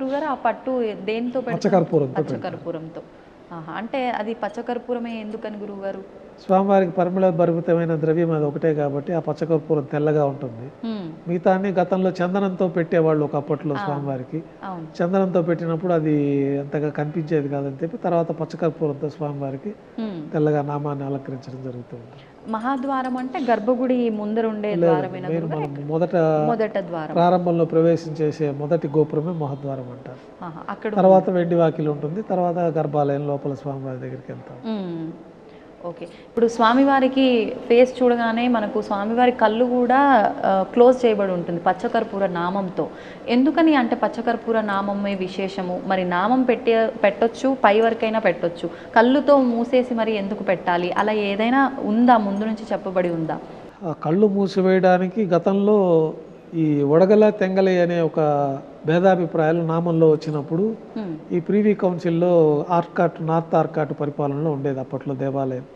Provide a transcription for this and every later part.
గురుగారు ఆ పట్టు దేనితో పెడతారు? పచ్చకర్పూరంతో. పచ్చకర్పూరంతో. ఆహా, అంటే అది పచ్చకర్పూరమే ఎందుకని గురువుగారు? స్వామివారికి పరిమళ భరితమైన ద్రవ్యం అది ఒకటే కాబట్టి ఆ పచ్చకర్పూరం తెల్లగా ఉంటుంది. మిగతా అన్ని గతంలో చందనంతో పెట్టేవాళ్ళు ఒకప్పట్లో స్వామివారికి. అవును. చందనంతో పెట్టినప్పుడు అది అంతగా కనిపించేది కాదని చెప్పి తర్వాత పచ్చకర్పూరంతో స్వామివారికి తెల్లగా నామాన్ని అలంకరించడం జరుగుతుంది. మహాద్వారం అంటే గర్భగుడి ముందర ఉండే ద్వారమేనా మెయిన్ గురుగారు? మనం మొదట ద్వారం. ప్రారంభంలో ప్రవేశించేసే మొదటి గోపురమే మహద్వారం అంటారు. అక్కడ తర్వాత వెండి వాకిలి ఉంటుంది, తర్వాత గర్భాలయం లోపల స్వామివారి దగ్గరికి వెళ్తాం. ఓకే. ఇప్పుడు స్వామివారికి ఫేస్ చూడగానే మనకు స్వామివారి కళ్ళు కూడా క్లోజ్ చేయబడి ఉంటుంది పచ్చకర్పూర నామంతో. ఎందుకని అంటే పచ్చకర్పూర నామమే విశేషము? మరి నామం పెట్టొచ్చు, పై వరకైనా పెట్టొచ్చు, కళ్ళుతో మూసేసి మరి ఎందుకు పెట్టాలి? అలా ఏదైనా ఉందా, ముందు నుంచి చెప్పబడి ఉందా? ఆ కళ్ళు మూసివేయడానికి గతంలో ఈ వడగల తెంగలి అనే ఒక భేదాభిప్రాయాలు నామంలో వచ్చినప్పుడు ఈ ప్రీవీ కౌన్సిల్లో నార్త్ ఆర్కాట్ పరిపాలనలో ఉండేది అప్పట్లో దేవాలయం.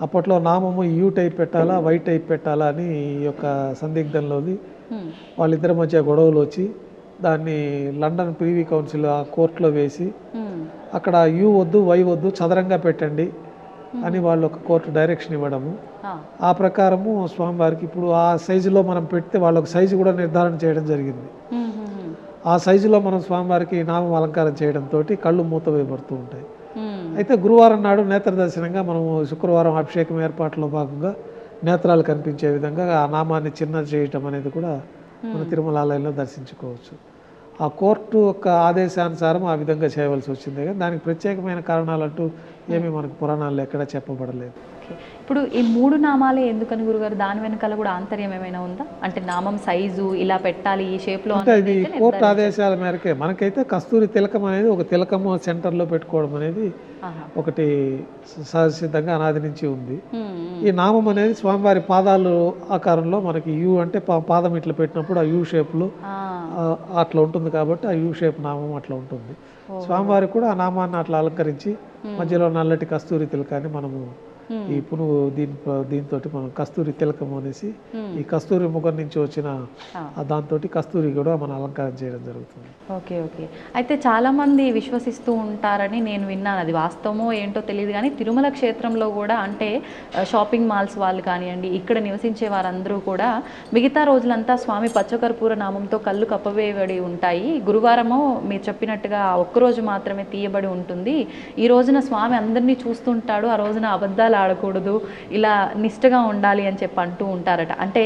అప్పట్లో నామము యూ టైప్ పెట్టాలా, వై టైప్ పెట్టాలా అని ఈ యొక్క సందిగ్ధంలోది వాళ్ళిద్దరి మధ్య గొడవలు వచ్చి దాన్ని లండన్ ప్రీవీ కౌన్సిల్ ఆ కోర్టులో వేసి అక్కడ యూ వద్దు, వై వద్దు, చదరంగా పెట్టండి అని వాళ్ళు ఒక కోర్టు డైరెక్షన్ ఇవ్వడము. ఆ ప్రకారము స్వామివారికి ఇప్పుడు ఆ సైజులో మనం పెడితే వాళ్ళొక సైజు కూడా నిర్ధారణ చేయడం జరిగింది. ఆ సైజులో మనం స్వామివారికి నామం అలంకారం చేయడంతో కళ్ళు మూత వేయబడుతూ ఉంటాయి. అయితే గురువారం నాడు నేత్ర దర్శనంగా మనము శుక్రవారం అభిషేకం ఏర్పాట్లో భాగంగా నేత్రాలు కనిపించే విధంగా ఆ నామాన్ని చిన్న చేయటం అనేది కూడా మన తిరుమల ఆలయంలో దర్శించుకోవచ్చు. ఆ కోర్టు యొక్క ఆదేశానుసారం ఆ విధంగా చేయవలసి వచ్చింది, కానీ దానికి ప్రత్యేకమైన కారణాలంటూ ఏమీ మనకు పురాణాల్లో ఎక్కడ చెప్పబడలేదు. ఇప్పుడు ఈ 3 నామాలే ఎందుకని గురుగారు? దాని వెనకాల కూడా ఆంతర్యం ఏమైనా ఉందా? అంటే నామం సైజు ఇలా పెట్టాలి, ఈ షేప్లో అంటే ఇది కోర్టు ఆదేశాల మేరకే. మనకైతే కస్తూరి తిలకం అనేది ఒక తిలకము సెంటర్లో పెట్టుకోవడం అనేది ఒకటి సహజసిద్ధంగా అనాది నుంచి ఉంది. ఈ నామం అనేది స్వామివారి పాదాలు ఆకారంలో మనకి యూ అంటే పాదం ఇట్లా పెట్టినప్పుడు ఆ యూ షేప్లో అట్లా ఉంటుంది కాబట్టి ఆ యూ షేప్ నామం అట్లా ఉంటుంది. స్వామివారికి కూడా ఆ నామాన్ని అట్లా అలంకరించి మధ్యలో నల్లటి కస్తూరి తిలకాన్ని మనము ఈ పునుగు దీంతో మనం కస్తూరి తిలకం అనేసి ఈ కస్తూరి ముఖం నుంచి వచ్చిన దాంతో కస్తూరి కూడా మనం అలంకారం చేయడం జరుగుతుంది. Okay okay. అయితే చాలామంది విశ్వసిస్తూ ఉంటారని నేను విన్నాను, అది వాస్తవమో ఏంటో తెలియదు కానీ తిరుమల క్షేత్రంలో కూడా అంటే షాపింగ్ మాల్స్ వాళ్ళు కానివ్వండి, ఇక్కడ నివసించే వారందరూ కూడా మిగతా రోజులంతా స్వామి పచ్చకర్పూర నామంతో కళ్ళు కప్పవేయబడి ఉంటాయి. గురువారమో మీరు చెప్పినట్టుగా ఒక్కరోజు మాత్రమే తీయబడి ఉంటుంది. ఈ రోజున స్వామి అందరినీ చూస్తుంటాడు, ఆ రోజున అబద్ధాలు ఆడకూడదు, ఇలా నిష్టగా ఉండాలి అని చెప్పి అంటూ ఉంటారట. అంటే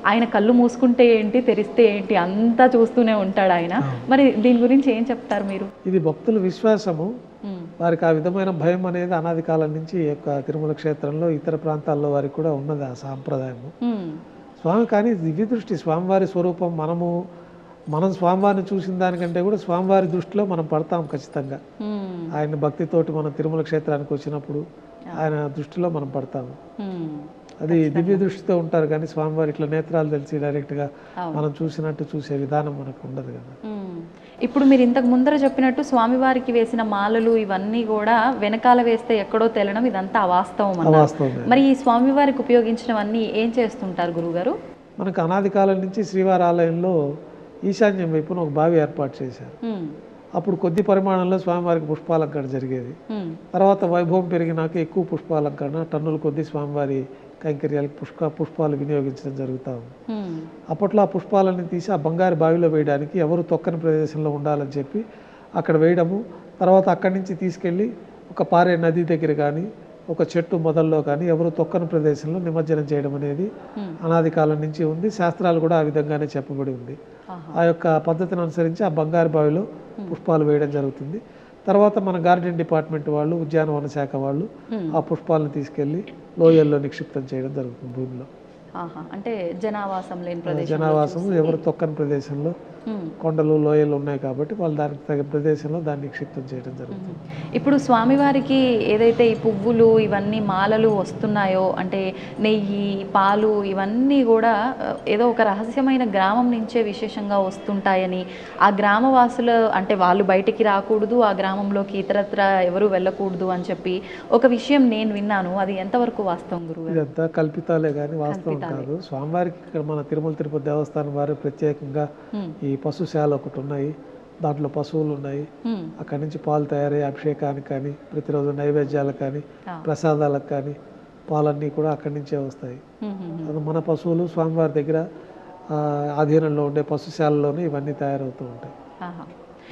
ఆయన కళ్ళు మూసుకుంటే ఏంటి, తెరిస్తే ఏంటి, అంతా చూస్తూనే ఉంటాడు ఆయన. మరి దీని గురించి ఏం చెప్తారు మీరు? ఇది భక్తుల విశ్వాసము, వారికి ఆ విధమైన భయం అనేది అనాది కాలం నుంచి ఈ యొక్క తిరుమల క్షేత్రంలో ఇతర ప్రాంతాల్లో వారికి కూడా ఉన్నది ఆ సాంప్రదాయము. స్వామి కానీ దివ్య దృష్టి, స్వామివారి స్వరూపం, మనం స్వామివారిని చూసిన దానికంటే కూడా స్వామివారి దృష్టిలో మనం పడతాం ఖచ్చితంగా. ఆయన భక్తితోటి మనం తిరుమల క్షేత్రానికి వచ్చినప్పుడు ఆయన దృష్టిలో మనం పడతాము. అది దివ్య దృష్టితో ఉంటారు కానీ స్వామివారి ఇట్లా నేత్రాలు తెలిసి డైరెక్ట్గా మనం చూసినట్టు చూసే విధానం మనకు ఉండదు కదా. ఇప్పుడు మీరు ఇంతకు ముందర చెప్పినట్టు స్వామివారికి వేసిన మాలలు ఇవన్నీ కూడా వెనకాల వేస్తే ఎక్కడో తెలడం, ఇదంతా అవాస్తవం. మరి ఈ స్వామివారికి ఉపయోగించినవన్నీ ఏం చేస్తుంటారు గురుగారు? మనకు అనాది కాలం నుంచి శ్రీవారి ఆలయంలో ఈశాన్యం వైపున ఒక బావి ఏర్పాటు చేశారు. అప్పుడు కొద్ది పరిమాణంలో స్వామివారికి పుష్పాలంకరణ జరిగేది. తర్వాత వైభవం పెరిగినాక ఎక్కువ పుష్పాలంకరణ, టన్నుల కొద్ది స్వామివారి కైంకర్యాలకు పుష్పాలు వినియోగించడం జరుగుతూ ఉంది. అప్పట్లో ఆ పుష్పాలని తీసి ఆ బంగారు బావిలో వేయడానికి ఎవరు తొక్కని ప్రదేశంలో ఉండాలని చెప్పి అక్కడ వేయడము, తర్వాత అక్కడి నుంచి తీసుకెళ్ళి ఒక పారే నది దగ్గర కానీ ఒక చెట్టు మొదల్లో కానీ ఎవరు తొక్కని ప్రదేశంలో నిమజ్జనం చేయడం అనేది అనాది కాలం నుంచి ఉంది. శాస్త్రాలు కూడా ఆ విధంగానే చెప్పబడి ఉంది. ఆ యొక్క పద్ధతిని అనుసరించి ఆ బంగారు బావిలో పుష్పాలు వేయడం జరుగుతుంది. తర్వాత మన గార్డెన్ డిపార్ట్మెంట్ వాళ్ళు, ఉద్యానవన శాఖ వాళ్ళు ఆ పుష్పాలను తీసుకెళ్ళి లోయల్లో నిక్షిప్తం చేయడం జరుగుతుంది భూమిలో. అంటే జనావాసం లేని ప్రదేశం, జనావాసం ఎవరు తొక్కని ప్రదేశంలో, కొండలు లోయలు ఉన్నాయి కాబట్టి వాళ్ళు దానికి తగిన ప్రదేశంలో దాన్ని నిక్షిప్తం చేయడం జరుగుతుంది. ఇప్పుడు స్వామివారికి ఏదైతే ఈ పువ్వులు ఇవన్నీ మాలలు వస్తున్నాయో, అంటే నెయ్యి, పాలు ఇవన్నీ కూడా ఏదో ఒక రహస్యమైన గ్రామం నుంచే విశేషంగా వస్తుంటాయని, ఆ గ్రామవాసులు అంటే వాళ్ళు బయటికి రాకూడదు, ఆ గ్రామంలోకి ఇతరత్ర ఎవరు వెళ్ళకూడదు అని చెప్పి ఒక విషయం నేను విన్నాను. అది ఎంతవరకు వాస్తవం గురువు? ఇదంతా కల్పితాలే కానీ వాస్తవం కాదు. స్వామివారికి ఇక్కడ మన తిరుమల తిరుపతి దేవస్థానం వారు ప్రత్యేకంగా ఈ పశుశాల ఒకటి ఉన్నాయి, దాంట్లో పశువులు ఉన్నాయి. అక్కడి నుంచి పాలు తయారయ్యే అభిషేకానికి కానీ, ప్రతిరోజు నైవేద్యాలకు కానీ, ప్రసాదాలకు కానీ పాలన్నీ కూడా అక్కడి నుంచే వస్తాయి. అది మన పశువులు స్వామివారి దగ్గర ఆధీనంలో ఉండే పశుశాలలోనే ఇవన్నీ తయారవుతూ ఉంటాయి.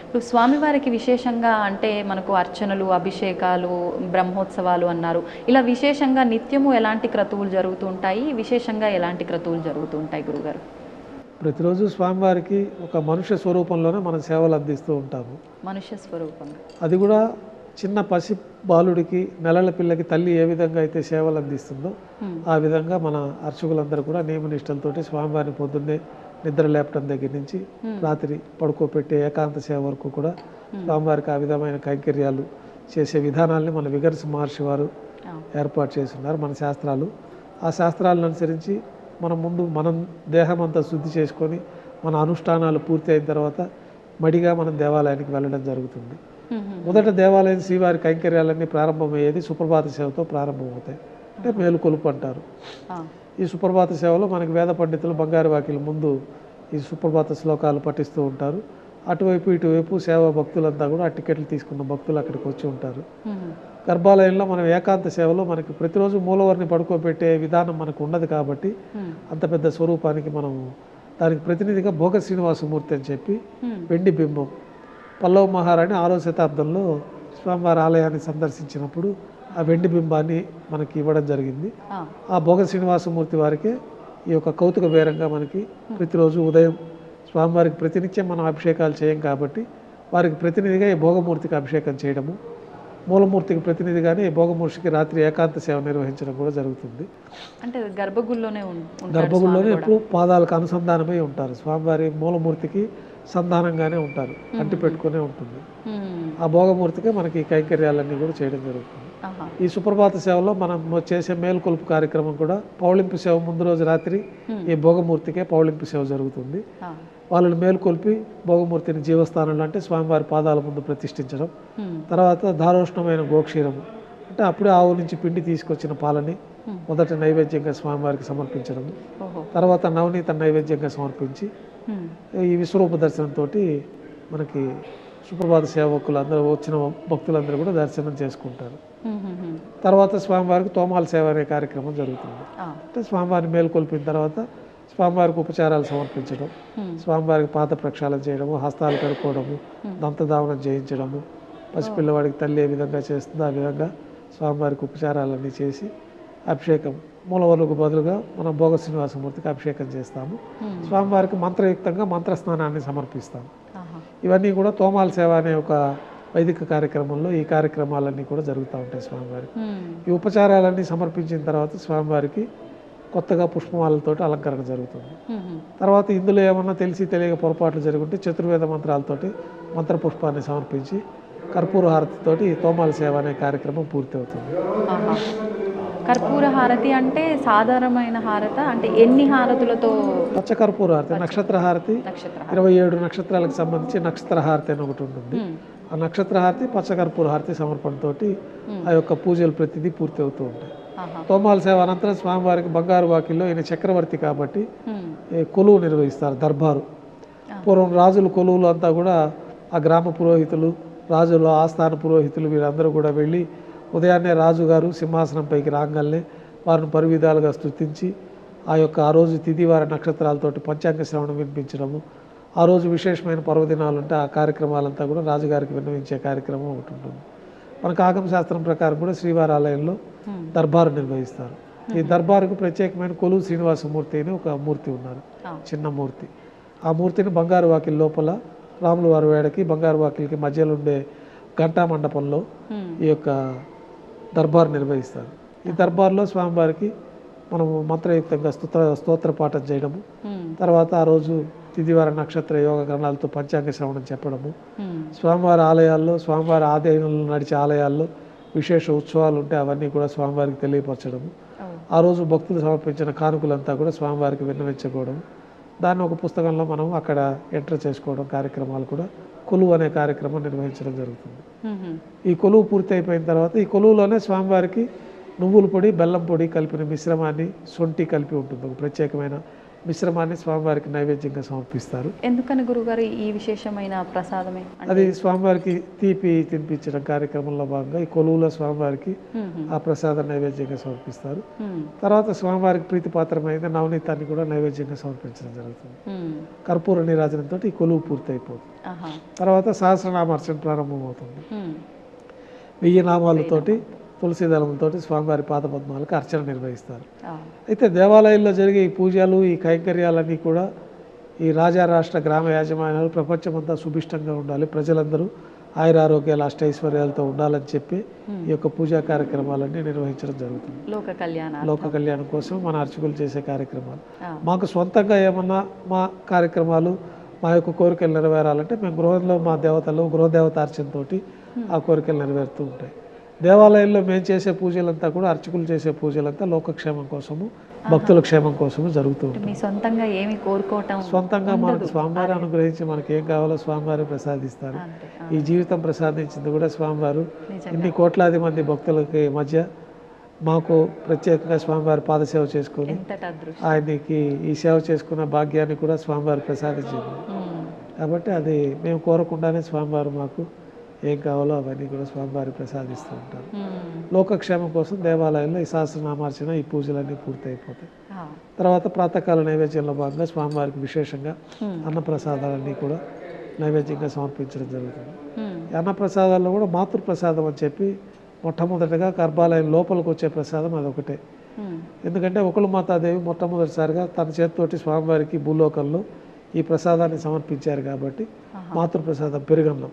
ఇప్పుడు స్వామివారికి విశేషంగా అంటే మనకు అర్చనలు, అభిషేకాలు, బ్రహ్మోత్సవాలు అన్నారు. ఇలా విశేషంగా నిత్యము ఎలాంటి క్రతువులు జరుగుతూ ఉంటాయి, విశేషంగా ఎలాంటి క్రతువులు జరుగుతూ ఉంటాయి గురుగారు? ప్రతిరోజు స్వామివారికి ఒక మనుష్య స్వరూపంలోనే మనం సేవలు అందిస్తూ ఉంటాము. మనుష్య స్వరూపం. అది కూడా చిన్న పసి బాలుడికి, నెలల పిల్లకి తల్లి ఏ విధంగా అయితే సేవలు అందిస్తుందో ఆ విధంగా మన అర్చకులందరూ కూడా నియమనిష్టలతోటి స్వామివారిని పొద్దున్నే నిద్ర లేపటం దగ్గర నుంచి రాత్రి పడుకోపెట్టే ఏకాంత సేవ వరకు కూడా స్వామివారికి ఆ విధమైన కైంకర్యాలు చేసే విధానాల్ని మన విగర్స్ మహర్షి వారు ఏర్పాటు చేస్తున్నారు. మన శాస్త్రాలు, ఆ శాస్త్రాలను అనుసరించి మనం దేహం అంతా శుద్ధి చేసుకొని మన అనుష్ఠానాలు పూర్తి అయిన తర్వాత మడిగా మనం దేవాలయానికి వెళ్ళడం జరుగుతుంది. మొదట దేవాలయం శ్రీవారి కైంకర్యాలన్నీ ప్రారంభమయ్యేది సుప్రభాత సేవతో ప్రారంభమవుతాయి. అంటే మేలుకొలుపు అంటారు. ఈ సుప్రభాత సేవలో మనకి వేద పండితులు బంగారు వాకిల ముందు ఈ సుప్రభాత శ్లోకాలు పఠిస్తూ ఉంటారు. అటువైపు ఇటువైపు సేవా భక్తులంతా కూడా ఆ టికెట్లు తీసుకున్న భక్తులు అక్కడికి వచ్చి ఉంటారు. గర్భాలయంలో మనం ఏకాంత సేవలో మనకి ప్రతిరోజు మూలవర్ని పడుకోబెట్టే విధానం మనకు ఉండదు కాబట్టి అంత పెద్ద స్వరూపానికి మనం దానికి ప్రతినిధిగా భోగ శ్రీనివాసమూర్తి అని చెప్పి వెండి బింబం, పల్లవ మహారాణి 6వ శతాబ్దంలో స్వామివారి ఆలయాన్ని సందర్శించినప్పుడు ఆ వెండి బింబాన్ని మనకి ఇవ్వడం జరిగింది. ఆ భోగ శ్రీనివాసమూర్తి వారికే ఈ యొక్క కౌతుక బేరంగా మనకి ప్రతిరోజు ఉదయం స్వామివారికి ప్రతినిత్యం మనం అభిషేకాలు చేయం కాబట్టి వారికి ప్రతినిధిగా ఈ భోగమూర్తికి అభిషేకం చేయడము, మూలమూర్తికి ప్రతినిధిగానే ఈ భోగమూర్తికి రాత్రి ఏకాంత సేవ నిర్వహించడం కూడా జరుగుతుంది. అంటే గర్భగుడిలోనే ఎప్పుడు పాదాలకు అనుసంధానమై ఉంటారు. స్వామివారి మూలమూర్తికి సంధానంగానే ఉంటారు, అంటి పెట్టుకునే ఉంటుంది. ఆ భోగమూర్తికే మనకి కైంకర్యాలన్నీ కూడా చేయడం జరుగుతుంది. ఈ సుప్రభాత సేవలో మనం చేసే మేలుకొలుపు కార్యక్రమం కూడా పౌళింపు సేవ ముందు రోజు రాత్రి ఈ భోగమూర్తికే పౌళింపు సేవ జరుగుతుంది. వాళ్ళని మేలుకొల్పి భోగమూర్తిని జీవస్థానంలో అంటే స్వామివారి పాదాల ముందు ప్రతిష్ఠించడం, తర్వాత దారోష్ణమైన గోక్షీరము అంటే అప్పుడే ఆవు నుంచి పిండి తీసుకొచ్చిన పాలని మొదట నైవేద్యంగా స్వామివారికి సమర్పించడం, తర్వాత నవనీత నైవేద్యంగా సమర్పించి ఈ విశ్వరూప దర్శనంతో మనకి సుప్రభాత సేవకులు అందరూ వచ్చిన భక్తులందరూ కూడా దర్శనం చేసుకుంటారు. తర్వాత స్వామివారికి తోమాల సేవ అనే కార్యక్రమం జరుగుతుంది. అంటే స్వామివారిని మేలుకొల్పిన తర్వాత స్వామివారికి ఉపచారాలు సమర్పించడం, స్వామివారికి పాద ప్రక్షాళన చేయడము, హస్తాలు కడుక్కోవడము, దంతధావనం చేయించడము, పసిపిల్లవాడికి తల్లి ఏ విధంగా చేస్తుందో ఆ విధంగా స్వామివారికి ఉపచారాలన్నీ చేసి అభిషేకం మూలవరులకు బదులుగా మనం భోగ శ్రీనివాసమూర్తికి అభిషేకం చేస్తాము. స్వామివారికి మంత్రయుక్తంగా మంత్రస్నానాన్ని సమర్పిస్తాము. ఇవన్నీ కూడా తోమాల సేవ అనే ఒక వైదిక కార్యక్రమంలో ఈ కార్యక్రమాలన్నీ కూడా జరుగుతూ ఉంటాయి. స్వామివారికి ఈ ఉపచారాలన్నీ సమర్పించిన తర్వాత స్వామివారికి కొత్తగా పుష్పమాలతో అలంకరణ జరుగుతుంది. తర్వాత ఇందులో ఏమన్నా తెలిసి తెలియక పొరపాట్లు జరుగుంటే చతుర్వేద మంత్రాలతోటి మంత్రపుష్పాన్ని సమర్పించి కర్పూర హారతితోటి తోమాల సేవ అనే కార్యక్రమం పూర్తి అవుతుంది. కర్పూర హారతి అంటే సాధారణమైన హారత అంటే ఎన్ని హారతులతో? పచ్చ కర్పూర హారతి, నక్షత్ర హారతి, 27 నక్షత్రాలకు సంబంధించి నక్షత్ర హారతి అని ఒకటి ఉంటుంది. ఆ నక్షత్ర హారతి, పచ్చ కర్పూర హారతి సమర్పణతోటి ఆ యొక్క పూజలు ప్రతిదీ పూర్తి అవుతూ ఉంటాయి. తోమాల సేవ అనంతరం స్వామివారికి బంగారు వాకిల్లో ఈయన చక్రవర్తి కాబట్టి కొలువు నిర్వహిస్తారు, దర్బారు. పూర్వం రాజుల కొలువులు అంతా కూడా ఆ గ్రామ పురోహితులు, రాజుల ఆస్థాన పురోహితులు వీరందరూ కూడా వెళ్ళి ఉదయాన్నే రాజుగారు సింహాసనంపైకి రాగానే వారిని పరివిధాలుగా స్తుతించి ఆ రోజు తిథివార నక్షత్రాలతోటి పంచాంగ శ్రవణం వినిపించడము, ఆ రోజు విశేషమైన పర్వదినాలు ఉంటే ఆ కార్యక్రమాలంతా కూడా రాజుగారికి విన్నవించే కార్యక్రమం ఒకటి ఉంటుంది. మనకు ఆగమ శాస్త్రం ప్రకారం కూడా శ్రీవారి ఆలయంలో దర్బారు నిర్వహిస్తారు. ఈ దర్బారుకు ప్రత్యేకమైన కొలువు శ్రీనివాసమూర్తి అని ఒక మూర్తి ఉన్నారు, చిన్న మూర్తి. ఆ మూర్తిని బంగారు వాకిల్ లోపల రాముల వారి వేడకి బంగారు వాకిల్కి మధ్యలో ఉండే ఘంటా మండపంలో ఈ యొక్క దర్బార్ నిర్వహిస్తారు. ఈ దర్బార్లో స్వామివారికి మనము మంత్రయుక్తంగా స్తోత్ర పాఠం చేయడము, తర్వాత ఆ రోజు తిథివార నక్షత్ర యోగ గ్రహణాలతో పంచాంగ శ్రవణం చెప్పడము, స్వామివారి ఆలయాల్లో స్వామివారి ఆధీనంలో నడిచే ఆలయాల్లో విశేష ఉత్సవాలు ఉంటే అవన్నీ కూడా స్వామివారికి తెలియపరచడము, ఆ రోజు భక్తులు సమర్పించిన కానుకలంతా కూడా స్వామివారికి విన్నవించుకోవడం, దాన్ని ఒక పుస్తకంలో మనం అక్కడ ఎంటర్ చేసుకోవడం కార్యక్రమాలు కూడా కొలువు అనే కార్యక్రమం నిర్వహించడం జరుగుతుంది. ఈ కొలువు పూర్తి అయిపోయిన తర్వాత ఈ కొలువులోనే స్వామివారికి నువ్వుల పొడి, బెల్లం పొడి కలిపిన మిశ్రమాన్ని, సొంటి కలిపి ఉంటుంది, ఒక ప్రత్యేకమైన మిశ్రమాన్ని స్వామివారికి నైవేద్యంగా సమర్పిస్తారు. ఎందుకని గురుగారు ఈ విశేషమైన ప్రసాదమే? అది స్వామివారికి తీపి తినిపించడం కార్యక్రమంలో భాగంగా ఈ కొలువులో స్వామివారికి ఆ ప్రసాదం నైవేద్యంగా సమర్పిస్తారు. తర్వాత స్వామివారికి ప్రీతిపాత్రమైన నవనీతాన్ని కూడా నైవేద్యంగా సమర్పించడం జరుగుతుంది. కర్పూర నీరాజనంతో ఈ కొలువు పూర్తయిపోతుంది. తర్వాత సహస్రనామార్చన ప్రారంభమవుతుంది. 1000 నామాలతోటి తులసి దళములతోటి స్వామివారి పాదపద్మాలకు అర్చన నిర్వహిస్తారు. అయితే దేవాలయాల్లో జరిగే ఈ పూజలు ఈ కైంకర్యాలన్నీ కూడా ఈ రాజా రాష్ట్ర గ్రామ యాజమాన్యాలు ప్రపంచమంతా సుభిష్టంగా ఉండాలి, ప్రజలందరూ ఆయురారోగ్యాలు అష్టైశ్వర్యాలతో ఉండాలని చెప్పి ఈ యొక్క పూజా కార్యక్రమాలన్నీ నిర్వహించడం జరుగుతుంది. లోక కళ్యాణం కోసం మన అర్చకులు చేసే కార్యక్రమాలు. మాకు సొంతంగా ఏమన్నా మా కార్యక్రమాలు మా యొక్క కోరికలు నెరవేరాలంటే మేము గృహంలో మా దేవతలు గృహదేవత అర్చనతోటి ఆ కోరికలు నెరవేరుతూ ఉంటాయి. దేవాలయంలో మేము చేసే పూజలంతా కూడా అర్చకులు చేసే పూజలంతా లోకక్షేమం కోసము భక్తుల క్షేమం కోసము జరుగుతూ ఉంటుంది. సొంతంగా ఏమి కోరుకోవటం సొంతంగా మనకు స్వామివారి అనుగ్రహించి మనకి ఏం కావాలో స్వామివారి ప్రసాదిస్తారు. ఈ జీవితం ప్రసాదించింది కూడా స్వామివారు. ఇన్ని కోట్లాది మంది భక్తులకి మధ్య మాకు ప్రత్యేకంగా స్వామివారి పాదసేవ చేసుకొని ఆయనకి ఈ సేవ చేసుకున్న భాగ్యాన్ని కూడా స్వామివారు ప్రసాదించింది. కాబట్టి అది మేము కోరకుండానే స్వామివారు మాకు ఏం కావాలో అవన్నీ కూడా స్వామివారి ప్రసాదిస్తూ ఉంటారు. లోకక్షేమం కోసం దేవాలయంలో ఈ సహస్రనామార్చన ఈ పూజలన్నీ పూర్తయిపోతాయి. తర్వాత ప్రాతకాల నైవేద్యంలో భాగంగా స్వామివారికి విశేషంగా అన్నప్రసాదాలన్నీ కూడా నైవేద్యంగా సమర్పించడం జరుగుతుంది. ఈ అన్నప్రసాదాల్లో కూడా మాతృప్రసాదం అని చెప్పి మొట్టమొదటిగా గర్భాలయం లోపలికి వచ్చే ప్రసాదం అదొకటే. ఎందుకంటే ఒకళ్ళు మాతాదేవి మొట్టమొదటిసారిగా తన చేతితోటి స్వామివారికి భూలోకంలో ఈ ప్రసాదాన్ని సమర్పించారు కాబట్టి మాతృప్రసాదం పెరుగన్నం.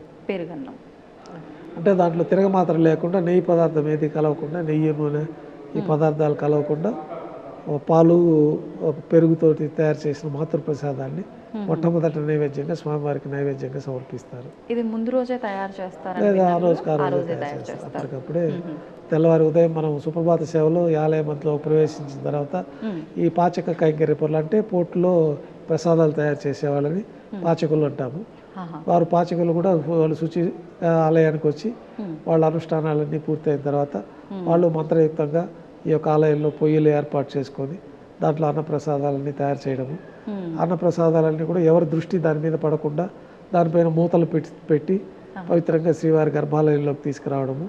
అంటే దాంట్లో తిరగమాత్ర లేకుండా నెయ్యి పదార్థం ఏది కలవకుండా, నెయ్యి నూనె ఈ పదార్థాలు కలవకుండా పాలు పెరుగుతోటి తయారు చేసిన మాతృప్రసాదాన్ని మొట్టమొదటి నైవేద్యంగా స్వామివారికి నైవేద్యంగా సమర్పిస్తారు. ఇది ముందు రోజే తయారు చేస్తారు లేదా ఆ రోజు తయారు చేస్తారు. అప్పటికప్పుడే తెల్లవారి ఉదయం మనం సుప్రభాత సేవలో ఈ ఆలయంలో ప్రవేశించిన తర్వాత ఈ పాచక కైంకర్య పనులు అంటే పోట్లో ప్రసాదాలు తయారు చేసే వాళ్ళని పాచకులు అంటాము. వారు పాచకులు కూడా వాళ్ళు శుచి ఆలయానికి వచ్చి వాళ్ళ అనుష్ఠానాలన్నీ పూర్తయిన తర్వాత వాళ్ళు మంత్రయుక్తంగా ఈ యొక్క ఆలయంలో పొయ్యిలు ఏర్పాటు చేసుకొని దాంట్లో అన్నప్రసాదాలన్నీ తయారు చేయడము. అన్నప్రసాదాలన్నీ కూడా ఎవరి దృష్టి దాని మీద పడకుండా దానిపైన మూతలు పెట్టి పవిత్రంగా శ్రీవారి గర్భాలయంలోకి తీసుకురావడము.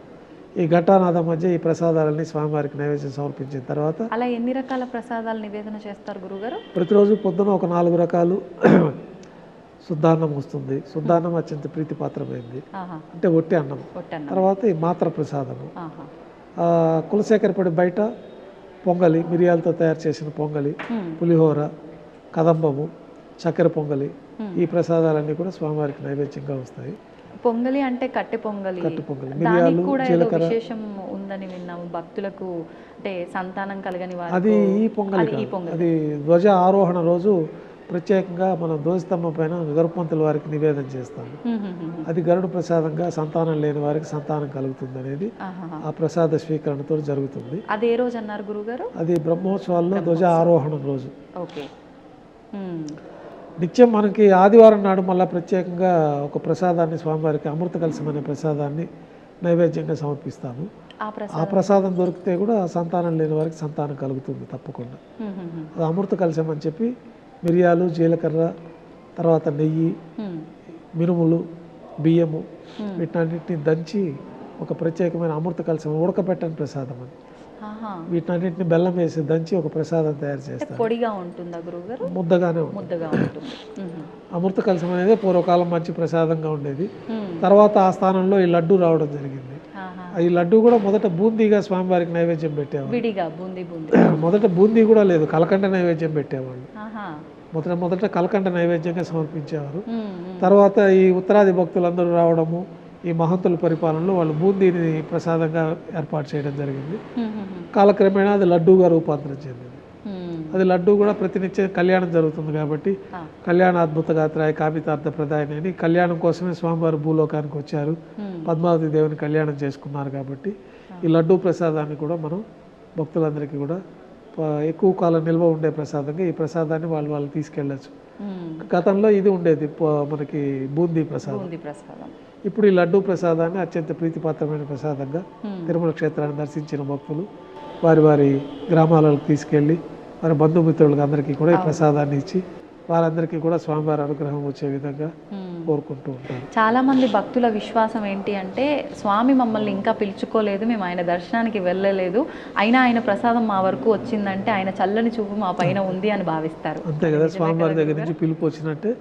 ఈ ఘంటానాథం మధ్య ఈ ప్రసాదాలన్నీ స్వామివారికి నైవేద్యం సమర్పించిన తర్వాత అలా ఎన్ని రకాల ప్రసాదాలు నివేదన చేస్తారు గురుగారు? ప్రతిరోజు పొద్దున ఒక 4 రకాలు శుద్ధాన్నం వస్తుంది. శుద్ధాన్నం అత్యంత ప్రీతిపాత్రమైంది, అంటే ఒట్టి అన్నం. తర్వాత ఈ మాత్ర ప్రసాదము. కులశేఖరపడి బయట పొంగలి, మిరియాలతో తయారు చేసిన పొంగలి, పులిహోర, కదంబము, చక్కెర పొంగలి, ఈ ప్రసాదాలన్నీ కూడా స్వామివారికి నైవేద్యంగా వస్తాయి. పొంగలి అంటే కట్టె పొంగలి, మిరియాలు, జీలకర్ర విశేషం ఉందని విన్నాము. భక్తులకు అంటే సంతానం కలగని వారు అది ఈ పొంగలి. అది ధ్వజ ఆరోహణ రోజు ప్రత్యేకంగా మనం ధ్వజస్తంభం పైన గరుపంతుల వారికి నివేదన చేస్తాము. అది గరుడు ప్రసాదంగా సంతానం లేని వారికి సంతానం కలుగుతుంది అనేది ఆ ప్రసాద స్వీకరణతో జరుగుతుంది. అది ఏ రోజు అన్నారు గురుగారు? అది బ్రహ్మోత్సవాల్లో ధ్వజ ఆరోహణం రోజు. నిత్యం మనకి ఆదివారం నాడు మళ్ళీ ప్రత్యేకంగా ఒక ప్రసాదాన్ని స్వామివారికి అమృత కలశం అనే ప్రసాదాన్ని నైవేద్యంగా సమర్పిస్తాము. ఆ ప్రసాదం దొరికితే కూడా సంతానం లేని వారికి సంతానం కలుగుతుంది తప్పకుండా. అది అమృత కలశం అని చెప్పి మిరియాలు, జీలకర్ర, తర్వాత నెయ్యి, మినుములు, బియ్యము వీటన్నిటిని దంచి ఒక ప్రత్యేకమైన అమృత కలశం, ఉడకబెట్టని ప్రసాదం అని, వీటన్నిటిని బెల్లం వేసి దంచి ఒక ప్రసాదం తయారు చేస్తారు. పొడిగా ఉంటుందా గురుగారు? ముద్దగానే ఉంటుంది. అమృత కలశం అనేది పూర్వకాలం మంచి ప్రసాదంగా ఉండేది. తర్వాత ఆ స్థానంలో ఈ లడ్డు రావడం జరిగింది. ఈ లడ్డు కూడా మొదట బూందీగా స్వామివారికి నైవేద్యం పెట్టేవాళ్ళు. మొదట బూందీ కూడా లేదు, కలకండ నైవేద్యం పెట్టేవాళ్ళు. మొదట కలకండ నైవేద్యంగా సమర్పించేవారు. తర్వాత ఈ ఉత్తరాది భక్తులందరూ రావడము, ఈ మహంతుల పరిపాలనలో వాళ్ళు బూందీని ప్రసాదంగా ఏర్పాటు చేయడం జరిగింది. కాలక్రమేణా అది లడ్డూగా రూపాంతరం చెందింది. అది లడ్డు కూడా ప్రతినిత్యం కళ్యాణం జరుగుతుంది కాబట్టి కళ్యాణ అద్భుత గాత్రాయ కామితార్థ ప్రదాయని అని కళ్యాణం కోసమే స్వామివారు భూలోకానికి వచ్చారు, పద్మావతి దేవుని కళ్యాణం చేసుకున్నారు. కాబట్టి ఈ లడ్డూ ప్రసాదాన్ని కూడా మనం భక్తులందరికీ కూడా ఎక్కువ కాలం నిల్వ ఉండే ప్రసాదంగా ఈ ప్రసాదాన్ని వాళ్ళు తీసుకెళ్ళచ్చు. గతంలో ఇది ఉండేది మనకి బూందీ ప్రసాదం. ఇప్పుడు ఈ లడ్డూ ప్రసాదాన్ని అత్యంత ప్రీతిపాత్రమైన ప్రసాదంగా తిరుమల క్షేత్రాన్ని దర్శించిన భక్తులు వారి వారి గ్రామాలకు తీసుకెళ్ళి మరి బంధుమిత్రులకు అందరికీ కూడా ఈ ప్రసాదాన్ని ఇచ్చి వారందరికీ కూడా స్వామివారి అనుగ్రహం వచ్చే విధంగా కోరుకుంటూ ఉంటారు. చాలామంది భక్తుల విశ్వాసం ఏంటి అంటే, స్వామి మమ్మల్ని ఇంకా పిలుచుకోలేదు, మేము ఆయన దర్శనానికి వెళ్ళలేదు, అయినా ఆయన ప్రసాదం మా వరకు వచ్చిందంటే ఆయన చల్లని చూపు మా పైన ఉంది అని భావిస్తారు. అంతే కదా, స్వామివారి దగ్గర నుంచి పిలుపు వచ్చినట్టే.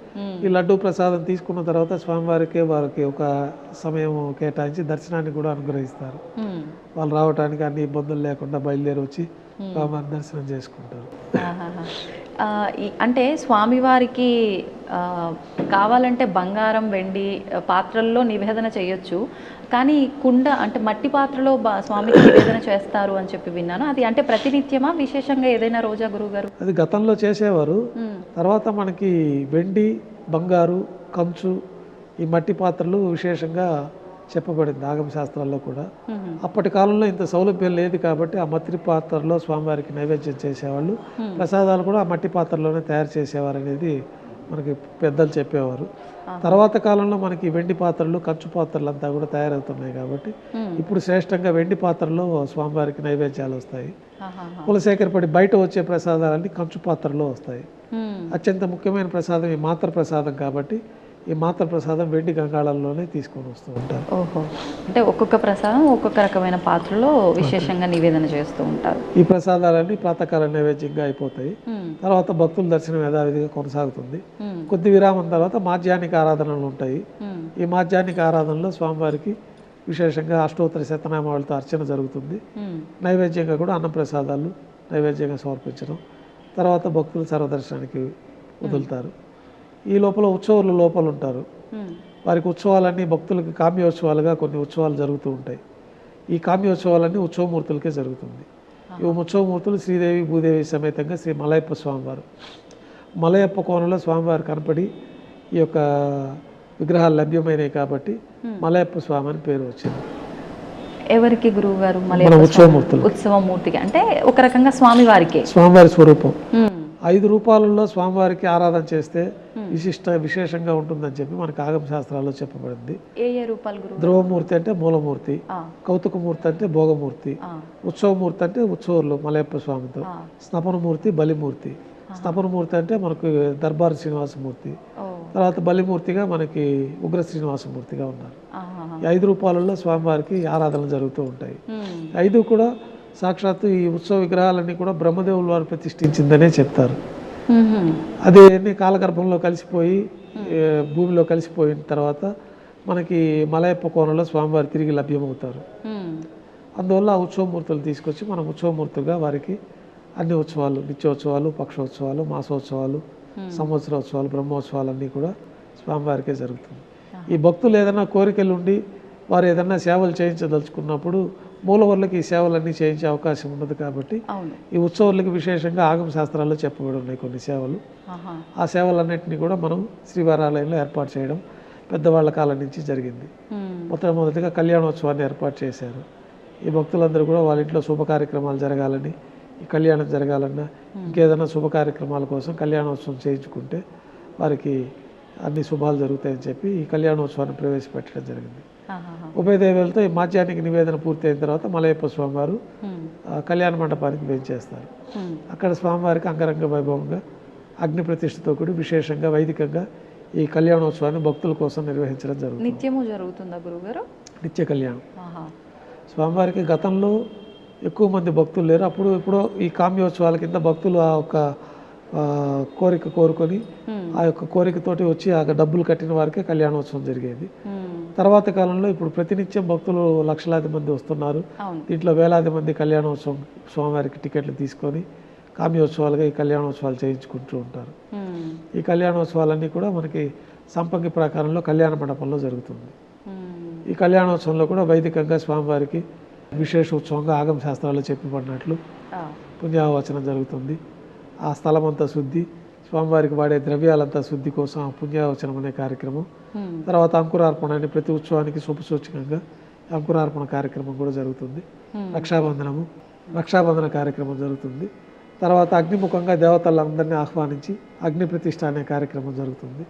ఈ లడ్డూ ప్రసాదం తీసుకున్న తర్వాత స్వామివారికి వారికి ఒక సమయం కేటాయించి దర్శనాన్ని కూడా అనుగ్రహిస్తారు. వాళ్ళు రావడానికి అన్ని ఇబ్బందులు లేకుండా బయలుదేరి వచ్చి స్వామివారి దర్శనం చేసుకుంటారు. అంటే స్వామివారికి కావాలంటే బంగారం వెండి పాత్రల్లో నివేదన చేయొచ్చు, కానీ కుండ అంటే మట్టి పాత్రలో స్వామికి నివేదన చేస్తారు అని చెప్పి విన్నాను. అది అంటే ప్రతినిత్యమా, విశేషంగా ఏదైనా రోజా గురువుగారు? అది గతంలో చేసేవారు. తర్వాత మనకి వెండి, బంగారు, కంచు, ఈ మట్టి పాత్రలు విశేషంగా చెప్పబడింది ఆగమ శాస్త్రాల్లో కూడా. అప్పటి కాలంలో ఇంత సౌలభ్యం లేదు కాబట్టి ఆ మట్టి పాత్రలో స్వామివారికి నైవేద్యం చేసేవాళ్ళు. ప్రసాదాలు కూడా ఆ మట్టి పాత్రలోనే తయారు చేసేవారు అనేది మనకి పెద్దలు చెప్పేవారు. తర్వాత కాలంలో మనకి వెండి పాత్రలు, కంచు పాత్రలు అంతా కూడా తయారవుతున్నాయి కాబట్టి ఇప్పుడు శ్రేష్టంగా వెండి పాత్రలో స్వామివారికి నైవేద్యాలు వస్తాయి. కులశేఖరపడి బయట వచ్చే ప్రసాదాలన్నీ కంచు పాత్రలో వస్తాయి. అత్యంత ముఖ్యమైన ప్రసాదం ఈ మాత్ర ప్రసాదం కాబట్టి ఈ మాత్ర ప్రసాదం వెండి గంగాళంలోనే తీసుకొని వస్తూ ఉంటారు. ఓహో, అంటే ఒక్కొక్క ప్రసాదం ఒక్కొక్క రకమైన పాత్రలో విశేషంగా నివేదన చేస్తూ ఉంటారు. ఈ ప్రసాదాలన్నీ ప్రాతకాల నైవేద్యంగా అయిపోతాయి. తర్వాత భక్తుల దర్శనం యథావిధిగా కొనసాగుతుంది. కొద్ది విరామం తర్వాత మాధ్యాహ్నిక ఆరాధనలు ఉంటాయి. ఈ మాధ్యాహ్నిక ఆరాధనలో స్వామివారికి విశేషంగా అష్టోత్తర శతనామాలతో అర్చన జరుగుతుంది. నైవేద్యంగా కూడా అన్న ప్రసాదాలు నైవేద్యంగా సమర్పించడం, తర్వాత భక్తులు సర్వదర్శనానికి వదులుతారు. ఈ లోపల ఉత్సవాలు లోపల ఉంటారు. వారికి ఉత్సవాలన్నీ భక్తులకి కామ్యోత్సవాలుగా కొన్ని ఉత్సవాలు జరుగుతూ ఉంటాయి. ఈ కామ్యోత్సవాలన్నీ ఉత్సవమూర్తులకే జరుగుతుంది. ఈ ఉత్సవమూర్తులు శ్రీదేవి భూదేవి సమేతంగా శ్రీ మలయప్ప స్వామివారు. మలయప్ప కోణంలో స్వామివారు కనపడి ఈ యొక్క విగ్రహాలు లభ్యమైనవి కాబట్టి మలయప్ప స్వామి అని పేరు వచ్చింది. ఎవరికి గురువు గారు? ఉత్సవమూర్తులు. ఉత్సవమూర్తికి అంటే ఒక రకంగా స్వామివారికి స్వామివారి స్వరూపం. 5 రూపాలలో స్వామివారికి ఆరాధన చేస్తే విశేషంగా ఉంటుందని చెప్పి మనకు ఆగమ శాస్త్రాల్లో చెప్పబడింది. ఏ ఏ రూపాలు గురువు? ధ్రువమూర్తి అంటే మూలమూర్తి, కౌతుకమూర్తి అంటే భోగమూర్తి, ఉత్సవమూర్తి అంటే ఉత్సవర్లు మలయప్ప స్వామితో, స్నపనమూర్తి బలిమూర్తి. స్నపనమూర్తి అంటే మనకు దర్బార్ శ్రీనివాసమూర్తి, తర్వాత బలిమూర్తిగా మనకి ఉగ్ర శ్రీనివాసమూర్తిగా ఉన్నారు. ఈ 5 రూపాలలో స్వామివారికి ఆరాధనలు జరుగుతూ ఉంటాయి. 5 కూడా సాక్షాత్తు ఈ ఉత్సవ విగ్రహాలన్నీ కూడా బ్రహ్మదేవుల వారు ప్రతిష్ఠించిందనే చెప్తారు. అది అన్ని కాలగర్భంలో కలిసిపోయి భూమిలో కలిసిపోయిన తర్వాత మనకి మలయప్ప కోణంలో స్వామివారు తిరిగి లభ్యమవుతారు. అందువల్ల ఆ ఉత్సవమూర్తులు తీసుకొచ్చి మనం ఉత్సవమూర్తులుగా వారికి అన్ని ఉత్సవాలు, నిత్యోత్సవాలు, పక్షోత్సవాలు, మాసోత్సవాలు, సంవత్సరోత్సవాలు, బ్రహ్మోత్సవాలు అన్నీ కూడా స్వామివారికే జరుగుతుంది. ఈ భక్తులు ఏదైనా కోరికలు ఉండి వారు ఏదైనా సేవలు చేయించదలుచుకున్నప్పుడు మూలవర్లకి ఈ సేవలన్నీ చేయించే అవకాశం ఉన్నది కాబట్టి ఈ ఉత్సవాలకి విశేషంగా ఆగమ శాస్త్రాల్లో చెప్పబడి ఉన్నాయి కొన్ని సేవలు. ఆ సేవలన్నింటినీ కూడా మనం శ్రీవారాలయంలో ఏర్పాటు చేయడం పెద్దవాళ్ల కాలం నుంచి జరిగింది. మొట్టమొదటిగా కళ్యాణోత్సవాన్ని ఏర్పాటు చేశారు. ఈ భక్తులందరూ కూడా వాళ్ళ ఇంట్లో శుభ కార్యక్రమాలు జరగాలని, ఈ కళ్యాణం జరగాలన్నా ఇంకేదైనా శుభ కార్యక్రమాల కోసం కళ్యాణోత్సవం చేయించుకుంటే వారికి అన్ని శుభాలు జరుగుతాయని చెప్పి ఈ కళ్యాణోత్సవాన్ని ప్రవేశపెట్టడం జరిగింది. ఉభయదేవులతో ఈ మాధ్యాహ్నిక నివేదన పూర్తి అయిన తర్వాత మలయప్ప స్వామివారు కళ్యాణ మండపానికి వేంచేస్తారు. అక్కడ స్వామివారికి అంగరంగ వైభవంగా అగ్ని ప్రతిష్టతో కూడి విశేషంగా వైదికంగా ఈ కళ్యాణోత్సవాన్ని భక్తుల కోసం నిర్వహించడం జరుగుతుంది. నిత్యము జరుగుతుందా గురువుగారు? నిత్య కళ్యాణం. స్వామివారికి గతంలో ఎక్కువ మంది భక్తులు లేరు. అప్పుడు ఇప్పుడు ఈ కామ్యోత్సవాల కింద భక్తులు ఆ యొక్క కోరిక కోరుకొని ఆ యొక్క కోరికతోటి వచ్చి ఆ డబ్బులు కట్టిన వారికే కళ్యాణోత్సవం జరిగేది. తర్వాత కాలంలో ఇప్పుడు ప్రతినిత్యం భక్తులు లక్షలాది మంది వస్తున్నారు. దీంట్లో వేలాది మంది కళ్యాణోత్సవం స్వామివారికి టికెట్లు తీసుకొని కామ్యోత్సవాలుగా ఈ కళ్యాణోత్సవాలు చేయించుకుంటూ ఉంటారు. ఈ కళ్యాణోత్సవాలన్నీ కూడా మనకి సంపంగి ప్రాకారంలో కళ్యాణ మండపంలో జరుగుతుంది. ఈ కళ్యాణోత్సవంలో కూడా వైదికంగా స్వామివారికి విశేష ఉత్సవంగా ఆగమ శాస్త్రాల్లో చెప్పబడినట్లు పుణ్యావచనం జరుగుతుంది. ఆ స్థలం అంతా శుద్ధి, స్వామివారికి వాడే ద్రవ్యాలంతా శుద్ధి కోసం ఆ పుణ్యావచనం అనే కార్యక్రమం. తర్వాత అంకురార్పణ అని ప్రతి ఉత్సవానికి శుభసూచకంగా అంకురార్పణ కార్యక్రమం కూడా జరుగుతుంది. రక్షాబంధన కార్యక్రమం జరుగుతుంది. తర్వాత అగ్నిముఖంగా దేవతలందరినీ ఆహ్వానించి అగ్ని ప్రతిష్ఠ అనే కార్యక్రమం జరుగుతుంది.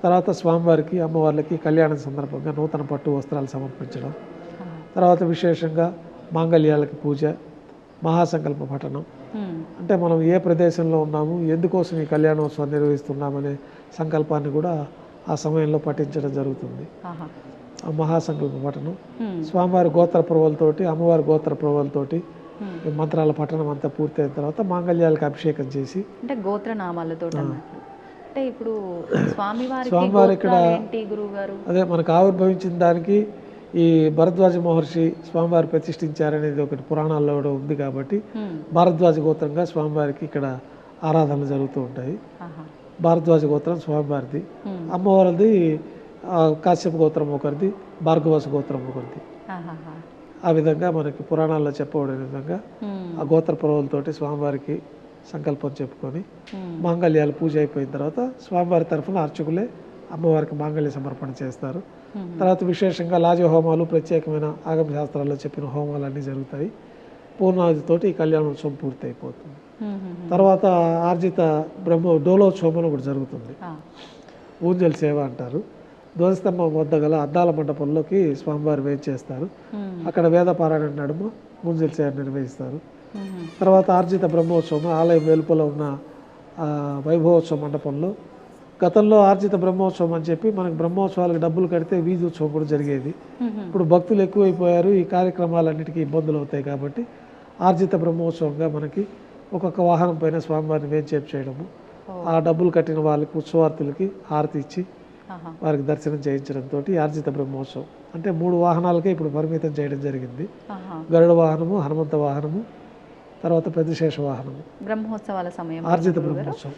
తర్వాత స్వామివారికి అమ్మవార్లకి కళ్యాణం సందర్భంగా నూతన పట్టు వస్త్రాలు సమర్పించడం, తర్వాత విశేషంగా మాంగళ్యాలకి పూజ, మహాసంకల్ప పఠనం, అంటే మనం ఏ ప్రదేశంలో ఉన్నాము, ఎందుకోసం ఈ కళ్యాణోత్సవం నిర్వహిస్తున్నామనే సంకల్పాన్ని కూడా ఆ సమయంలో పఠించడం జరుగుతుంది. ఆ మహాసంకల్ప పఠనం స్వామివారి గోత్ర ప్రభువులతోటి, అమ్మవారి గోత్ర ప్రభువులతోటి ఈ మంత్రాల పఠనం అంతా పూర్తయిన తర్వాత మాంగళ్యాలకు అభిషేకం చేసి, అంటే గోత్రనామాలతో అంటే ఇప్పుడు స్వామివారి ఇక్కడ అదే మనకు ఆవిర్భవించిన దానికి ఈ భరద్వాజ మహర్షి స్వామివారి ప్రతిష్ఠించారనేది ఒకటి పురాణాల్లో కూడా ఉంది కాబట్టి భారద్వాజ గోత్రంగా స్వామివారికి ఇక్కడ ఆరాధనలు జరుగుతూ ఉంటాయి. భారద్వాజ గోత్రం స్వామివారిది, అమ్మవారిది కాశ్యప గోత్రం ఒకరిది, భార్గవస గోత్రం ఒకరిది. ఆ విధంగా మనకి పురాణాల్లో చెప్పబడిన విధంగా ఆ గోత్ర ప్రభువులతోటి స్వామివారికి సంకల్పం చెప్పుకొని మాంగళ్యాలు పూజ అయిపోయిన తర్వాత స్వామివారి తరఫున అర్చకులే అమ్మవారికి మాంగళ్య సమర్పణ చేస్తారు. తర్వాత విశేషంగా లాజ హోమాలు, ప్రత్యేకమైన ఆగమ శాస్త్రాల్లో చెప్పిన హోమాలన్నీ జరుగుతాయి. పూర్ణావధితోటి ఈ కళ్యాణోత్సవం పూర్తి అయిపోతుంది. తర్వాత ఆర్జిత డోలోత్సవం అని ఒకటి జరుగుతుంది. ఊంజల్ సేవ అంటారు. ధ్వజస్తంభం వద్ద గల అద్దాల మండపంలోకి స్వామివారి వేచి చేస్తారు. అక్కడ వేద పారాయణ నడుమ ఊంజల్ సేవ నిర్వహిస్తారు. తర్వాత ఆర్జిత బ్రహ్మోత్సవం ఆలయం వెలుపల ఉన్న వైభవోత్సవ మండపంలో, గతంలో ఆర్జిత బ్రహ్మోత్సవం అని చెప్పి మనకు బ్రహ్మోత్సవాలకు డబ్బులు కడితే వీధి ఉత్సవం కూడా జరిగేది. ఇప్పుడు భక్తులు ఎక్కువైపోయారు, ఈ కార్యక్రమాలన్నిటికీ ఇబ్బందులు అవుతాయి కాబట్టి ఆర్జిత బ్రహ్మోత్సవంగా మనకి ఒక్కొక్క వాహనం పైన స్వామివారిని వేంచేపు చేయడము, ఆ డబ్బులు కట్టిన వాళ్ళకి ఉత్సవార్థులకి హారతి ఇచ్చి వారికి దర్శనం చేయించడంతో ఆర్జిత బ్రహ్మోత్సవం అంటే 3 వాహనాలకే ఇప్పుడు పరిమితం చేయడం జరిగింది. గరుడ వాహనము, హనుమంత వాహనము, తర్వాత పెద్దశేష వాహనము. బ్రహ్మోత్సవాల సమయం ఆర్జిత బ్రహ్మోత్సవం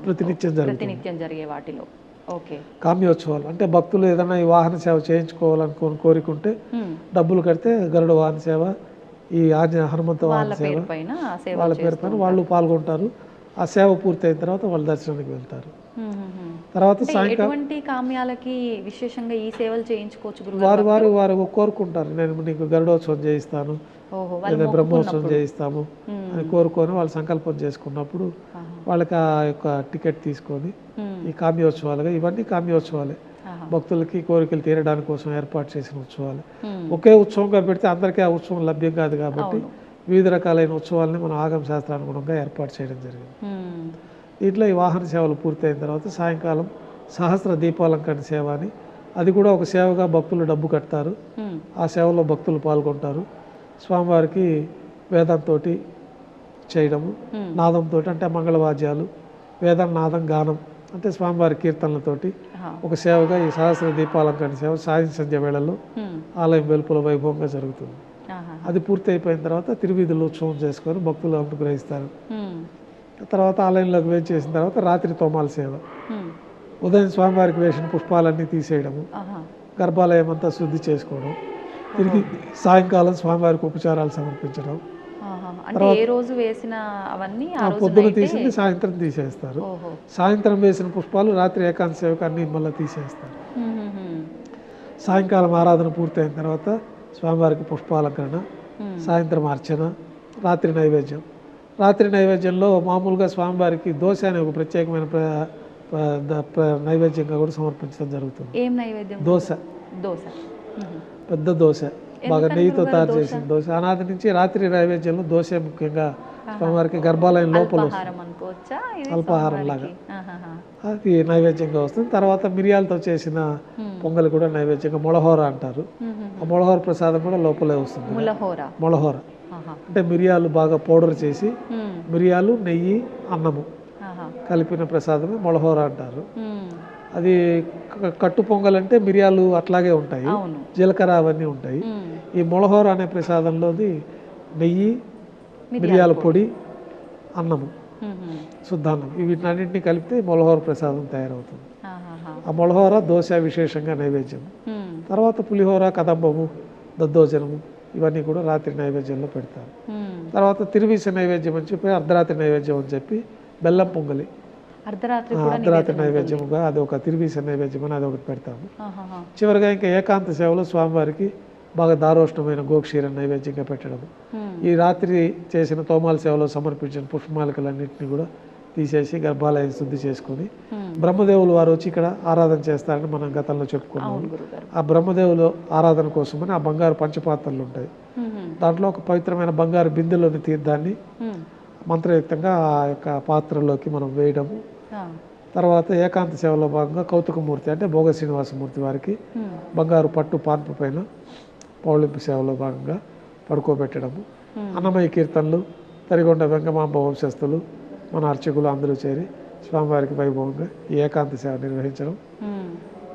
ప్రతినిత్యం జరిగే వాటిలో కామ్యోత్సవాలు అంటే భక్తులు ఏదైనా ఈ వాహన సేవ చేయించుకోవాలనుకోని కోరికుంటే డబ్బులు కడితే గరుడ వాహన సేవ, ఈ హనుమంత వాహన సేవ వాళ్ళ పేరు పైన వాళ్ళు పాల్గొంటారు. ఆ సేవ పూర్తయిన తర్వాత వాళ్ళు దర్శనానికి వెళ్తారు. తర్వాత సాయంకాలం కామ్యాలకి విశేషంగా ఈ సేవలు చేయించుకోవచ్చు. వారు కోరుకుంటారు, నేను నీకు గరుడోత్సవం చేయిస్తాను, లేదా బ్రహ్మోత్సవం చేయిస్తాము అని కోరుకొని వాళ్ళు సంకల్పం చేసుకున్నప్పుడు వాళ్ళకి ఆ యొక్క టికెట్ తీసుకొని ఈ కామ్యోత్సవాలుగా, ఇవన్నీ కామ్యోత్సవాలే, భక్తులకి కోరికలు తీరడానికి కోసం ఏర్పాటు చేసిన ఉత్సవాలు. ఒకే ఉత్సవంగా పెడితే అందరికీ ఆ ఉత్సవం లభ్యం కాదు కాబట్టి వివిధ రకాలైన ఉత్సవాలని మనం ఆగమ శాస్త్రానుగుణంగా ఏర్పాటు చేయడం జరిగింది. ఇట్లా ఈ వాహన సేవలు పూర్తయిన తర్వాత సాయంకాలం సహస్ర దీపాలంకరణ సేవ అని, అది కూడా ఒక సేవగా భక్తులు డబ్బు కడతారు. ఆ సేవలో భక్తులు పాల్గొంటారు. స్వామివారికి వేదంతో చేయడము, నాదంతో అంటే మంగళవాద్యాలు, వేదం, నాదం, గానం అంటే స్వామివారి కీర్తనలతోటి ఒక సేవగా ఈ సహస్ర దీపాలంకరణ సేవ సాయం సంధ్య వేళల్లో ఆలయం వెలుపల వైభవంగా జరుగుతుంది. అది పూర్తి అయిపోయిన తర్వాత తిరువీధులు ఉత్సవం చేసుకొని భక్తులు అనుగ్రహిస్తారు. తర్వాత ఆలయంలోకి వేచి చేసిన తర్వాత రాత్రి తోమాల సేవ, ఉదయం స్వామివారికి వేసిన పుష్పాలన్నీ తీసేయడము, గర్భాలయం అంతా శుద్ధి చేసుకోవడం, తిరిగి సాయంకాలం స్వామివారికి ఉపచారాలు సమర్పించడం. పొద్దున తీసింది సాయంత్రం తీసేస్తారు. సాయంత్రం వేసిన పుష్పాలు రాత్రి ఏకాంత సేవకు అన్ని మళ్ళీ తీసేస్తారు. సాయంకాలం ఆరాధన పూర్తయిన తర్వాత స్వామివారికి పుష్పాలంకరణ, సాయంత్రం అర్చన, రాత్రి నైవేద్యం. రాత్రి నైవేద్యంలో మామూలుగా స్వామివారికి దోశ అనే ఒక ప్రత్యేకమైన నైవేద్యంగా కూడా సమర్పించడం జరుగుతుంది. ఏం నైవేద్యం? దోశ. పెద్ద దోశ, బాగా నెయ్యితో తయారు చేసిన దోశ. అనాది నుంచి రాత్రి నైవేద్యంలో దోశ ముఖ్యంగా స్వామివారికి గర్భాలయం లోపల అల్పాహారం లాగా అది నైవేద్యంగా వస్తుంది. తర్వాత మిరియాలతో చేసిన పొంగల్ కూడా నైవేద్యంగా మొళహోర అంటారు. ఆ మొళహోర ప్రసాదం కూడా లోపలే వస్తుంది. మొళహోర అంటే మిరియాలు బాగా పౌడర్ చేసి, మిరియాలు, నెయ్యి, అన్నము కలిపిన ప్రసాదమే మొళహోర అంటారు. అది కట్టు పొంగల్ అంటే మిరియాలు అట్లాగే ఉంటాయి, జీలకర్ర అవన్నీ ఉంటాయి. ఈ మొళహోర అనే ప్రసాదంలోది నెయ్యి, మిరియాల పొడి, అన్నము, శుద్ధాన్నం, వీటినన్నింటినీ కలిపితే మొళహోర ప్రసాదం తయారవుతుంది. ఆ మొళహోర దోశ విశేషంగా నైవేద్యం. తర్వాత పులిహోర, కదంబము, దద్దోజనము ఇవన్నీ కూడా రాత్రి నైవేద్యంలో పెడతారు. తర్వాత తిరువీస నైవేద్యం అని చెప్పి, అర్ధరాత్రి నైవేద్యం అని చెప్పి బెల్లం పొంగలి అర్ధరాత్రి నైవేద్యముగా అది ఒక తిరువీస నైవేద్యం అని అదొకటి పెడతాము. చివరిగా ఇంకా ఏకాంత సేవలో స్వామివారికి బాగా దారోష్ణమైన గోక్షీర నైవేద్యంగా పెట్టడం. ఈ రాత్రి చేసిన తోమాల సేవలో సమర్పించిన పుష్పమాలికలన్నింటినీ కూడా తీసేసి గర్భాలయం శుద్ధి చేసుకొని బ్రహ్మదేవులు వారు వచ్చి ఇక్కడ ఆరాధన చేస్తారని మనం గతంలో చెప్పుకున్నాము. ఆ బ్రహ్మదేవులు ఆరాధన కోసమని ఆ బంగారు పంచపాత్రలు ఉంటాయి. దాంట్లో ఒక పవిత్రమైన బంగారు బిందెలోని తీర్థాన్ని మంత్రయుక్తంగా ఆ యొక్క పాత్రలోకి మనం వేయడము. తర్వాత ఏకాంత సేవలో భాగంగా కౌతుకమూర్తి అంటే భోగ శ్రీనివాసమూర్తి వారికి బంగారు పట్టు పాన్పు పైన పౌళింపు సేవలో భాగంగా పడుకోబెట్టడము. అన్నమయ్య కీర్తనలు, తరిగొండ వెంగమాంబ వంశస్థులు, మన అర్చకులు అందరూ చేరి స్వామివారికి వైభవంగా ఈ ఏకాంత సేవ నిర్వహించడం.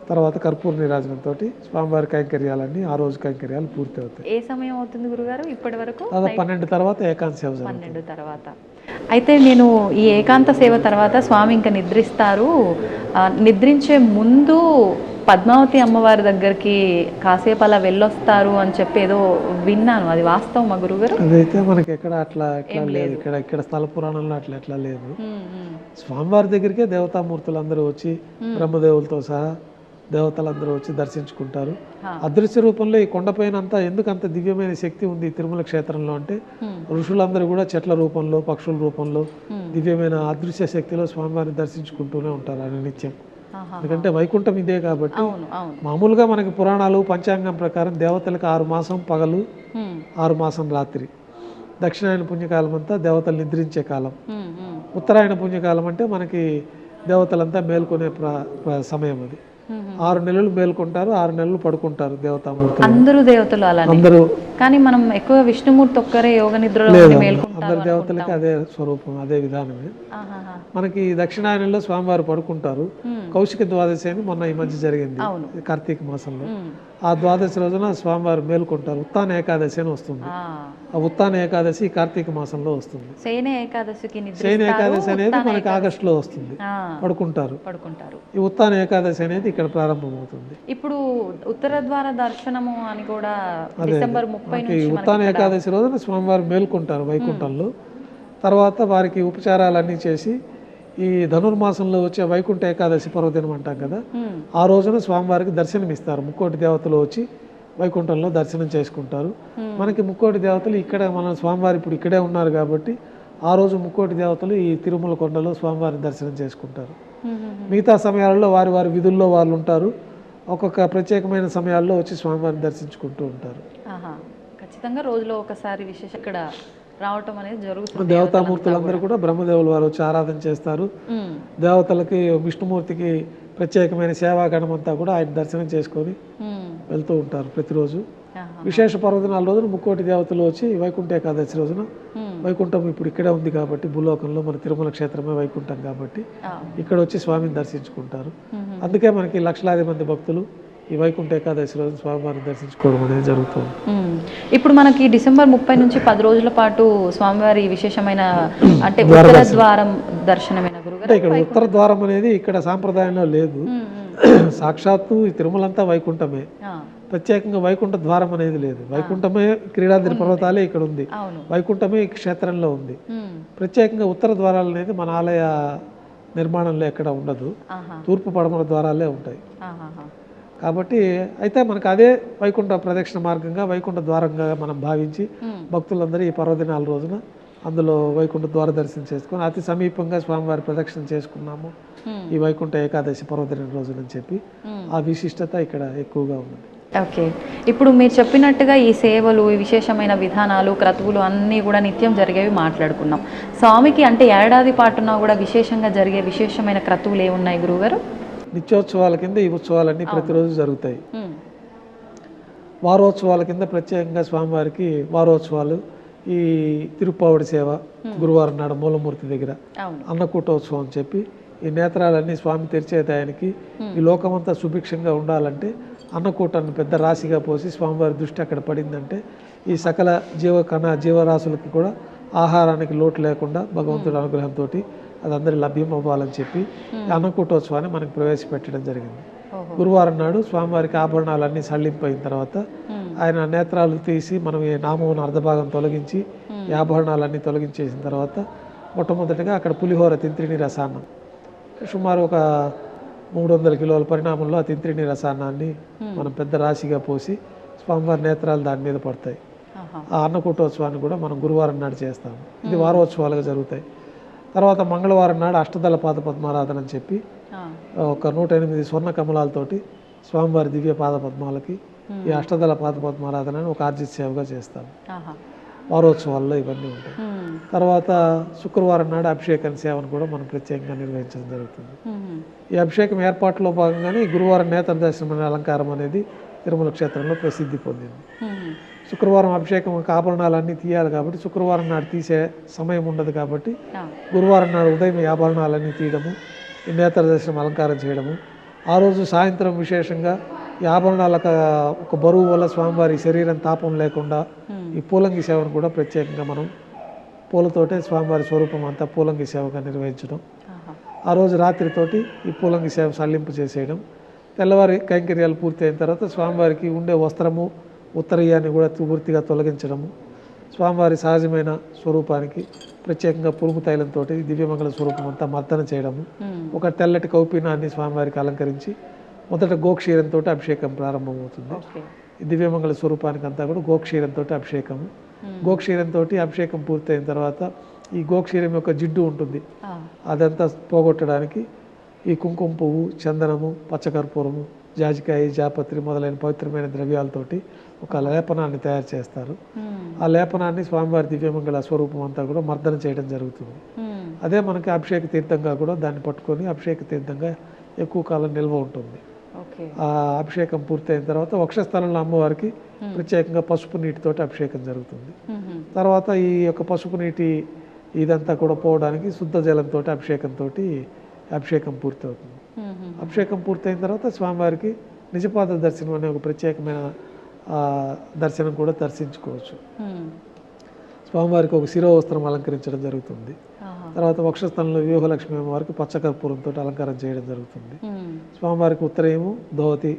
తర్వాత కర్పూర నీరాజనంతో స్వామివారి కైంకర్యాలన్నీ ఆ రోజు కైంకర్యాలు పూర్తి అవుతాయి. ఏ సమయం అవుతుంది గురుగారు ఇప్పటి వరకు? దాదాపు 12 తర్వాత ఏకాంత సేవ జరుగుతుంది. 12 తర్వాత. అయితే నేను ఈ ఏకాంత సేవ తర్వాత స్వామి ఇంకా నిద్రిస్తారు, నిద్రించే ముందు పద్మావతి అమ్మవారి దగ్గరికి కాసేపు అలా వెళ్ళొస్తారు అని చెప్పి ఏదో విన్నాను, అది వాస్తవం మా గురుగారు? అదైతే మనకి ఎక్కడ అట్లా లేదు, ఇక్కడ స్థల పురాణంలో ఎట్లా లేదు. స్వామివారి దగ్గరికే దేవతామూర్తులు అందరూ వచ్చి బ్రహ్మదేవులతో సహా దేవతలందరూ వచ్చి దర్శించుకుంటారు. అదృశ్య రూపంలో ఈ కొండపైన అంతా ఎందుకు అంత దివ్యమైన శక్తి ఉంది తిరుమల క్షేత్రంలో అంటే ఋషులందరూ కూడా చెట్ల రూపంలో, పక్షుల రూపంలో దివ్యమైన అదృశ్య శక్తిలో స్వామివారిని దర్శించుకుంటూనే ఉంటారు అని నిత్యం. ఎందుకంటే వైకుంఠం ఇదే కాబట్టి. మామూలుగా మనకి పురాణాలు పంచాంగం ప్రకారం దేవతలకు 6 మాసం పగలు, 6 మాసం రాత్రి. దక్షిణాయన పుణ్యకాలం అంతా దేవతలు నిద్రించే కాలం. ఉత్తరాయణ పుణ్యకాలం అంటే మనకి దేవతలంతా మేల్కొనే సమయం. అది 6 నెలలు మేల్కొంటారు, 6 నెలలు పడుకుంటారు దేవతామూర్తులు. అందరూ దేవతలు అలానే. అందరూ. కానీ మనం ఎక్కువ విష్ణుమూర్తి ఒక్కరే యోగ నిద్రలో మేల్కొంటారు. అందరు దేవతలకి అదే స్వరూపం, అదే విధానమే. మనకి దక్షిణాయనంలో స్వామివారు పడుకుంటారు. కౌశిక ద్వాదశి అని మొన్న ఈ మధ్య జరిగింది కార్తీక మాసంలో. ఆ ద్వాదశి రోజున స్వామివారు మేల్కొంటారు. ఉత్తాన ఏకాదశి అని వస్తుంది. ఆ ఉత్తాన ఏకాదశి కార్తీక మాసంలో వస్తుంది. శయన ఏకాదశికి శయన ఏకాదశి అనేది మనకి ఆగస్టులో వస్తుంది. పడుకుంటారు. ఈ ఉత్తాన ఏకాదశి అనేది ఇక్కడ ప్రారంభమవుతుంది. ఇప్పుడు ఉత్తర ద్వార దర్శనము అని కూడా డిసెంబర్ 30 నుంచి ఉత్తాన ఏకాదశి రోజున స్వామివారు మేల్కొంటారు వైకుంఠంలో. తర్వాత వారికి ఉపచారాలన్నీ చేసి ఈ ధనుర్మాసంలో వచ్చే వైకుంఠ ఏకాదశి పర్వదినం అంటాం కదా, ఆ రోజున స్వామివారికి దర్శనం ఇస్తారు. ముక్కోటి దేవతలు వచ్చి వైకుంఠంలో దర్శనం చేసుకుంటారు. మనకి ముక్కోటి దేవతలు ఇక్కడ మన స్వామివారి ఇప్పుడు ఇక్కడే ఉన్నారు కాబట్టి ఆ రోజు ముక్కోటి దేవతలు ఈ తిరుమల కొండలో స్వామివారిని దర్శనం చేసుకుంటారు. మిగతా సమయాల్లో వారి వారి విధుల్లో వాళ్ళు ఉంటారు. ఒక్కొక్క ప్రత్యేకమైన సమయాల్లో వచ్చి స్వామివారిని దర్శించుకుంటూ ఉంటారు. ఖచ్చితంగా రోజులో ఒకసారి విశేష ఇక్కడ రావటం అనేది జరుగుతుంది. దేవతామూర్తులందరూ కూడా బ్రహ్మదేవులు వారు వచ్చి ఆరాధన చేస్తారు. దేవతలకి విష్ణుమూర్తికి ప్రత్యేకమైన సేవాగణం అంతా కూడా ఆయన దర్శనం చేసుకొని వెళ్తూ ఉంటారు ప్రతిరోజు. విశేష పర్వదినాల రోజున ముక్కోటి దేవతలు వచ్చి వైకుంఠ ఏకాదశి రోజున, వైకుంఠం ఇప్పుడు ఇక్కడే ఉంది కాబట్టి భూలోకంలో మన తిరుమల క్షేత్రమే వైకుంఠం కాబట్టి ఇక్కడ వచ్చి స్వామిని దర్శించుకుంటారు. అందుకే మనకి లక్షలాది మంది భక్తులు ఈ వైకుంఠ ఏకాదశి రోజు స్వామివారిని దర్శించుకోవడం అనేది జరుగుతుంది. ఇప్పుడు మనకి డిసెంబర్ 30 నుంచి 10 రోజుల పాటు స్వామివారి విశేషమైన అంటే ఉత్తర ద్వారం దర్శనమైన గురుగారు. అంటే ఇక్కడ ఉత్తర ద్వారం అనేది ఇక్కడ సాంప్రదాయంలో లేదు. సాక్షాత్తు ఈ తిరుమలంతా వైకుంఠమే, ప్రత్యేకంగా వైకుంఠ ద్వారం అనేది లేదు. వైకుంఠమే క్రీడాద్రి పర్వతాలే ఇక్కడ ఉంది, వైకుంఠమే ఈ క్షేత్రంలో ఉంది. ప్రత్యేకంగా ఉత్తర ద్వారాలు అనేది మన ఆలయ నిర్మాణంలో ఎక్కడ ఉండదు, తూర్పు పడమర ద్వారాలే ఉంటాయి కాబట్టి. అయితే మనకు అదే వైకుంఠ ప్రదక్షిణ మార్గంగా వైకుంఠ ద్వారంగా మనం భావించి భక్తులందరూ ఈ పర్వదినాల రోజున అందులో వైకుంఠ ద్వార దర్శనం చేసుకొని అతి సమీపంగా స్వామివారి ప్రదక్షిణ చేసుకున్నాము ఈ వైకుంఠ ఏకాదశి పర్వదినం రోజునని చెప్పి ఆ విశిష్టత ఇక్కడ ఎక్కువగా ఉంది. ఓకే, ఇప్పుడు మీరు చెప్పినట్టుగా ఈ సేవలు, ఈ విశేషమైన విధానాలు, క్రతువులు అన్నీ కూడా నిత్యం జరిగేవి మాట్లాడుకున్నాం. స్వామికి అంటే ఏడాది పాటున కూడా విశేషంగా జరిగే విశేషమైన క్రతువులు ఏమున్నాయి గురువుగారు? నిత్యోత్సవాల కింద ఈ ఉత్సవాలన్నీ ప్రతిరోజు జరుగుతాయి. వారోత్సవాల కింద ప్రత్యేకంగా స్వామివారికి వారోత్సవాలు, ఈ తిరుప్పావుడి సేవ గురువారం నాడు మూలమూర్తి దగ్గర అన్నకూటోత్సవం అని చెప్పి ఈ నేత్రాలన్నీ స్వామి తెరిచేదానికి ఈ లోకమంతా సుభిక్షంగా ఉండాలంటే అన్నకూటాన్ని పెద్ద రాశిగా పోసి స్వామివారి దృష్టి అక్కడ పడిందంటే ఈ సకల జీవరాశులకి కూడా ఆహారానికి లోటు లేకుండా భగవంతుడి అనుగ్రహంతో అది అందరి లభ్యం అవ్వాలని చెప్పి అన్నకూటోత్సవాన్ని మనకు ప్రవేశపెట్టడం జరిగింది. గురువారం నాడు స్వామివారికి ఆభరణాలన్నీ సళ్ళింపైన తర్వాత ఆయన నేత్రాలు తీసి మనం ఈ నామం అర్ధభాగం తొలగించి ఈ ఆభరణాలన్నీ తొలగించేసిన తర్వాత మొట్టమొదటిగా అక్కడ పులిహోర తింత్రిణి రసాన్నం సుమారు ఒక 300 కిలోల పరిణామంలో ఆ తింత్రిణి రసాన్నాన్ని మనం పెద్ద రాశిగా పోసి స్వామివారి నేత్రాలు దాని మీద పడతాయి. ఆ అన్నకూటోత్సవాన్ని కూడా మనం గురువారం నాడు చేస్తాము. ఇది వారోత్సవాలుగా జరుగుతాయి. తర్వాత మంగళవారం నాడు అష్టదళ పాద పద్మారాధన అని చెప్పి ఒక 108 స్వర్ణ కమలాలతోటి స్వామివారి దివ్య పాద పద్మాలకి ఈ అష్టదళ పాద పద్మారాధనని ఒక ఆర్జిత సేవగా చేస్తాము. వారోత్సవాల్లో ఇవన్నీ ఉంటాయి. తర్వాత శుక్రవారం నాడు అభిషేకం సేవను కూడా మనం ప్రత్యేకంగా నిర్వహించడం జరుగుతుంది. ఈ అభిషేకం ఏర్పాట్లో భాగంగానే ఈ గురువారం నేత్ర దర్శనం అనే అలంకారం అనేది తిరుమల క్షేత్రంలో ప్రసిద్ధి పొందింది. శుక్రవారం అభిషేకం ఆభరణాలన్నీ తీయాలి కాబట్టి శుక్రవారం నాడు తీసే సమయం ఉండదు కాబట్టి గురువారం నాడు ఉదయం ఈ ఆభరణాలన్నీ తీయడము, ఈ నేత్ర దర్శనం అలంకారం చేయడము, ఆ రోజు సాయంత్రం విశేషంగా ఈ ఆభరణాలకు ఒక బరువు వల్ల స్వామివారి శరీరం తాపం లేకుండా ఈ పూలంగి సేవను కూడా ప్రత్యేకంగా మనం పూలతోటే స్వామివారి స్వరూపం అంతా పూలంగి సేవగా నిర్వహించడం, ఆ రోజు రాత్రితోటి ఈ పూలంగి సేవ సల్లింపు చేసేయడం, తెల్లవారి కైంకర్యాలు పూర్తి అయిన తర్వాత స్వామివారికి ఉండే వస్త్రము ఉత్తరీయాన్ని కూడా పూర్తిగా తొలగించడము, స్వామివారి సహజమైన స్వరూపానికి ప్రత్యేకంగా పురుగు తైలంతో దివ్యమంగళ స్వరూపం అంతా మర్దన చేయడము, ఒక తెల్లటి కౌపీనాన్ని స్వామివారికి అలంకరించి మొదట గోక్షీరంతో అభిషేకం ప్రారంభమవుతుంది. ఈ దివ్యమంగళ స్వరూపానికి అంతా కూడా గోక్షీరంతో అభిషేకము, గోక్షీరంతో అభిషేకం పూర్తయిన తర్వాత ఈ గోక్షీరం యొక్క జిడ్డు ఉంటుంది, అదంతా పోగొట్టడానికి ఈ కుంకుమ పువ్వు, చందనము, పచ్చకర్పూరము, జాజికాయ, జాపత్రి మొదలైన పవిత్రమైన ద్రవ్యాలతోటి ఒక లేపనాన్ని తయారు చేస్తారు. ఆ లేపనాన్ని స్వామివారి దివ్యమంగళ స్వరూపం అంతా కూడా మర్దన చేయడం జరుగుతుంది. అదే మనకి అభిషేక తీర్థంగా కూడా దాన్ని పట్టుకొని అభిషేక తీర్థంగా ఎక్కువ కాలం నిల్వ ఉంటుంది. ఆ అభిషేకం పూర్తయిన తర్వాత వక్షస్థలంలో అమ్మవారికి ప్రత్యేకంగా పసుపు నీటితోటి అభిషేకం జరుగుతుంది. తర్వాత ఈ యొక్క పసుపు నీటి ఇదంతా కూడా పోవడానికి శుద్ధ జలంతో అభిషేకం పూర్తవుతుంది. అభిషేకం పూర్తయిన తర్వాత స్వామివారికి నిజపాద దర్శనం అనే ఒక ప్రత్యేకమైన దర్శనం కూడా దర్శించుకోవచ్చు. స్వామివారికి ఒక శిరోవస్త్రం అలంకరించడం జరుగుతుంది. తర్వాత వక్షస్థలంలో వ్యూహలక్ష్మి అమ్మవారికి పచ్చకర్పూరంతో అలంకారం చేయడం జరుగుతుంది. స్వామివారికి ఉత్తరయము ధోతి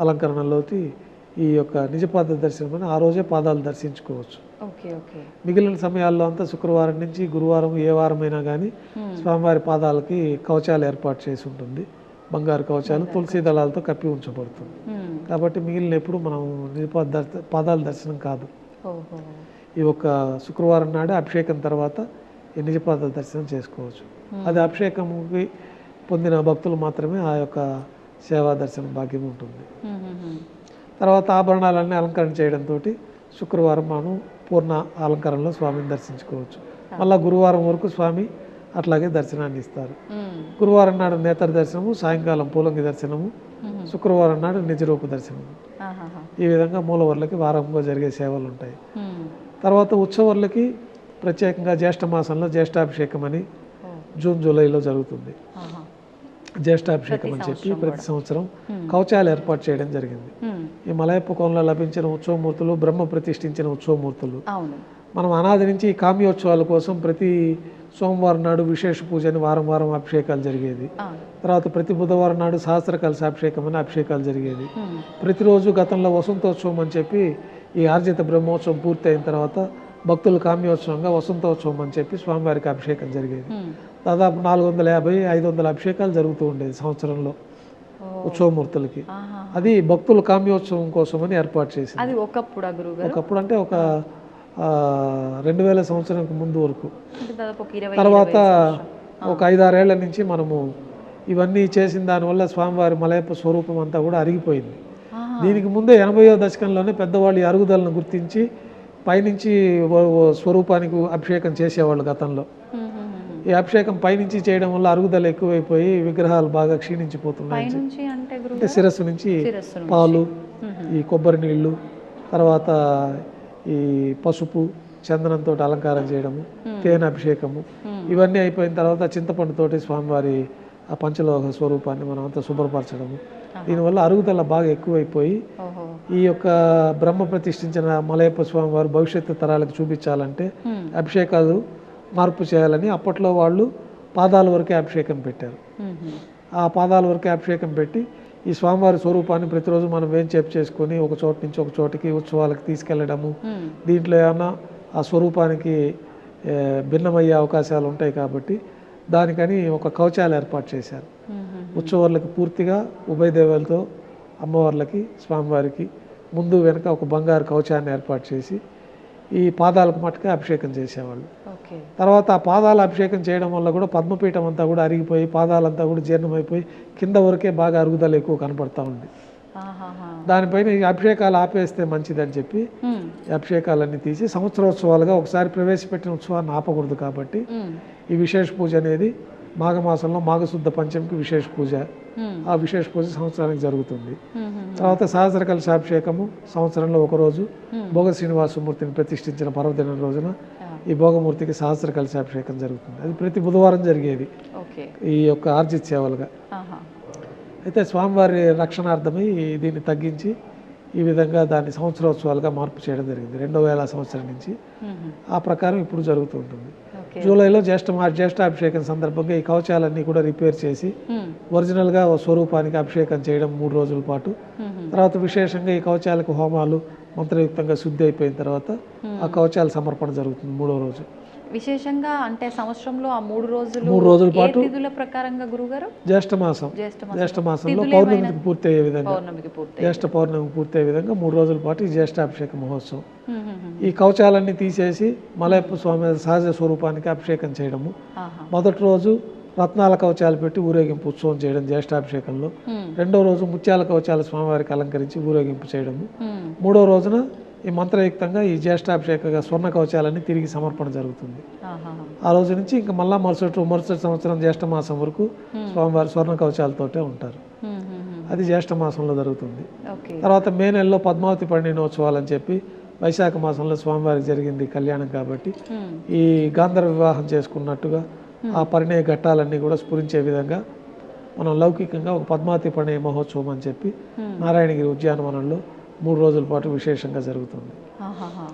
అలంకరణలోకి ఈ యొక్క నిజపాద దర్శనం అని ఆ రోజే పాదాలు దర్శించుకోవచ్చు. మిగిలిన సమయాల్లో అంతా శుక్రవారం నుంచి గురువారం ఏ వారమైనా కానీ స్వామివారి పాదాలకి కవచాలు ఏర్పాటు చేసి ఉంటుంది. బంగారు కవచాలు తులసి దళాలతో కప్పి ఉంచబడుతుంది. కాబట్టి మిగిలిన ఎప్పుడు మనం నిజపాద పాదాల దర్శనం కాదు. ఈ ఒక్క శుక్రవారం నాడే అభిషేకం తర్వాత ఈ నిజపాద దర్శనం చేసుకోవచ్చు. అది అభిషేకంకి పొందిన భక్తులు మాత్రమే ఆ యొక్క సేవా దర్శనం భాగ్యం ఉంటుంది. తర్వాత ఆభరణాలన్నీ అలంకరణ చేయడంతో శుక్రవారం మనం పూర్ణ అలంకరణలో స్వామిని దర్శించుకోవచ్చు. మళ్ళీ గురువారం వరకు స్వామి అట్లాగే దర్శనాన్ని ఇస్తారు. గురువారం నాడు నేత్ర దర్శనము, సాయంకాలం పూలంగి దర్శనము, శుక్రవారం నాడు నిజరూప దర్శనము. ఈ విధంగా మూలవర్లకి వారంగా జరిగే సేవలు ఉంటాయి. తర్వాత ఉత్సవర్లకి ప్రత్యేకంగా జ్యేష్ఠ మాసంలో జ్యేష్ఠాభిషేకం అని జూన్ జూలైలో జరుగుతుంది. జ్యేష్ఠాభిషేకం అని చెప్పి ప్రతి సంవత్సరం కవచాలు ఏర్పాటు చేయడం జరిగింది. ఈ మలయప్ప కోనలో లభించిన ఉత్సవమూర్తులు బ్రహ్మ ప్రతిష్ఠించిన ఉత్సవమూర్తులు. మనం అనాది నుంచి ఈ కామ్యోత్సవాల కోసం ప్రతి సోమవారం నాడు విశేష పూజ అని వారం అభిషేకాలు జరిగేది. తర్వాత ప్రతి బుధవారం నాడు సహస్ర కలశ అభిషేకం అని అభిషేకాలు జరిగేది. ప్రతిరోజు గతంలో వసంతోత్సవం అని చెప్పి ఈ ఆర్జిత బ్రహ్మోత్సవం పూర్తి అయిన తర్వాత భక్తులు కామ్యోత్సవంగా వసంతోత్సవం అని చెప్పి స్వామివారికి అభిషేకం జరిగేది. దాదాపు 450-500 అభిషేకాలు జరుగుతూ ఉండేది సంవత్సరంలో ఉత్సవమూర్తులకి. అది భక్తులు కామ్యోత్సవం కోసం అని ఏర్పాటు చేసింది. ఒకప్పుడు అంటే ఒక 2000 సంవత్సరానికి ముందు వరకు. తర్వాత ఒక 5-6 ఏళ్ల నుంచి మనము ఇవన్నీ చేసిన దానివల్ల స్వామివారి మలయప్ప స్వరూపం అంతా కూడా అరిగిపోయింది. దీనికి ముందే 80వ దశకంలోనే పెద్దవాళ్ళు ఈ అరుగుదలను గుర్తించి పైనుంచి స్వరూపానికి అభిషేకం చేసేవాళ్ళు గతంలో. ఈ అభిషేకం పైనుంచి చేయడం వల్ల అరుగుదల ఎక్కువైపోయి విగ్రహాలు బాగా క్షీణించిపోతున్నాయి. అంటే శిరస్సు నుంచి పాలు, ఈ కొబ్బరి నీళ్లు, తర్వాత ఈ పసుపు చందనంతో అలంకారం చేయడము, తేనె అభిషేకము, ఇవన్నీ అయిపోయిన తర్వాత చింతపండుతోటి స్వామివారి ఆ పంచలోహ స్వరూపాన్ని మనం అంతా శుభ్రపరచడము. దీనివల్ల అరుగుదల బాగా ఎక్కువైపోయి ఈ యొక్క బ్రహ్మ ప్రతిష్ఠించిన మలయప్ప స్వామి వారు భవిష్యత్తు తరాలకు చూపించాలంటే అభిషేకాలు మార్పు చేయాలని అప్పట్లో వాళ్ళు పాదాల వరకే అభిషేకం పెట్టారు. ఆ పాదాల వరకే అభిషేకం పెట్టి ఈ స్వామివారి స్వరూపాన్ని ప్రతిరోజు మనం వేంచేపు చేసుకొని ఒక చోట నుంచి ఒక చోటికి ఉత్సవాలకు తీసుకెళ్లడము. దీంట్లో ఏమన్నా ఆ స్వరూపానికి భిన్నమయ్యే అవకాశాలు ఉంటాయి కాబట్టి దానికని ఒక కవచాలు ఏర్పాటు చేశారు. ఉత్సవాలకు పూర్తిగా ఉభయ దేవాలతో అమ్మవార్లకి స్వామివారికి ముందు వెనక ఒక బంగారు కవచాన్ని ఏర్పాటు చేసి ఈ పాదాలకు మట్టుకే అభిషేకం చేసేవాళ్ళు. తర్వాత ఆ పాదాల అభిషేకం చేయడం వల్ల కూడా పద్మపీఠం అంతా కూడా అరిగిపోయి పాదాలంతా కూడా జీర్ణమైపోయి కింద వరకే బాగా అరుగుదల ఎక్కువ కనపడతా ఉంది. ఆహాహా. దానిపైన ఈ అభిషేకాలు ఆపేస్తే మంచిదని చెప్పి మ్మ్. ఈ అభిషేకాలన్నీ తీసి సంవత్సరోత్సవాలుగా ఒకసారి ప్రవేశపెట్టిన ఉత్సవాన్ని ఆపకూడదు కాబట్టి మ్మ్. ఈ విశేష పూజ అనేది మాఘమాసంలో మాఘశుద్ధ పంచమికి విశేష పూజ, మ్మ్. ఆ విశేష పూజ సంవత్సరానికి జరుగుతుంది. మ్మ్. తర్వాత సహస్ర కలశాభిషేకము సంవత్సరంలో ఒకరోజు భోగ శ్రీనివాసమూర్తిని ప్రతిష్ఠించిన పర్వదినం రోజున ఈ భోగమూర్తికి సహస్ర కలశాభిషేకం జరుగుతుంది. అది ప్రతి బుధవారం జరిగేది ఓకే. ఈ యొక్క ఆర్జిత సేవలుగా. ఆహా. అయితే స్వామివారి రక్షణార్థమై దీన్ని తగ్గించి ఈ విధంగా దాన్ని సంవత్సరోత్సవాలుగా మార్పు చేయడం జరిగింది 2000 సంవత్సరం నుంచి. మ్మ్. ఆ ప్రకారం ఇప్పుడు జరుగుతూ ఉంటుంది. ఓకే. జూలైలో జ్యేష్ఠాభిషేకం సందర్భంగా ఈ కవచాలన్నీ కూడా రిపేర్ చేసి మ్మ్. ఒరిజినల్గా స్వరూపానికి అభిషేకం చేయడం 3 రోజుల పాటు. మ్మ్. తర్వాత విశేషంగా ఈ కవచాలకు హోమాలు మంత్రయుక్తంగా శుద్ధి అయిపోయిన తర్వాత ఆ కవచాల సమర్పణ జరుగుతుంది 3వ రోజు. విశేషంగా అంటే సంవత్సరంలో ఆ 3 రోజులు 3 రోజుల ఏ పాటు తిథుల ప్రకారంగా గురుగారు? జ్యేష్ఠమాసం జ్యేష్ఠమాసం జ్యేష్ఠమాసంలో పౌర్ణమికి పూర్తయ్యే విధంగా పౌర్ణమికి పూర్తి. జ్యేష్ఠ పౌర్ణమికి పూర్తయ్యే విధంగా 3 రోజుల పాటు ఈ జ్యేష్ఠాభిషేక మహోత్సవం. మ్మ్. ఈ కవచాలన్నీ తీసేసి మలయప్ప స్వామి సహజ స్వరూపానికి అభిషేకం చేయడము. ఆహా. మొదటి రోజు రత్నాల కవచాలు పెట్టి ఊరేగింపు ఉత్సవం చేయడం జ్యేష్ఠాభిషేకంలో. మ్మ్. రెండవ రోజు ముత్యాల కవచాల స్వామివారికి అలంకరించి ఊరేగింపు చేయడము. మ్మ్. మూడవ రోజున ఈ మంత్రయుక్తంగా ఈ జ్యేష్ఠాభిషేకంగా స్వర్ణ కవచాలన్నీ తిరిగి సమర్పణ జరుగుతుంది. ఆహా. ఆ రోజు నుంచి ఇంకా మళ్ళా మరుసటి సంవత్సరం జ్యేష్ఠ మాసం వరకు స్వామివారి స్వర్ణ కవచాలతోటే ఉంటారు. మ్మ్. మ్మ్. అది జ్యేష్ఠ మాసంలో జరుగుతుంది. ఓకే. తర్వాత మే నెలలో పద్మావతి పండినోత్సవాలు అని చెప్పి వైశాఖ మాసంలో స్వామివారికి జరిగింది కళ్యాణం కాబట్టి మ్మ్. ఈ గాంధర్వ వివాహం చేసుకున్నట్టుగా ఆ పరిణయ ఘట్టాలన్నీ కూడా స్ఫురించే విధంగా మనం లౌకికంగా ఒక పద్మావతి పరిణయ మహోత్సవం అని చెప్పి నారాయణగిరి ఉద్యానవనంలో 3 రోజుల పాటు విశేషంగా జరుగుతుంది. ఆహాహా.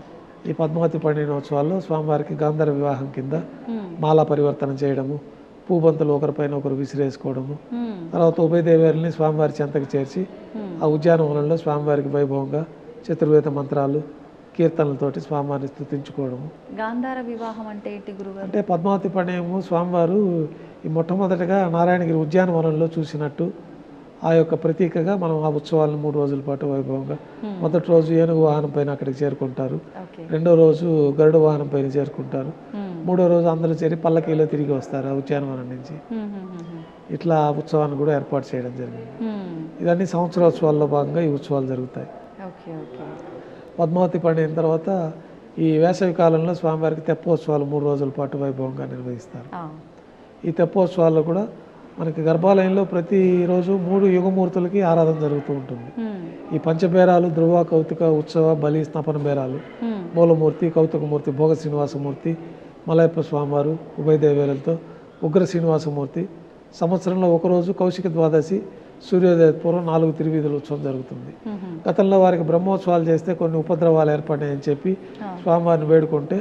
ఈ పద్మావతి పండినోత్సవాల్లో స్వామివారికి గాంధర్వ వివాహం కింద మ్మ్. మాలా పరివర్తన చేయడము, పూబంతులు ఒకరిపైన ఒకరు విసిరేసుకోవడము, మ్మ్. తర్వాత ఉభయ దేవేరుల్ని స్వామివారి చెంతకు చేర్చి ఆ ఉద్యానవనంలో స్వామివారికి వైభవంగా చతుర్వేద మంత్రాలు కీర్తనలతోటి స్వామివారిని స్తుతించుకోవడము. గాంధార వివాహం అంటే ఏంటి గురుగారు? అంటే పద్మావతి పండుగము స్వామివారు ఈ మొట్టమొదటిగా నారాయణగిరి ఉద్యానవనంలో చూసినట్టు ఆ యొక్క ప్రతీకగా మనం ఆ ఉత్సవాలను 3 రోజుల పాటు వైభవంగా మొదటి రోజు ఏనుగు వాహనం పైన అక్కడికి చేరుకుంటారు. ఓకే. రెండో రోజు గరుడ వాహనం పైన చేరుకుంటారు. మ్మ్. మూడో రోజు అందరూ చేరి పల్లకీలో తిరిగి వస్తారు ఆ ఉద్యానవనం నుంచి. మ్మ్. మ్మ్. ఇట్లా ఆ ఉత్సవాన్ని కూడా ఏర్పాటు చేయడం జరిగింది. మ్మ్. ఇవన్నీ సంవత్సరోత్సవాల్లో భాగంగా ఈ ఉత్సవాలు జరుగుతాయి. ఓకే. ఓకే. పద్మావతి పండిన తర్వాత ఈ వేసవి కాలంలో స్వామివారికి తెప్పోత్సవాలు 3 రోజుల పాటు వైభవంగా నిర్వహిస్తారు. ఆ. ఈ తెప్పోత్సవాల్లో కూడా మనకి గర్భాలయంలో ప్రతిరోజు 3 యుగమూర్తులకి ఆరాధన జరుగుతూ ఉంటుంది. మ్మ్. ఈ పంచబేరాలు ధ్రువ, కౌతుక, ఉత్సవ, బలి, స్నపన బేరాలు, మ్మ్. మూలమూర్తి, కౌతుకమూర్తి, భోగ శ్రీనివాసమూర్తి, మలయప్ప స్వామివారు ఉభయ దేవేరులతో ఉగ్ర శ్రీనివాసమూర్తి. సంవత్సరంలో ఒకరోజు కౌశిక ద్వాదశి సూర్యోదయ పూర్వం 4 తిరువీధుల ఉత్సవం జరుగుతుంది. మ్మ్. గతంలో వారికి బ్రహ్మోత్సవాలు చేస్తే కొన్ని ఉపద్రవాలు ఏర్పడినాయని చెప్పి స్వామివారిని వేడుకుంటే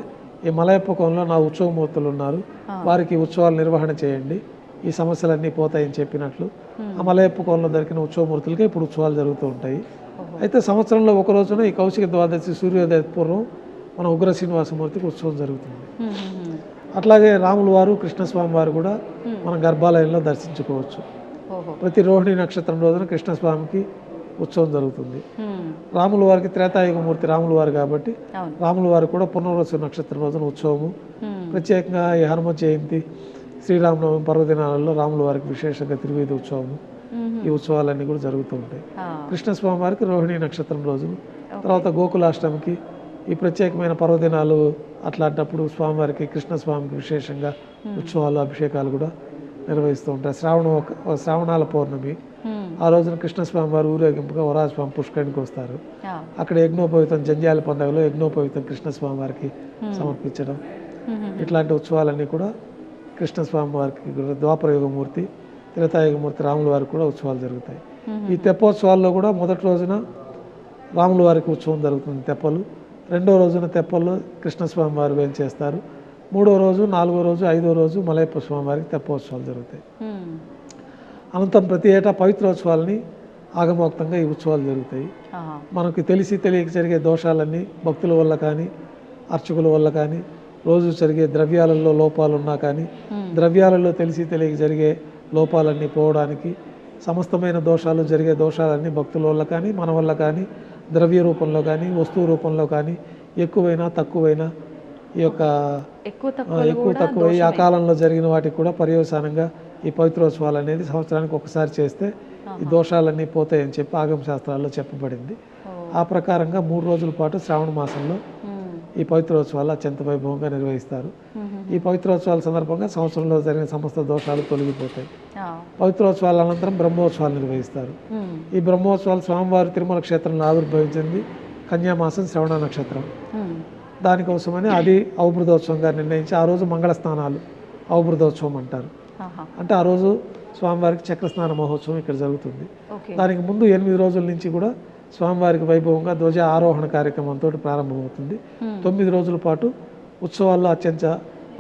ఈ మలయప్ప కోణంలో నా ఉత్సవమూర్తులు ఉన్నారు, వారికి ఉత్సవాలు నిర్వహణ చేయండి, ఈ సమస్యలన్నీ పోతాయని చెప్పినట్లు ఆ మలయప్ప కోణంలో దొరికిన ఉత్సవమూర్తులకే ఇప్పుడు ఉత్సవాలు జరుగుతూ ఉంటాయి. అయితే సంవత్సరంలో ఒక రోజున ఈ కౌశిక ద్వాదశి సూర్యోదయ పూర్వం మన ఉగ్ర శ్రీనివాసమూర్తికి ఉత్సవం జరుగుతుంది. మ్మ్. అట్లాగే రాముల వారు కృష్ణస్వామి వారు కూడా మన గర్భాలయంలో దర్శించుకోవచ్చు. ఓహో. ప్రతి రోహిణి నక్షత్రం రోజున కృష్ణస్వామికి ఉత్సవం జరుగుతుంది. మ్మ్. రాముల వారికి త్రేతాయుగమూర్తి రాముల వారు కాబట్టి అవును. రాముల వారు కూడా పునర్వసు నక్షత్రం రోజున ఉత్సవము. మ్మ్. ప్రత్యేకంగా ఈ హనుమ జయంతి, శ్రీరామనవమి పర్వదినాలలో రాముల వారికి విశేషంగా తిరువీధి ఉత్సవము, మ్మ్. ఈ ఉత్సవాలన్నీ కూడా జరుగుతూ ఉంటాయి. ఆ. కృష్ణస్వామి వారికి రోహిణి నక్షత్రం రోజులు, తర్వాత గోకులాష్టమికి ఈ ప్రత్యేకమైన పర్వదినాలు అట్లాంటప్పుడు స్వామివారికి కృష్ణస్వామికి విశేషంగా ఉత్సవాలు అభిషేకాలు కూడా నిర్వహిస్తూ ఉంటారు. శ్రావణాల పౌర్ణమి మ్మ్. ఆ రోజున కృష్ణస్వామి వారు ఊరేగింపుగా వరాజస్వామి పుష్కరిణికి వస్తారు. ఆ. అక్కడ యజ్ఞోపవితం జంధ్యాల పండుగలో యజ్ఞోపవితం కృష్ణస్వామి వారికి సమర్పించడం, మ్మ్. ఇట్లాంటి ఉత్సవాలన్నీ కూడా కృష్ణస్వామి వారికి ద్వాపర యుగమూర్తి, త్రేతాయుగమూర్తి రాముల వారికి కూడా ఉత్సవాలు జరుగుతాయి. ఈ తెప్పోత్సవాల్లో కూడా మొదటి రోజున రాముల వారికి ఉత్సవం జరుగుతుంది తెప్పలు. రెండో రోజున తెప్పల్లో కృష్ణస్వామి వారు వేంచేస్తారు. 3వ రోజు, 4వ రోజు, 5వ రోజు మలయప్ప స్వామి వారికి తెప్పోత్సవాలు జరుగుతాయి. మ్మ్. అనంతరం ప్రతి ఏటా పవిత్రోత్సవాలని ఆగమోక్తంగా ఈ ఉత్సవాలు జరుగుతాయి. ఆహా. మనకు తెలిసి తెలియక జరిగే దోషాలన్నీ భక్తుల వల్ల కానీ అర్చకుల వల్ల కానీ, రోజు జరిగే ద్రవ్యాలలో లోపాలు ఉన్నా కానీ, ద్రవ్యాలలో తెలిసి తెలియక జరిగే లోపాలన్నీ పోవడానికి, సమస్తమైన దోషాలు జరిగే దోషాలన్నీ భక్తుల వల్ల కానీ మన వల్ల కానీ, ద్రవ్య రూపంలో కానీ వస్తువు రూపంలో కానీ ఎక్కువైనా తక్కువైనా ఈ యొక్క ఎక్కువ ఎక్కువ తక్కువ ఆ కాలంలో జరిగిన వాటికి కూడా పర్యవసానంగా ఈ పవిత్రోత్సవాలు అనేది సంవత్సరానికి ఒకసారి చేస్తే ఈ దోషాలన్నీ పోతాయని చెప్పి ఆగమ శాస్త్రాల్లో చెప్పబడింది. ఆ ప్రకారంగా 3 రోజుల పాటు శ్రావణ మాసంలో ఈ పవిత్రోత్సవాలు అత్యంత వైభవంగా నిర్వహిస్తారు. ఈ పవిత్రోత్సవాల సందర్భంగా సంవత్సరంలో జరిగిన సమస్త దోషాలు తొలగిపోతాయి. పవిత్రోత్సవాల అనంతరం బ్రహ్మోత్సవాలు నిర్వహిస్తారు. ఈ బ్రహ్మోత్సవాలు స్వామివారి తిరుమల క్షేత్రంలో ఆవిర్భవించింది కన్యామాసం శ్రవణ నక్షత్రం. దానికోసమని అది అవబృధోత్సవంగా నిర్ణయించి ఆ రోజు మంగళ స్నానాలు అవబృధోత్సవం అంటారు. అంటే ఆ రోజు స్వామివారికి చక్రస్నాన మహోత్సవం ఇక్కడ జరుగుతుంది. దానికి ముందు 8 రోజుల నుంచి కూడా స్వామివారికి వైభవంగా ధ్వజ ఆరోహణ కార్యక్రమంతో ప్రారంభమవుతుంది. 9 రోజుల పాటు ఉత్సవాల్లో అత్యంత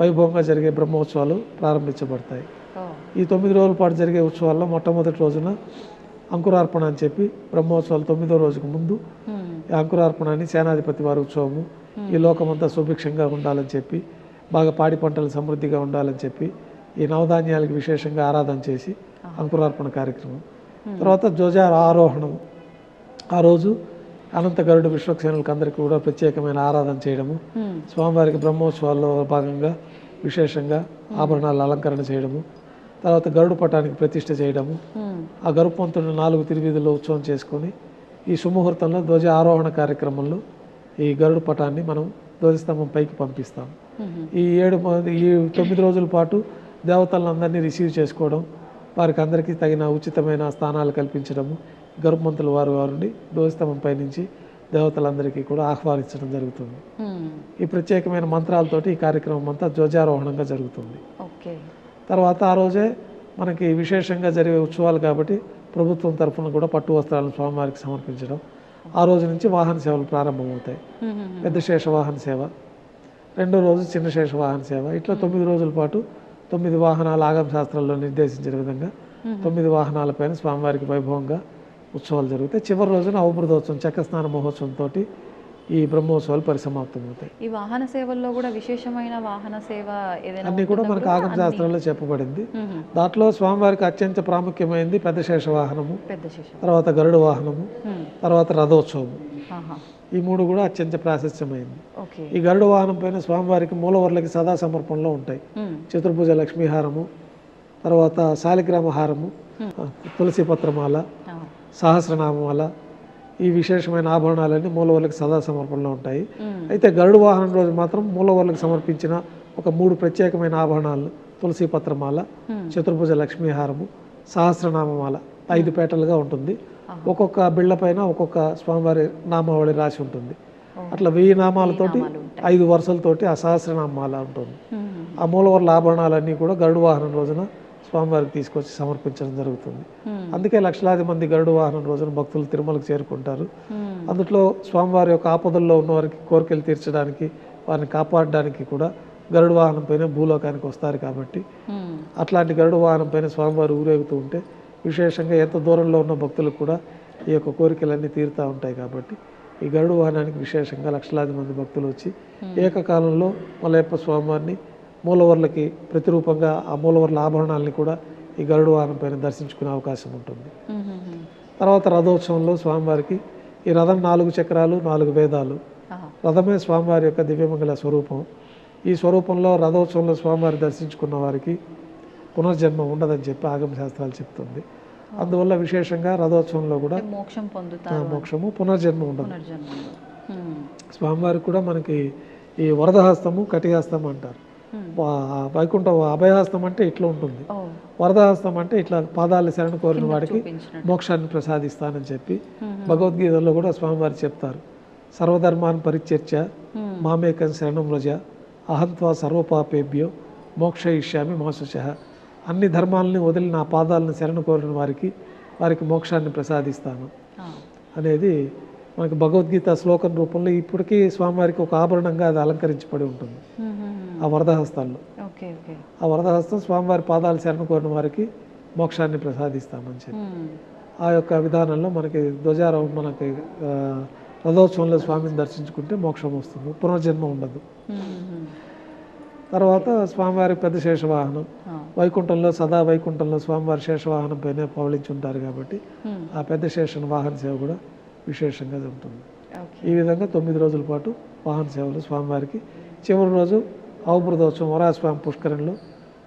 వైభవంగా జరిగే బ్రహ్మోత్సవాలు ప్రారంభించబడతాయి. ఈ 9 రోజుల పాటు జరిగే ఉత్సవాల్లో మొట్టమొదటి రోజున అంకురార్పణ అని చెప్పి బ్రహ్మోత్సవాలు 9వ రోజుకు ముందు ఈ అంకురార్పణాన్ని సేనాధిపతి వారి ఉత్సవము, ఈ లోకమంతా సుభిక్షంగా ఉండాలని చెప్పి, బాగా పాడి పంటలు సమృద్ధిగా ఉండాలని చెప్పి ఈ నవధాన్యాలకు విశేషంగా ఆరాధన చేసి అంకురార్పణ కార్యక్రమం. తర్వాత ధ్వజ ఆరోహణం, ఆ రోజు అనంత గరుడు విశ్వక్సేనులకు అందరికీ కూడా ప్రత్యేకమైన ఆరాధన చేయడము, స్వామివారికి బ్రహ్మోత్సవాల్లో భాగంగా విశేషంగా ఆభరణాల అలంకరణ చేయడము, తర్వాత గరుడు పటానికి ప్రతిష్ఠ చేయడము, ఆ గరుపంతుని 4 తిరువీధుల్లో ఉత్సవం చేసుకొని ఈ సుముహూర్తంలో ధ్వజ ఆరోహణ కార్యక్రమంలో ఈ గరుడు పటాన్ని మనం ధ్వజస్తంభం పైకి పంపిస్తాం. ఈ 9 రోజుల పాటు దేవతలందరినీ రిసీవ్ చేసుకోవడం, వారికి అందరికీ తగిన ఉచితమైన స్థానాలు కల్పించడము, గరుపమంతుల వారిని ధ్వజస్తంభం పై నుంచి దేవతలందరికీ కూడా ఆహ్వానించడం జరుగుతుంది. ఈ ప్రత్యేకమైన మంత్రాలతోటి ఈ కార్యక్రమం అంతా ధ్వజారోహణంగా జరుగుతుంది. తర్వాత ఆ రోజే మనకి విశేషంగా జరిగే ఉత్సవాలు కాబట్టి ప్రభుత్వం తరఫున కూడా పట్టు వస్త్రాలను స్వామివారికి సమర్పించడం. ఆ రోజు నుంచి వాహన సేవలు ప్రారంభమవుతాయి. పెద్ద శేష వాహన సేవ, 2వ రోజు చిన్న శేష వాహన సేవ. ఇట్లా 9 రోజుల పాటు 9 వాహనాలు ఆగమ శాస్త్రాల్లో నిర్దేశించిన విధంగా 9 వాహనాలపైన స్వామివారికి వైభవంగా ఉత్సవాలు జరుగుతాయి. చివరి రోజున అవబృధోత్సవం చక్రస్నాన మహోత్సవంతో ఈ బ్రహ్మోత్సవాలు పరిసమాప్తమవుతాయి. ఈ వాహన సేవల్లో కూడా విశేషమైన వాహన సేవ ఏదైనా అన్నీ కూడా మనకు ఆగమ శాస్త్రంలో చెప్పబడింది. దాంట్లో స్వామివారికి అత్యంత ప్రాముఖ్యమైనది పెద్ద శేష వాహనము, తర్వాత గరుడ వాహనము, తర్వాత రథోత్సవము. ఈ 3 కూడా అత్యంత ప్రాశస్త్యమైంది. ఈ గరుడ వాహనం పైన స్వామివారికి మూలవర్లకి సదా సమర్పణలో ఉంటాయి. చతుర్భుజ లక్ష్మీహారము, తర్వాత శాలిగ్రామ హారము, తులసి పత్రమాల, సహస్రనామమాల, ఈ విశేషమైన ఆభరణాలన్నీ మూలవర్లకు సదా సమర్పణలో ఉంటాయి. అయితే గరుడ వాహనం రోజు మాత్రం మూలవర్లకు సమర్పించిన ఒక 3 ప్రత్యేకమైన ఆభరణాలు, తులసి పత్రమాల, చతుర్భుజ లక్ష్మీహారము, సహస్రనామమాల 5 పేటలుగా ఉంటుంది. ఒక్కొక్క బిళ్ళ పైన ఒక్కొక్క స్వామివారి నామావళి రాసి ఉంటుంది. అట్లా 1000 నామాలతోటి 5 వరుసలతోటి ఆ సహస్రనామాల ఉంటుంది. ఆ మూలవర్ల ఆభరణాలన్నీ కూడా గరుడ వాహనం రోజున స్వామివారికి తీసుకొచ్చి సమర్పించడం జరుగుతుంది. అందుకే లక్షలాది మంది గరుడ వాహనం రోజున భక్తులు తిరుమలకు చేరుకుంటారు. అందులో స్వామివారి యొక్క ఆపదల్లో ఉన్న వారికి కోరికలు తీర్చడానికి, వారిని కాపాడడానికి కూడా గరుడ వాహనం పైన భూలోకానికి వస్తారు. కాబట్టి అట్లాంటి గరుడ వాహనం పైన స్వామివారు ఊరేగుతూ ఉంటే విశేషంగా ఎంత దూరంలో ఉన్న భక్తులకు కూడా ఈ యొక్క కోరికలన్నీ తీరుతూ ఉంటాయి. కాబట్టి ఈ గరుడ వాహనానికి విశేషంగా లక్షలాది మంది భక్తులు వచ్చి ఏకకాలంలో మలయప్ప స్వామివారిని మూలవర్లకి ప్రతిరూపంగా ఆ మూలవర్ల ఆభరణాలని కూడా ఈ గరుడ వాహనం పైన దర్శించుకునే అవకాశం ఉంటుంది. తర్వాత రథోత్సవంలో స్వామివారికి ఈ రథం 4 చక్రాలు, 4 వేదాలు. రథమే స్వామివారి యొక్క దివ్యమంగళ స్వరూపం. ఈ స్వరూపంలో రథోత్సవంలో స్వామివారి దర్శించుకున్న వారికి పునర్జన్మ ఉండదని చెప్పి ఆగమ శాస్త్రాలు చెప్తుంది. అందువల్ల విశేషంగా రథోత్సవంలో కూడా మోక్షము, పునర్జన్మ ఉండదు. స్వామివారికి కూడా మనకి ఈ వరదహస్తము, కటిహస్తం అంటారు. వైకుంఠ అభయహస్తం అంటే ఇట్లా ఉంటుంది, వరదహస్తం అంటే ఇట్లా పాదాలు శరణ కోరిన వాడికి మోక్షాన్ని ప్రసాదిస్తానని చెప్పి భగవద్గీతలో కూడా స్వామివారు చెప్తారు. సర్వధర్మాన్ని పరిత్యజ్య మామేకం శరణం వ్రజ అహంత్వా సర్వపాపేభ్యో మోక్షయిష్యామి మా శుచః. అన్ని ధర్మాలని వదిలి నా పాదాలను శరణ కోరిన వారికి మోక్షాన్ని ప్రసాదిస్తాను అనేది మనకి భగవద్గీత శ్లోకం రూపంలో ఇప్పటికీ స్వామివారికి ఒక ఆభరణంగా అది అలంకరించబడి ఉంటుంది. ఆ వరదహస్తాల్లో ఆ వరదహస్తం స్వామివారి పాదాలు శరణ కోరిన వారికి మోక్షాన్ని ప్రసాదిస్తామని చెప్పి ఆ యొక్క విధానంలో మనకి మనకి రథోత్సవంలో స్వామిని దర్శించుకుంటే మోక్షం వస్తుంది, పునర్జన్మ ఉండదు. తర్వాత స్వామివారి పెద్ద శేషవాహనం, వైకుంఠంలో సదా వైకుంఠంలో స్వామివారి శేషవాహనం పైన పవళించి ఉంటారు కాబట్టి ఆ పెద్ద శేష వాహన సేవ కూడా విశేషంగా ఉంటుంది. ఈ విధంగా 9 రోజుల పాటు వాహన సేవలు స్వామివారికి. చివరి రోజు అవబృధోత్సవం వరాహస్వామి పుష్కరంలో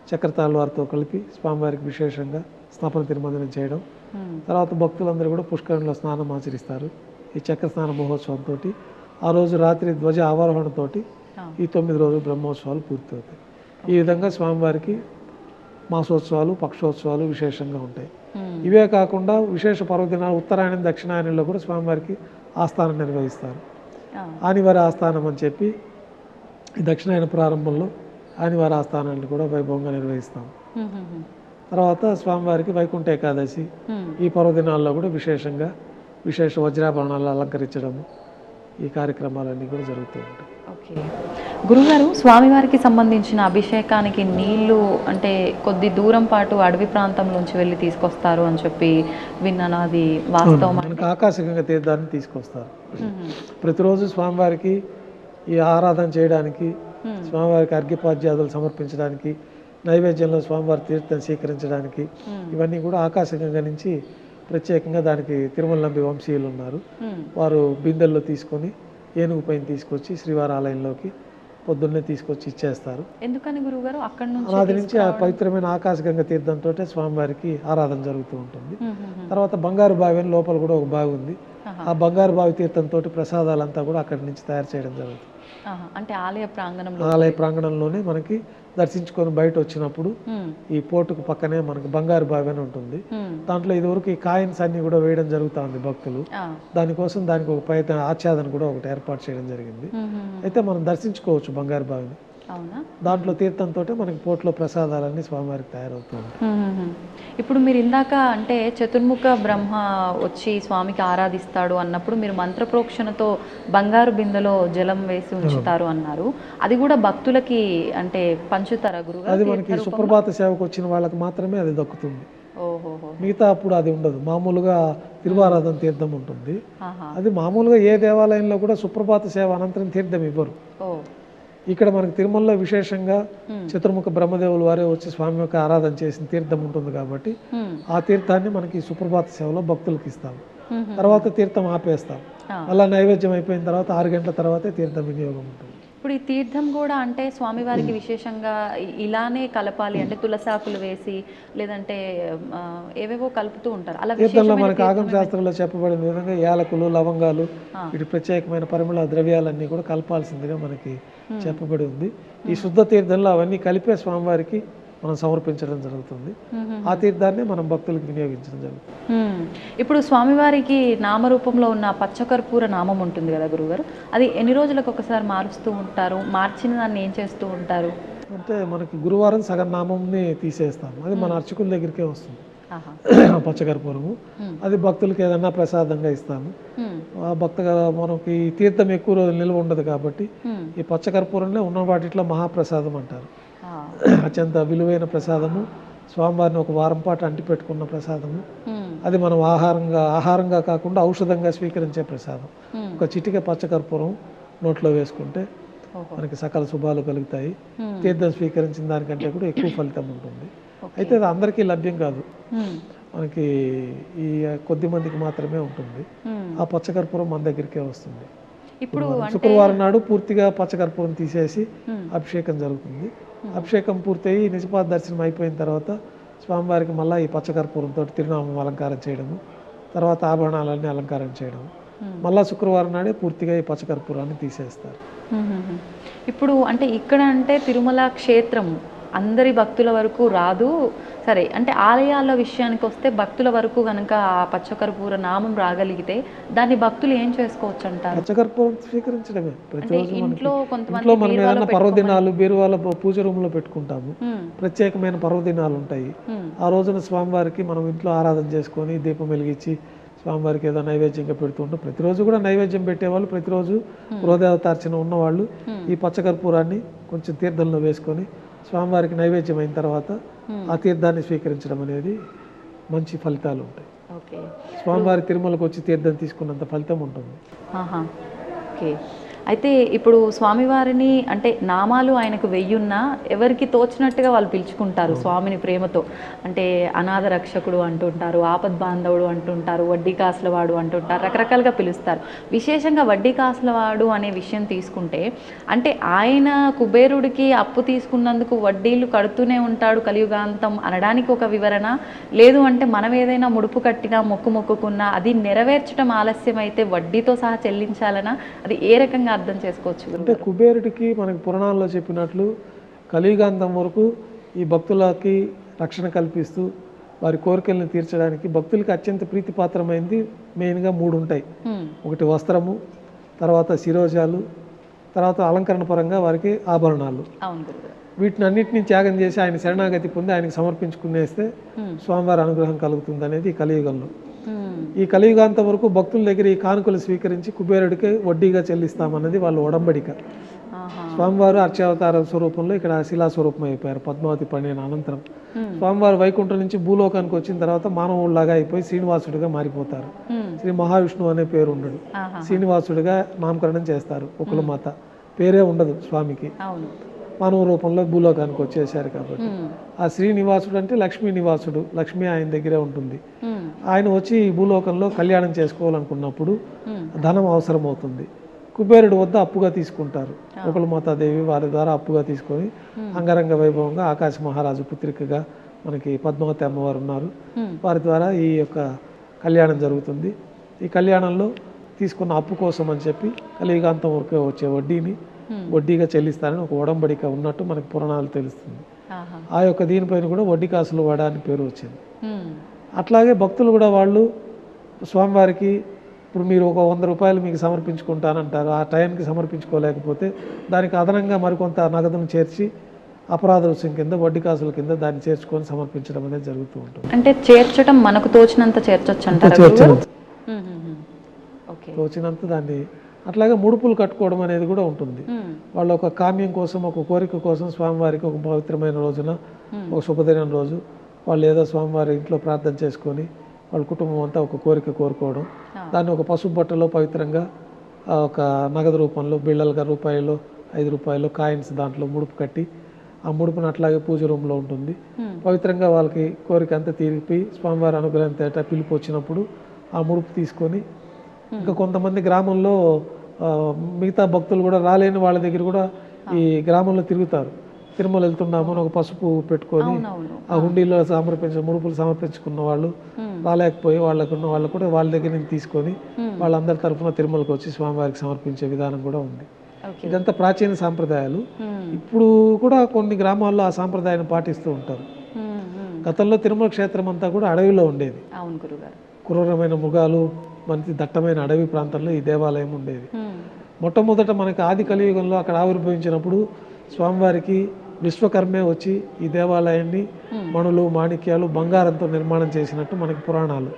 చక్రతాళ్ వారితో కలిపి స్వామివారికి విశేషంగా స్నాపన తిరుమంజనం చేయడం, తర్వాత భక్తులందరూ కూడా పుష్కరంలో స్నానం ఆచరిస్తారు. ఈ చక్ర స్నాన మహోత్సవంతో ఆ రోజు రాత్రి ధ్వజ ఆవాహనతో ఈ 9 రోజులు బ్రహ్మోత్సవాలు పూర్తవుతాయి. ఈ విధంగా స్వామివారికి మాసోత్సవాలు, పక్షోత్సవాలు విశేషంగా ఉంటాయి. ఇవే కాకుండా విశేష పర్వదినాలు ఉత్తరాయణం, దక్షిణాయనంలో కూడా స్వామివారికి ఆస్థానం నిర్వహిస్తారు. ఆనివారి ఆస్థానం అని చెప్పి ఈ దక్షిణాయన ప్రారంభంలో ఆనివారి ఆస్థానాన్ని కూడా వైభవంగా నిర్వహిస్తాం. తర్వాత స్వామివారికి వైకుంఠ ఏకాదశి ఈ పర్వదినాల్లో కూడా విశేషంగా విశేష వజ్రాభరణాలు అలంకరించడము ఈ కార్యక్రమాలన్నీ కూడా జరుగుతూ ఉంటాయి. ఓకే గురుగారు, స్వామివారికి సంబంధించిన అభిషేకానికి నీళ్లు అంటే కొద్ది దూరం పాటు అడవి ప్రాంతంలోంచి వెళ్ళి తీసుకొస్తారు అని చెప్పి విన్నాను, అది వాస్తవం? మనకు ఆకాశగంగా తీర్థాన్ని తీసుకొస్తారు. ప్రతిరోజు స్వామివారికి ఈ ఆరాధన చేయడానికి, స్వామివారికి అర్ఘ్యపాద్యాదులు సమర్పించడానికి, నైవేద్యంలో స్వామివారి తీర్థం స్వీకరించడానికి ఇవన్నీ కూడా ఆకాశగంగా నుంచి ప్రత్యేకంగా దానికి తిరుమల నంబి వంశీయులు ఉన్నారు. వారు బిందెల్లో తీసుకొని ఏనుగు పైన తీసుకొచ్చి శ్రీవారి ఆలయంలోకి పొద్దున్నే తీసుకొచ్చి ఇచ్చేస్తారు. ఎందుకని గురుగారు అక్కడ అనాది నుంచి ఆ పవిత్రమైన ఆకాశగంగా తీర్థంతో స్వామివారికి ఆరాధన జరుగుతూ ఉంటుంది. తర్వాత బంగారు బావి అని లోపల కూడా ఒక బావి ఉంది. ఆ బంగారు బావి తీర్థంతో ప్రసాదాలంతా కూడా అక్కడి నుంచి తయారు చేయడం జరుగుతుంది. అంటే ఆలయ ప్రాంగణంలోనే మనకి దర్శించుకొని బయట వచ్చినప్పుడు ఈ పోర్టుకు పక్కనే మనకు బంగారు బావి అని ఉంటుంది. దాంట్లో ఇదివరకు ఈ కాయిన్స్ అన్ని కూడా వేయడం జరుగుతూ ఉంది భక్తులు. దానికోసం దానికి ఒక పైన ఆచ్ఛాదన కూడా ఒకటి ఏర్పాటు చేయడం జరిగింది. అయితే మనం దర్శించుకోవచ్చు బంగారు బావిని. దాంట్లో తీర్థంతో మనకి పోట్లో ప్రసాదాలన్నీ స్వామివారికి తయారవుతూ ఉంటాయి. ఇప్పుడు మీరు ఇందాక అంటే చతుర్ముఖ బ్రహ్మ వచ్చి స్వామికి ఆరాధిస్తాడు అన్నప్పుడు మీరు మంత్రప్రోక్షణతో బంగారు బిందెలో జలం వేసి ఉంచుతారు అన్నారు. అది కూడా భక్తులకి అంటే పంచుతారా గురుగారు? అది మనకి సుప్రభాత సేవకు వచ్చిన వాళ్ళకి మాత్రమే అది దక్కుతుంది. మిగతా అప్పుడు అది ఉండదు. మామూలుగా తిరువారాధన తీర్థం ఉంటుంది. అది మామూలుగా ఏ దేవాలయంలో కూడా సుప్రభాత సేవ అనంతరం తీర్థం ఇవ్వరు. ఇక్కడ మనకి తిరుమలలో విశేషంగా చతుర్ముఖ బ్రహ్మదేవులు వారే వచ్చి స్వామి యొక్క ఆరాధన చేసిన తీర్థం ఉంటుంది కాబట్టి ఆ తీర్థాన్ని మనకి సుప్రభాత సేవలో భక్తులకు ఇస్తాము. తర్వాత తీర్థం ఆపేస్తాం. అలా నైవేద్యం అయిపోయిన తర్వాత 6 గంటల తర్వాతే తీర్థం వినియోగం ఉంటుంది. ఇప్పుడు ఈ తీర్థం కూడా అంటే స్వామివారికి విశేషంగా ఇలానే కలపాలి అంటే తులసాకులు వేసి లేదంటే ఏవేవో కలుపుతూ ఉంటారు. అలా తీర్థంలో మనకి ఆగమ శాస్త్రంలో చెప్పబడిన విధంగా యాలకులు, లవంగాలు, వీటి ప్రత్యేకమైన పరిమళ ద్రవ్యాలన్నీ కూడా కలపాల్సిందిగా మనకి చెప్పబడి ఉంది. ఈ శుద్ధ తీర్థంలో అవన్నీ కలిపే స్వామివారికి మనం సమర్పించడం జరుగుతుంది. ఆ తీర్థాన్ని మనం భక్తులకు వినియోగించడం జరుగుతుంది. ఇప్పుడు స్వామివారికి నామరూపంలో ఉన్న పచ్చకర్పూర నామం ఉంటుంది కదా గురుగారు, అది ఎన్ని రోజులకు ఒకసారి మారుస్తూ ఉంటారు? మార్చిన దాన్ని ఏం చేస్తూ ఉంటారు? అంటే మనకి గురువారం సగం నామంని తీసేస్తాము. అది మన అర్చకుల దగ్గరికే వస్తుంది పచ్చకర్పూరము. అది భక్తులకి ఏదన్నా ప్రసాదంగా ఇస్తాము. ఆ భక్తగా మనకి తీర్థం ఎక్కువ రోజులు నిల్వ ఉండదు కాబట్టి ఈ పచ్చకర్పూరంలో ఉన్న వాటిలో మహాప్రసాదం అంటారు. అత్యంత విలువైన ప్రసాదము, స్వామివారిని ఒక వారం పాటు అంటి పెట్టుకున్న ప్రసాదము. అది మనం ఆహారంగా కాకుండా ఔషధంగా స్వీకరించే ప్రసాదం. ఒక చిటిక పచ్చకర్పూరం నోట్లో వేసుకుంటే మనకి సకల శుభాలు కలుగుతాయి. తీర్థం స్వీకరించిన దానికంటే కూడా ఎక్కువ ఫలితం ఉంటుంది. అయితే అది అందరికీ లభ్యం కాదు, మనకి ఈ కొద్ది మందికి మాత్రమే ఉంటుంది. ఆ పచ్చకర్పూరం మన దగ్గరికే వస్తుంది. ఇప్పుడు శుక్రవారం నాడు పూర్తిగా పచ్చకర్పూరం తీసేసి అభిషేకం జరుగుతుంది. అభిషేకం పూర్తయి నిజపాద దర్శనం అయిపోయిన తర్వాత స్వామివారికి మళ్ళీ ఈ పచ్చకర్పూరంతో తిరునామం అలంకారం చేయడము, తర్వాత ఆభరణాలన్నీ అలంకారం చేయడము. మళ్ళా శుక్రవారం నాడే పూర్తిగా ఈ పచ్చకర్పూరాన్ని తీసేస్తారు. ఇప్పుడు అంటే ఇక్కడ అంటే తిరుమల క్షేత్రం అందరి భక్తుల వరకు రాదు సరే, అంటే ఆలయాల విషయానికి వస్తే భక్తుల వరకు కనుక ఆ పచ్చకర్పూర నామం రాగలిగితే దాన్ని భక్తులు ఏం చేసుకోవచ్చు అంటారు? పచ్చకర్పూరం స్వీకరించడమే. ప్రతిరోజు ఇంట్లో ఇంట్లో మనం ఏదైనా పర్వదినాలు బీరువాల పూజ రూమ్ లో పెట్టుకుంటాము. ప్రత్యేకమైన పర్వదినాలు ఉంటాయి. ఆ రోజున స్వామివారికి మనం ఇంట్లో ఆరాధన చేసుకొని దీపం వెలిగించి స్వామివారికి ఏదో నైవేద్యంగా పెడుతుంటాం. ప్రతిరోజు కూడా నైవేద్యం పెట్టేవాళ్ళు, ప్రతిరోజు గృహదేవతార్చన ఉన్నవాళ్ళు ఈ పచ్చకర్పూరాన్ని కొంచెం తీర్థంలో వేసుకొని స్వామివారికి నైవేద్యం అయిన తర్వాత ఆ తీర్థాన్ని స్వీకరించడం అనేది మంచి ఫలితాలు ఉంటాయి. స్వామివారి తిరుమలకు వచ్చి తీర్థం తీసుకున్నంత ఫలితం ఉంటుంది. ఓకే, అయితే ఇప్పుడు స్వామివారిని అంటే నామాలు ఆయనకు వెయ్యున్నా ఎవరికి తోచినట్టుగా వాళ్ళు పిలుచుకుంటారు స్వామిని ప్రేమతో. అంటే అనాథ రక్షకుడు అంటుంటారు, ఆపద్ బాంధవుడు అంటుంటారు, వడ్డీ కాసులవాడు అంటుంటారు, రకరకాలుగా పిలుస్తారు. విశేషంగా వడ్డీ కాసులవాడు అనే విషయం తీసుకుంటే అంటే ఆయన కుబేరుడికి అప్పు తీసుకున్నందుకు వడ్డీలు కడుతూనే ఉంటాడు కలియుగాంతం అనడానికి ఒక వివరణ, లేదు అంటే మనం ఏదైనా ముడుపు కట్టినా మొక్కుకున్నా అది నెరవేర్చడం ఆలస్యం అయితే వడ్డీతో సహా చెల్లించాలనా, అది ఏ రకంగా అర్థం చేసుకోవచ్చు? అంటే కుబేరుడికి మనకి పురాణాల్లో చెప్పినట్లు కలియుగాంతం వరకు ఈ భక్తులకి రక్షణ కల్పిస్తూ వారి కోరికలను తీర్చడానికి భక్తులకి అత్యంత ప్రీతిపాత్రమైనది మెయిన్గా 3 ఉంటాయి. ఒకటి వస్త్రము, తర్వాత శిరోజాలు, తర్వాత అలంకరణ పరంగా వారికి ఆభరణాలు. వీటిని అన్నింటినీ త్యాగం చేసి ఆయన శరణాగతి పొంది ఆయనకి సమర్పించుకునేస్తే స్వామివారి అనుగ్రహం కలుగుతుంది అనేది ఈ కలియుగంలో. ఈ కలియుగాంతం వరకు భక్తుల దగ్గర ఈ కానుకలు స్వీకరించి కుబేరుడికి వడ్డీగా చెల్లిస్తామన్నది వాళ్ళ ఒడంబడిక. స్వామివారు అర్చావతార స్వరూపంలో ఇక్కడ శిలా స్వరూపం అయిపోయారు పద్మావతి పండిన అనంతరం. స్వామివారు వైకుంఠం నుంచి భూలోకానికి వచ్చిన తర్వాత మానవుడిలాగా అయిపోయి శ్రీనివాసుడిగా మారిపోతారు. శ్రీ మహావిష్ణువు అనే పేరు ఉండడు, శ్రీనివాసుడిగా నామకరణం చేస్తారు. ఒకలమాత పేరే ఉండదు స్వామికి, మానవ రూపంలో భూలోకానికి వచ్చేసారు కాబట్టి. ఆ శ్రీనివాసుడు అంటే లక్ష్మీ నివాసుడు, లక్ష్మి ఆయన దగ్గరే ఉంటుంది. ఆయన వచ్చి ఈ భూలోకంలో కళ్యాణం చేసుకోవాలనుకున్నప్పుడు ధనం అవసరం అవుతుంది. కుబేరుడు వద్ద అప్పుగా తీసుకుంటారు. ఒకలమాతాదేవి వారి ద్వారా అప్పుగా తీసుకొని అంగరంగ వైభవంగా ఆకాశ మహారాజు పుత్రికగా మనకి పద్మావతి అమ్మవారు ఉన్నారు, వారి ద్వారా ఈ యొక్క కళ్యాణం జరుగుతుంది. ఈ కళ్యాణంలో తీసుకున్న అప్పు కోసం అని చెప్పి కలియుగాంతం వరకు వచ్చే వడ్డీని వడ్డీగా చెల్లిస్తారని ఒక ఒడంబడిక ఉన్నట్టు మనకి పురాణాలు తెలుస్తుంది. ఆ యొక్క దీనిపైన కూడా వడ్డీ కాసులు వాడ అని పేరు వచ్చింది. అట్లాగే భక్తులు కూడా వాళ్ళు స్వామివారికి ఇప్పుడు మీరు ఒక 100 రూపాయలు మీకు సమర్పించుకుంటానంటారు, ఆ టైంకి సమర్పించుకోలేకపోతే దానికి అదనంగా మరికొంత నగదును చేర్చి అపరాధ రుసుం కింద వడ్డీ కాసుల కింద దాన్ని చేర్చుకొని సమర్పించడం అనేది జరుగుతూ ఉంటుంది. అంటే చేర్చడం మనకు తోచినంత చేర్చొచ్చు అంటారు, తోచినంత దాన్ని. అట్లాగే ముడుపులు కట్టుకోవడం అనేది కూడా ఉంటుంది. వాళ్ళ ఒక కామ్యం కోసం, ఒక కోరిక కోసం స్వామివారికి ఒక పవిత్రమైన రోజున, ఒక శుభదినం రోజు వాళ్ళు ఏదో స్వామివారి ఇంట్లో ప్రార్థన చేసుకొని వాళ్ళ కుటుంబం అంతా ఒక కోరిక కోరుకోవడం, దాన్ని ఒక పసుపు బట్టలో పవిత్రంగా ఒక నగదు రూపంలో బిళ్ళలుగా రూపాయలు 5 రూపాయలు కాయిన్స్ దాంట్లో ముడుపు కట్టి ఆ ముడుపును అట్లాగే పూజ రూమ్లో ఉంటుంది. పవిత్రంగా వాళ్ళకి కోరిక అంతా తీరిపి స్వామివారి అనుగ్రహం తేట పిలుపు వచ్చినప్పుడు ఆ ముడుపు తీసుకొని ఇంకా కొంతమంది గ్రామంలో మిగతా భక్తులు కూడా రాలేని వాళ్ళ దగ్గర కూడా ఈ గ్రామంలో తిరుగుతారు. తిరుమల వెళ్తున్నాము అని ఒక పసుపు పెట్టుకొని ఆ హుండీలో ముడుపులు సమర్పించుకున్న వాళ్ళు రాలేకపోయి వాళ్ళు కూడా వాళ్ళ దగ్గర నుంచి తీసుకొని వాళ్ళందరి తరఫున తిరుమలకు వచ్చి స్వామివారికి సమర్పించే విధానం కూడా ఉంది. ఇదంతా ప్రాచీన సాంప్రదాయాలు. ఇప్పుడు కూడా కొన్ని గ్రామాల్లో ఆ సాంప్రదాయాన్ని పాటిస్తూ ఉంటారు. గతంలో తిరుమల క్షేత్రం అంతా కూడా అడవిలో ఉండేది. క్రూరమైన మృగాలు, మంచి దట్టమైన అడవి ప్రాంతంలో ఈ దేవాలయం ఉండేది. మొట్టమొదట మనకి ఆది కలియుగంలో అక్కడ ఆవిర్భవించినప్పుడు స్వామివారికి విశ్వకర్మే వచ్చి ఈ దేవాలయాన్ని మణులు, మాణిక్యాలు, బంగారంతో నిర్మాణం చేసినట్టు మనకి పురాణాలు.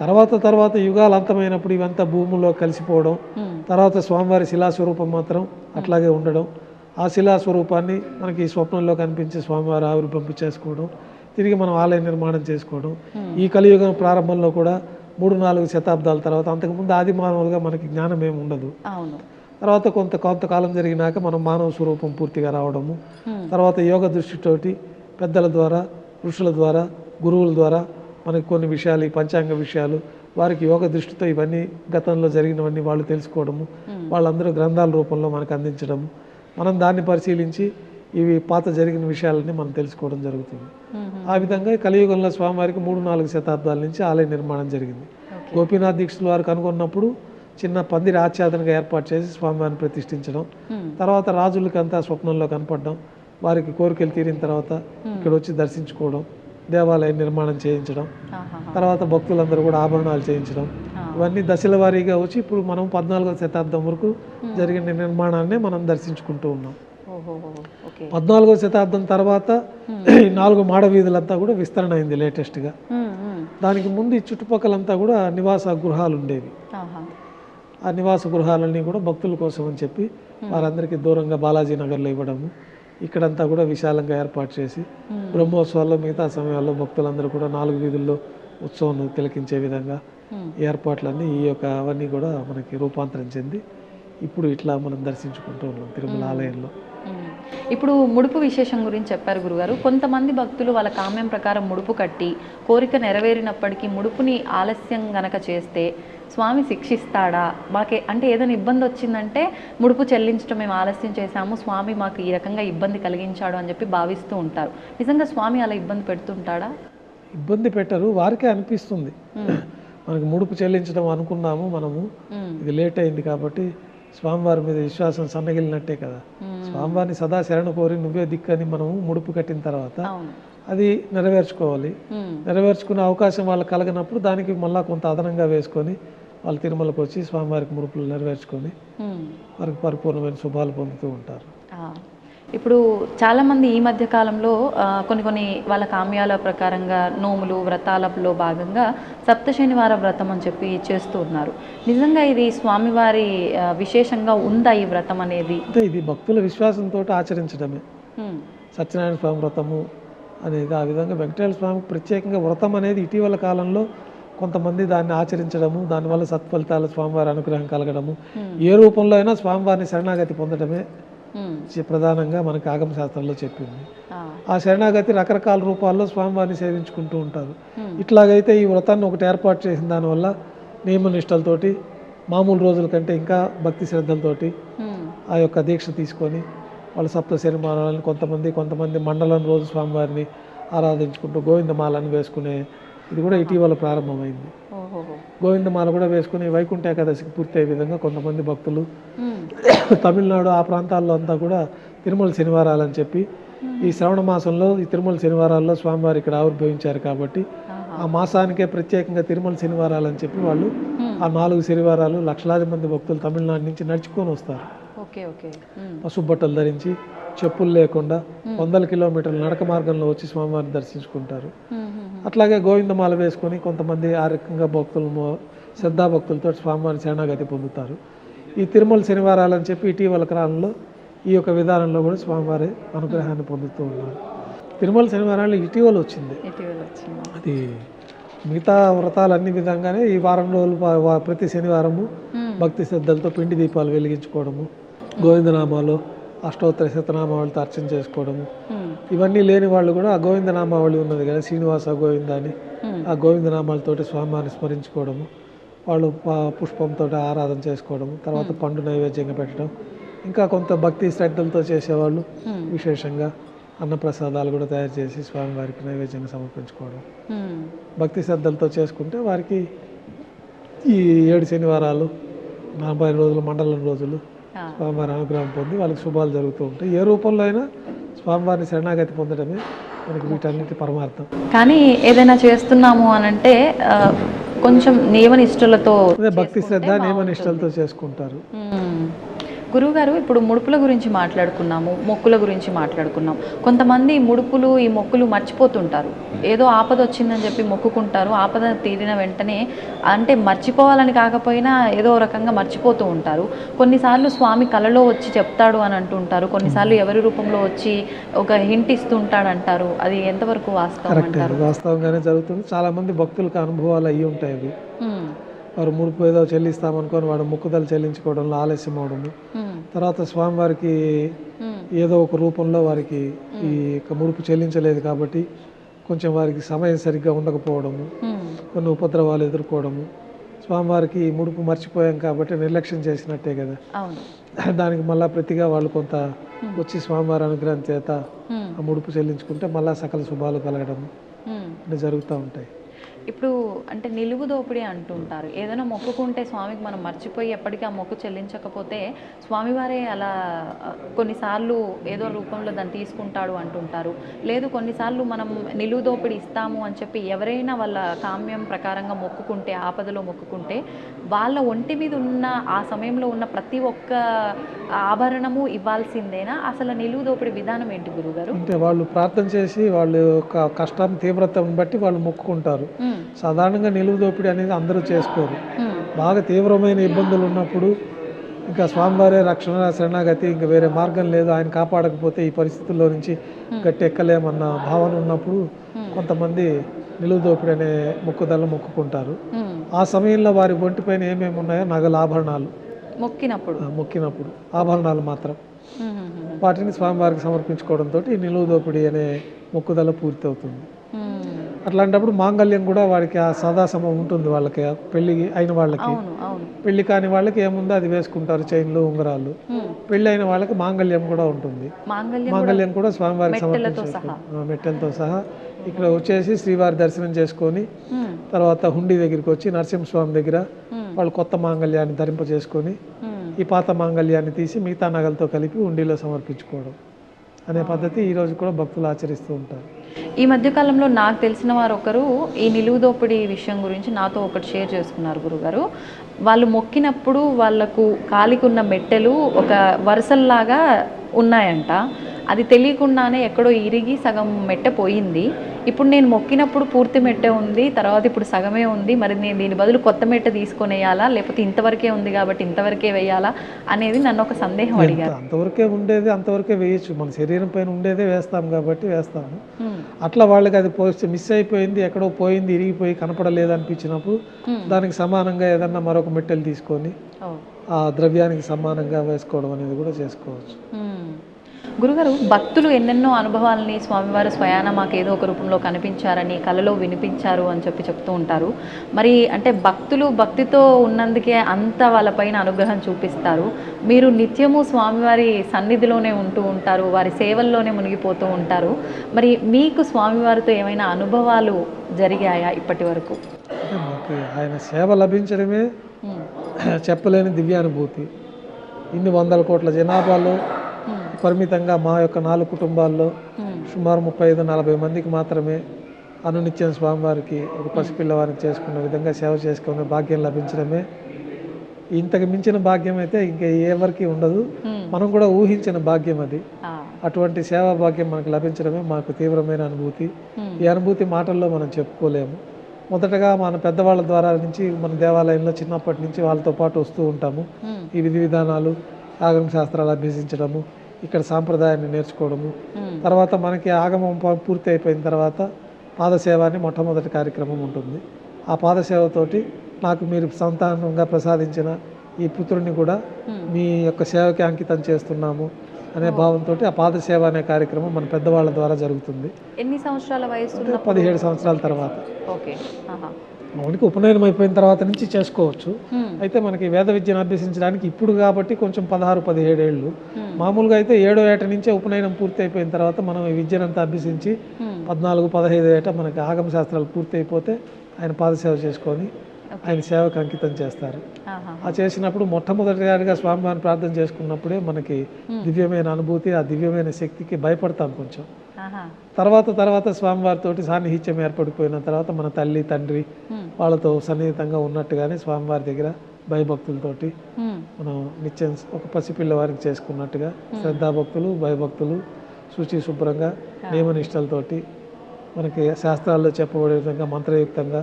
తర్వాత యుగాలు అంతమైనప్పుడు ఇవంతా భూముల్లో కలిసిపోవడం, తర్వాత స్వామివారి శిలాస్వరూపం మాత్రం అట్లాగే ఉండడం, ఆ శిలాస్వరూపాన్ని మనకి స్వప్నంలో కనిపించే స్వామివారి ఆవిర్భవింపు చేసుకోవడం, తిరిగి మనం ఆలయ నిర్మాణం చేసుకోవడం. ఈ కలియుగం ప్రారంభంలో కూడా 3-4 శతాబ్దాల తర్వాత, అంతకుముందు ఆది మానవులుగా మనకి జ్ఞానం ఏమి ఉండదు. తర్వాత కొంతకాలం జరిగినాక మనం మానవ స్వరూపం పూర్తిగా రావడము, తర్వాత యోగ దృష్టితోటి పెద్దల ద్వారా, ఋషుల ద్వారా, గురువుల ద్వారా మనకి కొన్ని విషయాలు, ఈ పంచాంగ విషయాలు వారికి యోగ దృష్టితో ఇవన్నీ గతంలో జరిగినవన్నీ వాళ్ళు తెలుసుకోవడము, వాళ్ళందరూ గ్రంథాల రూపంలో మనకు అందించడము, మనం దాన్ని పరిశీలించి ఇవి పాత జరిగిన విషయాలని మనం తెలుసుకోవడం జరుగుతుంది. ఆ విధంగా కలియుగంలో స్వామివారికి 3-4 శతాబ్దాల నుంచి ఆలయ నిర్మాణం జరిగింది. గోపీనాథ్ దీక్షితుల వారు కనుగొన్నప్పుడు చిన్న పందిరి ఆచ్ఛాదనగా ఏర్పాటు చేసి స్వామివారిని ప్రతిష్ఠించడం, తర్వాత రాజులకంతా స్వప్నంలో కనపడడం, వారికి కోరికలు తీరిన తర్వాత ఇక్కడ వచ్చి దర్శించుకోవడం, దేవాలయం నిర్మాణం చేయించడం, తర్వాత భక్తులందరూ కూడా ఆభరణాలు చేయించడం, ఇవన్నీ దశల వారీగా వచ్చి ఇప్పుడు మనం 14వ శతాబ్దం వరకు జరిగిన నిర్మాణాన్ని మనం దర్శించుకుంటూ ఉన్నాం. 14వ శతాబ్దం తర్వాత 4 మాడ వీధులంతా కూడా విస్తరణ అయింది లేటెస్ట్గా. దానికి ముందు ఈ చుట్టుపక్కలంతా కూడా నివాస గృహాలు ఉండేవి. ఆ నివాస గృహాలన్నీ కూడా భక్తుల కోసం అని చెప్పి వారందరికీ దూరంగా బాలాజీ నగర్లో ఇవ్వడము, ఇక్కడంతా కూడా విశాలంగా ఏర్పాటు చేసి బ్రహ్మోత్సవాల్లో మిగతా సమయాల్లో భక్తులందరూ కూడా 4 వీధుల్లో ఉత్సవం తిలకించే విధంగా ఏర్పాట్లన్నీ అవన్నీ కూడా మనకి రూపాంతరం చెంది ఇప్పుడు ఇట్లా మనం దర్శించుకుంటూ ఉన్నాం తిరుమల ఆలయంలో. మ్మ్. ఇప్పుడు ముడుపు విశేషం గురించి చెప్పారు గురుగారు. కొంతమంది భక్తులు వాళ్ళ కామ్యం ప్రకారం ముడుపు కట్టి కోరిక నెరవేరినప్పటికీ ముడుపుని ఆలస్యం గనక చేస్తే స్వామి శిక్షిస్తాడా? అంటే ఏదైనా ఇబ్బంది వచ్చిందంటే ముడుపు చెల్లించడం మేము ఆలస్యం చేశాము, స్వామి మాకు ఈ రకంగా ఇబ్బంది కలిగించాడు అని చెప్పి భావిస్తూ ఉంటారు. నిజంగా స్వామి అలా ఇబ్బంది పెడుతుంటాడా? ఇబ్బంది పెట్టరు, వారికే అనిపిస్తుంది. మనకి ముడుపు చెల్లించడం అనుకున్నాము మనము, ఇది లేట్ అయింది కాబట్టి స్వామివారి మీద విశ్వాసం సన్నగిలినట్టే కదా. స్వామివారిని సదా శరణు కోరి నువ్వే దిక్కని మనము ముడుపు కట్టిన తర్వాత అది నెరవేర్చుకోవాలి. నెరవేర్చుకునే అవకాశం వాళ్ళకి కలగనప్పుడు దానికి మళ్ళీ కొంత అదనంగా వేసుకొని వాళ్ళు తిరుమలకు వచ్చి స్వామివారికి ముడుపులు నెరవేర్చుకొని వారికి పరిపూర్ణమైన శుభాలు పొందుతూ ఉంటారు. ఇప్పుడు చాలామంది ఈ మధ్య కాలంలో కొన్ని వాళ్ళ కామ్యాల ప్రకారంగా నోములు వ్రతాలలో భాగంగా సప్త శనివార వ్రతం అని చెప్పి చేస్తూ ఉన్నారు. నిజంగా ఇది స్వామివారి విశేషంగా ఉందా ఈ వ్రతం అనేది? అంటే ఇది భక్తుల విశ్వాసంతో ఆచరించడమే సత్యనారాయణ స్వామి వ్రతము అనేది. ఆ విధంగా వెంకటేశ్వర స్వామికి ప్రత్యేకంగా వ్రతం అనేది ఇటీవల కాలంలో కొంతమంది దాన్ని ఆచరించడము, దానివల్ల సత్ఫలితాల స్వామివారి అనుగ్రహం కలగడము, ఏ రూపంలో అయినా స్వామివారిని శరణాగతి పొందడమే ప్రధానంగా మనకి ఆగమ శాస్త్రంలో చెప్పింది. ఆ శరణాగతి రకరకాల రూపాల్లో స్వామివారిని సేవించుకుంటూ ఉంటారు. ఇట్లాగైతే ఈ వ్రతాన్ని ఒకటి ఏర్పాటు చేసిన దానివల్ల నియమనిష్టలతోటి మామూలు రోజుల కంటే ఇంకా భక్తి శ్రద్ధలతోటి ఆ యొక్క దీక్ష తీసుకొని వాళ్ళు సప్త శనివారాలను కొంతమంది మండలం రోజు స్వామివారిని ఆరాధించుకుంటూ గోవిందమాలను వేసుకునే ఇది కూడా ఇటీవల ప్రారంభమైంది. గోవిందమాల కూడా వేసుకుని వైకుంఠ ఏకాదశికి పూర్తయ్యే విధంగా కొంతమంది భక్తులు తమిళనాడు ఆ ప్రాంతాల్లో అంతా కూడా తిరుమల శనివారాలు అని చెప్పి ఈ శ్రవణ మాసంలో ఈ తిరుమల శనివారాల్లో స్వామివారు ఇక్కడ ఆవిర్భవించారు కాబట్టి ఆ మాసానికే ప్రత్యేకంగా తిరుమల శనివారాలు అని చెప్పి వాళ్ళు ఆ 4 శనివారాలు లక్షలాది మంది భక్తులు తమిళనాడు నుంచి నడుచుకొని వస్తారు. పసుపు బట్టలు ధరించి చెప్పులు లేకుండా 100 కిలోమీటర్ల నడక మార్గంలో వచ్చి స్వామివారిని దర్శించుకుంటారు. అట్లాగే గోవిందమాల వేసుకొని కొంతమంది ఆ రకంగా భక్తులు శ్రద్ధాభక్తులతో స్వామివారిని శరణాగతి పొందుతారు. ఈ తిరుమల శనివారాలు అని చెప్పి ఇటీవల కాలంలో ఈ యొక్క విధానంలో కూడా స్వామివారి అనుగ్రహాన్ని పొందుతూ ఉన్నారు. తిరుమల శనివారాలు ఇటీవల వచ్చింది. అది మిగతా వ్రతాలు అన్ని విధంగానే ఈ వారం రోజులు ప్రతి శనివారము భక్తి శ్రద్ధలతో పిండి దీపాలు వెలిగించుకోవడము, గోవిందనామాలు అష్టోత్తర శతనామావళితో అర్చన చేసుకోవడము, ఇవన్నీ లేని వాళ్ళు కూడా ఆ గోవిందనామావళి ఉన్నది కదా శ్రీనివాస గోవింద అని, ఆ గోవిందనామాలతోటి స్వామివారిని స్మరించుకోవడము, వాళ్ళు పుష్పంతో ఆరాధన చేసుకోవడము, తర్వాత పండు నైవేద్యంగా పెట్టడం, ఇంకా కొంత భక్తి శ్రద్ధలతో చేసేవాళ్ళు విశేషంగా అన్నప్రసాదాలు కూడా తయారు చేసి స్వామివారికి నైవేద్యంగా సమర్పించుకోవడం. భక్తి శ్రద్ధలతో చేసుకుంటే వారికి ఈ 7 శనివారాలు 40 రోజులు మండలం రోజులు స్వామివారి అనుగ్రహం పొంది వాళ్ళకి శుభాలు జరుగుతూ ఉంటాయి. ఏ రూపంలో అయినా స్వామివారిని శరణాగతి పొందడమే మనకి వీటన్నిటి పరమార్థం. కానీ ఏదైనా చేస్తున్నాము అనంటే కొంచెం నియమనిష్టలతో భక్తి శ్రద్ధ నియమనిష్టలతో చేసుకుంటారు. గురువుగారు, ఇప్పుడు ముడుపుల గురించి మాట్లాడుకున్నాము, మొక్కుల గురించి మాట్లాడుకున్నాం. కొంతమంది ముడుపులు ఈ మొక్కులు మర్చిపోతుంటారు. ఏదో ఆపద వచ్చిందని చెప్పి మొక్కుకుంటారు, ఆపద తీరిన వెంటనే అంటే మర్చిపోవాలని కాకపోయినా ఏదో రకంగా మర్చిపోతూ ఉంటారు. కొన్నిసార్లు స్వామి కలలో వచ్చి చెప్తాడు అని అంటుంటారు, కొన్నిసార్లు ఎవరి రూపంలో వచ్చి ఒక హింట్ ఇస్తుంటాడు అంటారు. అది ఎంతవరకు వాస్తవం అంటారు? వాస్తవంగానే జరుగుతుంది. చాలా మంది భక్తులకు అనుభవాలు అయ్యి ఉంటాయి. అవి వారు ముడుపు ఏదో చెల్లిస్తామనుకొని వాడు మొక్కుదలు చెల్లించుకోవడంలో ఆలస్యం అవడము, తర్వాత స్వామివారికి ఏదో ఒక రూపంలో వారికి ఈ ముడుపు చెల్లించలేదు కాబట్టి కొంచెం వారికి సమయం సరిగ్గా ఉండకపోవడము, కొన్ని ఉపద్రవాలు ఎదుర్కోవడము, స్వామివారికి ముడుపు మర్చిపోయాం కాబట్టి నిర్లక్ష్యం చేసినట్టే కదా. దానికి మళ్ళీ ప్రతిగా వాళ్ళు కొంత వచ్చి స్వామివారి అనుగ్రహం చేత ఆ ముడుపు చెల్లించుకుంటే మళ్ళీ సకల శుభాలు కలగడము అన్నీ జరుగుతూ ఉంటాయి. ఇప్పుడు అంటే నిలువు దోపిడీ అంటుంటారు. ఏదైనా మొక్కుకుంటే స్వామికి మనం మర్చిపోయి ఎప్పటికీ ఆ మొక్కు చెల్లించకపోతే స్వామివారే అలా కొన్నిసార్లు ఏదో రూపంలో దాన్ని తీసుకుంటాడు అంటుంటారు. లేదు కొన్నిసార్లు మనం నిలువు దోపిడీ ఇస్తాము అని చెప్పి ఎవరైనా వాళ్ళ కామ్యం ప్రకారంగా మొక్కుకుంటే, ఆపదలో మొక్కుకుంటే వాళ్ళ ఒంటి మీద ఉన్న ఆ సమయంలో ఉన్న ప్రతి ఒక్క ఆభరణము ఇవ్వాల్సిందేనా? అసలు నిలువు దోపిడీ విధానం ఏంటి గురుగారు? అంటే వాళ్ళు ప్రార్థన చేసి వాళ్ళ యొక్క కష్టం తీవ్రతను బట్టి వాళ్ళు మొక్కుకుంటారు. సాధారణంగా నిలువు దోపిడీ అనేది అందరూ చేసుకోరు. బాగా తీవ్రమైన ఇబ్బందులు ఉన్నప్పుడు ఇంకా స్వామివారే రక్షణ శరణాగతి, ఇంకా వేరే మార్గం లేదు, ఆయన కాపాడకపోతే ఈ పరిస్థితుల్లో నుంచి గట్టి ఎక్కలేమన్న భావన ఉన్నప్పుడు కొంతమంది నిలువు దోపిడీ అనే మొక్కుదలను మొక్కుకుంటారు. ఆ సమయంలో వారి ఒంటిపైన ఏమేమి ఉన్నాయో నగలు ఆభరణాలు మొక్కినప్పుడు ఆభరణాలు మాత్రం మ్మ్. వాటిని స్వామివారికి సమర్పించుకోవడంతో ఈ నిలువు దోపిడీ అనే మొక్కుదల పూర్తి అవుతుంది. మ్మ్. అట్లాంటప్పుడు మాంగళ్యం కూడా వాడికి ఆ సదాసమం ఉంటుంది. వాళ్ళకి పెళ్లి అయిన వాళ్ళకి, అవును అవును. పెళ్లి కాని వాళ్ళకి ఏముందో అది వేసుకుంటారు, చైన్లు ఉంగరాలు. మ్మ్. పెళ్లి అయిన వాళ్ళకి మాంగళ్యం కూడా ఉంటుంది. మాంగళ్యం కూడా స్వామివారికి సమర్పించారు మెట్టెలతో సహా. ఇక్కడ వచ్చేసి శ్రీవారి దర్శనం చేసుకొని మ్మ్. తర్వాత హుండీ దగ్గరికి వచ్చి నరసింహస్వామి దగ్గర మ్మ్. వాళ్ళు కొత్త మాంగళ్యాన్ని ధరింపజేసుకొని మ్మ్. ఈ పాత మాంగళ్యాన్ని తీసి మిగతా నగలతో కలిపి హుండీలో సమర్పించుకోవడం అనే పద్ధతి ఈరోజు కూడా భక్తులు ఆచరిస్తూ ఉంటారు. ఈ మధ్యకాలంలో నాకు తెలిసిన వారు ఒకరు ఈ నిలువు దోపిడీ విషయం గురించి నాతో ఒకటి షేర్ చేసుకున్నారు గురుగారు. వాళ్ళు మొక్కినప్పుడు వాళ్ళకు కాలికున్న మెట్టెలు ఒక వరుసల్లాగా ఉన్నాయంట. అది తెలియకుండానే ఎక్కడో ఇరిగి సగం మెట్టె పోయింది. ఇప్పుడు నేను మొక్కినప్పుడు పూర్తి మెట్టె ఉంది, తర్వాత ఇప్పుడు సగమే ఉంది, మరి నేను దీని బదులు కొత్త మెట్టె తీసుకొని వేయాలా, లేకపోతే ఇంతవరకే ఉంది కాబట్టి ఇంతవరకే వేయాలా అనేది నన్ను ఒక సందేహం అడిగారు. అంతవరకే ఉండేది అంతవరకే వేయచ్చు. మన శరీరం పైన ఉండేదే వేస్తాం కాబట్టి వేస్తాము. మ్మ్. అట్లా వాళ్ళకి అది మిస్ అయిపోయింది, ఎక్కడో పోయింది, ఇరిగిపోయి కనపడలేదు అనిపించినప్పుడు దానికి సమానంగా ఏదన్నా మరొక మెట్టెలు తీసుకొని ఓ. ఆ ద్రవ్యానికి సమానంగా వేసుకోవడం అనేది కూడా చేసుకోవచ్చు. మ్మ్. గురుగారు, భక్తులు ఎన్నెన్నో అనుభవాలని స్వామివారు స్వయాన మాకు ఏదో ఒక రూపంలో కనిపించారని, కలలో వినిపించారు అని చెప్తూ ఉంటారు. మరి అంటే భక్తులు భక్తితో ఉన్నందుకే అంత వాళ్ళపైన అనుగ్రహం చూపిస్తారు. మీరు నిత్యము స్వామివారి సన్నిధిలోనే ఉంటూ ఉంటారు, వారి సేవల్లోనే మునిగిపోతూ ఉంటారు. మరి మీకు స్వామివారితో ఏమైనా అనుభవాలు జరిగాయా ఇప్పటి వరకు? అంటే మాకు ఆయన సేవ లభించడమే మ్మ్. చెప్పలేని దివ్యానుభూతి. ఇన్ని వందల కోట్ల జనాభాలో పరిమితంగా మా యొక్క 4 కుటుంబాల్లో సుమారు 35-40 మందికి మాత్రమే అనునిత్యం స్వామివారికి ఒక పసిపిల్లవారికి చేసుకున్న విధంగా సేవ చేసుకునే భాగ్యం లభించడమే ఇంతకు మించిన భాగ్యం అయితే ఇంకా ఎవరికి ఉండదు. మనం కూడా ఊహించిన భాగ్యం అది. అటువంటి సేవా భాగ్యం మనకు లభించడమే మాకు తీవ్రమైన అనుభూతి. ఈ అనుభూతి మాటల్లో మనం చెప్పుకోలేము. మొదటగా మన పెద్దవాళ్ళ ద్వారా నుంచి మన దేవాలయంలో చిన్నప్పటి నుంచి వాళ్ళతో పాటు వస్తూ ఉంటాము. ఈ విధి విధానాలు, ఆగమ శాస్త్రాలు అభ్యసించడము, ఇక్కడ సాంప్రదాయాన్ని నేర్చుకోవడము, తర్వాత మనకి ఆగమం పూర్తి అయిపోయిన తర్వాత పాదసేవ అని మొట్టమొదటి కార్యక్రమం ఉంటుంది. ఆ పాదసేవతోటి నాకు మీరు సంతానంగా ప్రసాదించిన ఈ పుత్రుని కూడా మీ యొక్క సేవకి అంకితం చేస్తున్నాము అనే భావంతో ఆ పాదసేవ అనే కార్యక్రమం మన పెద్దవాళ్ళ ద్వారా జరుగుతుంది. ఎన్ని సంవత్సరాల వయసు? 17 సంవత్సరాల తర్వాత. ఓకే. మనకి ఉపనయనం అయిపోయిన తర్వాత నుంచి చేసుకోవచ్చు. అయితే మనకి వేద విద్యను అభ్యసించడానికి ఇప్పుడు కాబట్టి కొంచెం 16-17 ఏళ్ళు. మామూలుగా అయితే 7వ ఏట నుంచే ఉపనయనం పూర్తి అయిపోయిన తర్వాత మనం ఈ విద్యనంతా అభ్యసించి 14-15 ఏట మనకి ఆగమ శాస్త్రాలు పూర్తి అయిపోతే ఆయన పాదసేవ చేసుకొని ఆయన సేవకు అంకితం చేస్తారు. ఆ చేసినప్పుడు మొట్టమొదటిగా స్వామివారిని ప్రార్థన చేసుకున్నప్పుడే మనకి దివ్యమైన అనుభూతి, ఆ దివ్యమైన శక్తికి భయపడతాం కొంచెం. తర్వాత స్వామివారితో సాన్నిహిత్యం ఏర్పడిపోయిన తర్వాత మన తల్లి తండ్రి వాళ్ళతో సన్నిహితంగా ఉన్నట్టుగానే స్వామివారి దగ్గర భయభక్తులతోటి మనం నిత్యం ఒక పసిపిల్లవారికి చేసుకున్నట్టుగా శ్రద్ధాభక్తులు, భయభక్తులు, శుచి శుభ్రంగా నియమనిష్టలతోటి మనకి శాస్త్రాల్లో చెప్పబడే విధంగా మంత్రయుక్తంగా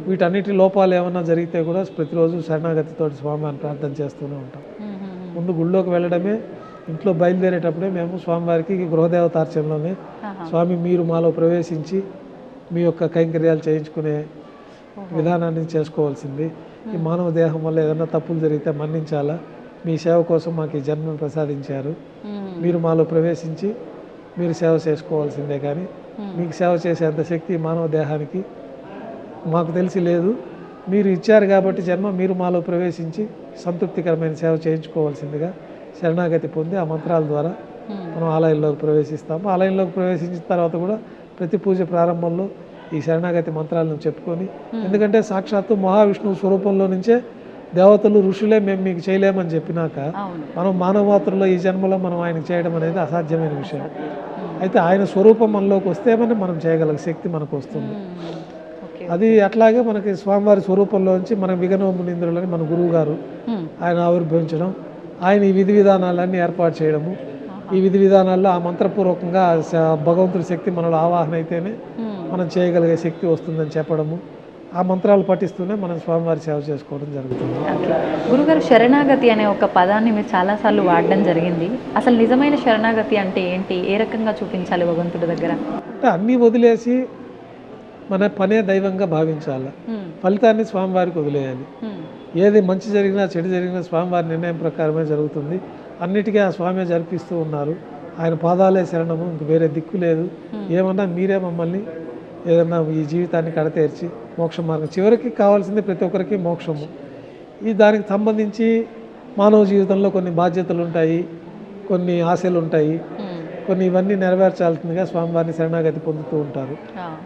వీటన్నిటి లోపాలు ఏమన్నా జరిగితే కూడా ప్రతిరోజు శరణాగతితో స్వామివారిని ప్రార్థన చేస్తూనే ఉంటాం. ముందు గుళ్ళోకి వెళ్ళడమే, ఇంట్లో బయలుదేరేటప్పుడే మేము స్వామివారికి గృహదేవతార్చనలోనే స్వామి మీరు మాలో ప్రవేశించి మీ యొక్క కైంకర్యాలు చేయించుకునే విధానాన్ని చేసుకోవాల్సింది. ఈ మానవ దేహం వల్ల ఏదైనా తప్పులు జరిగితే మన్నించాలా, మీ సేవ కోసం మాకు ఈ జన్మను ప్రసాదించారు, మీరు మాలో ప్రవేశించి మీరు సేవ చేసుకోవాల్సిందే, కానీ మీకు సేవ చేసేంత శక్తి మానవ దేహానికి మాకు తెలిసి లేదు. మీరు ఇచ్చారు కాబట్టి జన్మ, మీరు మాలో ప్రవేశించి సంతృప్తికరమైన సేవ చేయించుకోవాల్సిందిగా శరణాగతి పొంది ఆ మంత్రాల ద్వారా మనం ఆలయంలోకి ప్రవేశిస్తాము. ఆలయంలోకి ప్రవేశించిన తర్వాత కూడా ప్రతి పూజ ప్రారంభంలో ఈ శరణాగతి మంత్రాలను చెప్పుకొని, ఎందుకంటే సాక్షాత్తు మహావిష్ణువు స్వరూపంలో నుంచే దేవతలు ఋషులే మేము మీకు చేయలేమని చెప్పినాక మనం మానవమాత్రలో ఈ జన్మలో మనం ఆయనకు చేయడం అనేది అసాధ్యమైన విషయం. అయితే ఆయన స్వరూపం మనలోకి వస్తేమని మనం చేయగల శక్తి మనకు వస్తుంది. అది అట్లాగే మనకి స్వామివారి స్వరూపంలోంచి మన విఘ్నోమునీంద్రులని మన గురువు గారు ఆయన ఆవిర్భవించడం, ఆయన ఈ విధి విధానాలన్నీ ఏర్పాటు చేయడము, ఈ విధి విధానాల్లో ఆ మంత్రపూర్వకంగా భగవంతుడి శక్తి మనలో ఆవాహన అయితేనే మనం చేయగలిగే శక్తి వస్తుందని చెప్పడము, ఆ మంత్రాలు పఠిస్తూనే మనం స్వామివారి సేవ చేసుకోవడం జరుగుతుంది. గురుగారు, శరణాగతి అనే ఒక పదాన్ని మీరు చాలాసార్లు వాడడం జరిగింది. అసలు నిజమైన శరణాగతి అంటే ఏంటి? ఏ రకంగా చూపించాలి భగవంతుడి దగ్గర? అంటే అన్నీ వదిలేసి మన పనే దైవంగా భావించాలి, ఫలితాన్ని స్వామివారికి వదిలేయాలి. ఏది మంచి జరిగినా చెడు జరిగినా స్వామివారి నిర్ణయం ప్రకారమే జరుగుతుంది. అన్నిటికీ ఆ స్వామి జరిపిస్తూ ఉన్నారు. ఆయన పాదాలే శరణము, ఇంక వేరే దిక్కు లేదు. ఏమన్నా మీరే మమ్మల్ని ఏదన్నా ఈ జీవితాన్ని కడతేర్చి మోక్ష మార్గం, చివరికి కావాల్సింది ప్రతి ఒక్కరికి మోక్షము. దానికి సంబంధించి మానవ జీవితంలో కొన్ని బాధ్యతలు ఉంటాయి, కొన్ని ఆశలు ఉంటాయి, కొన్ని ఇవన్నీ నెరవేర్చాల్సిందిగా స్వామివారిని శరణాగతి పొందుతూ ఉంటారు.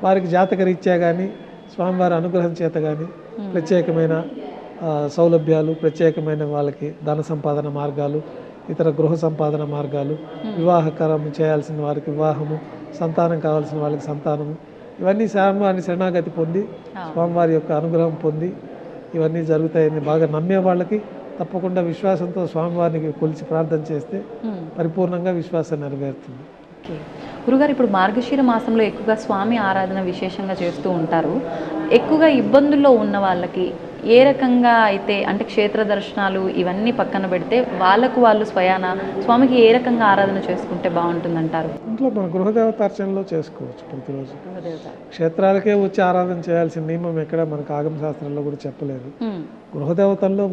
వారికి జాతకరీత్యా కానీ స్వామివారి అనుగ్రహం చేత కానీ ప్రత్యేకమైన సౌలభ్యాలు, ప్రత్యేకమైన వాళ్ళకి ధన సంపాదన మార్గాలు, ఇతర గృహ సంపాదన మార్గాలు, వివాహకరం చేయాల్సిన వారికి వివాహము, సంతానం కావాల్సిన వాళ్ళకి సంతానము, ఇవన్నీ స్వామివారిని శరణాగతి పొంది స్వామివారి యొక్క అనుగ్రహం పొంది ఇవన్నీ జరుగుతాయని బాగా నమ్మే వాళ్ళకి తప్పకుండా విశ్వాసంతో స్వామివారిని కొలిచి ప్రార్థన చేస్తే పరిపూర్ణంగా విశ్వాసం నెరవేరుతుంది. గురుగారు, ఇప్పుడు మార్గశిర మాసంలో ఎక్కువగా స్వామి ఆరాధన విశేషంగా చేస్తూ ఉంటారు. ఎక్కువగా ఇబ్బందుల్లో ఉన్న వాళ్ళకి ఏ రకంగా అయితే, అంటే క్షేత్ర దర్శనాలు ఇవన్నీ పక్కన పెడితే వాళ్ళు స్వయాన స్వామికి ఏ రకంగా ఆరాధన చేసుకుంటే బాగుంటుందంటారు? ఇంట్లో మన గృహదేవత అర్చనలో చేసుకోవచ్చు. ప్రతిరోజు క్షేత్రాలకే వచ్చి ఆరాధన చేయాల్సిన నియమం ఎక్కడ మనకు ఆగమ శాస్త్రంలో కూడా చెప్పలేదు. గృహదేవతను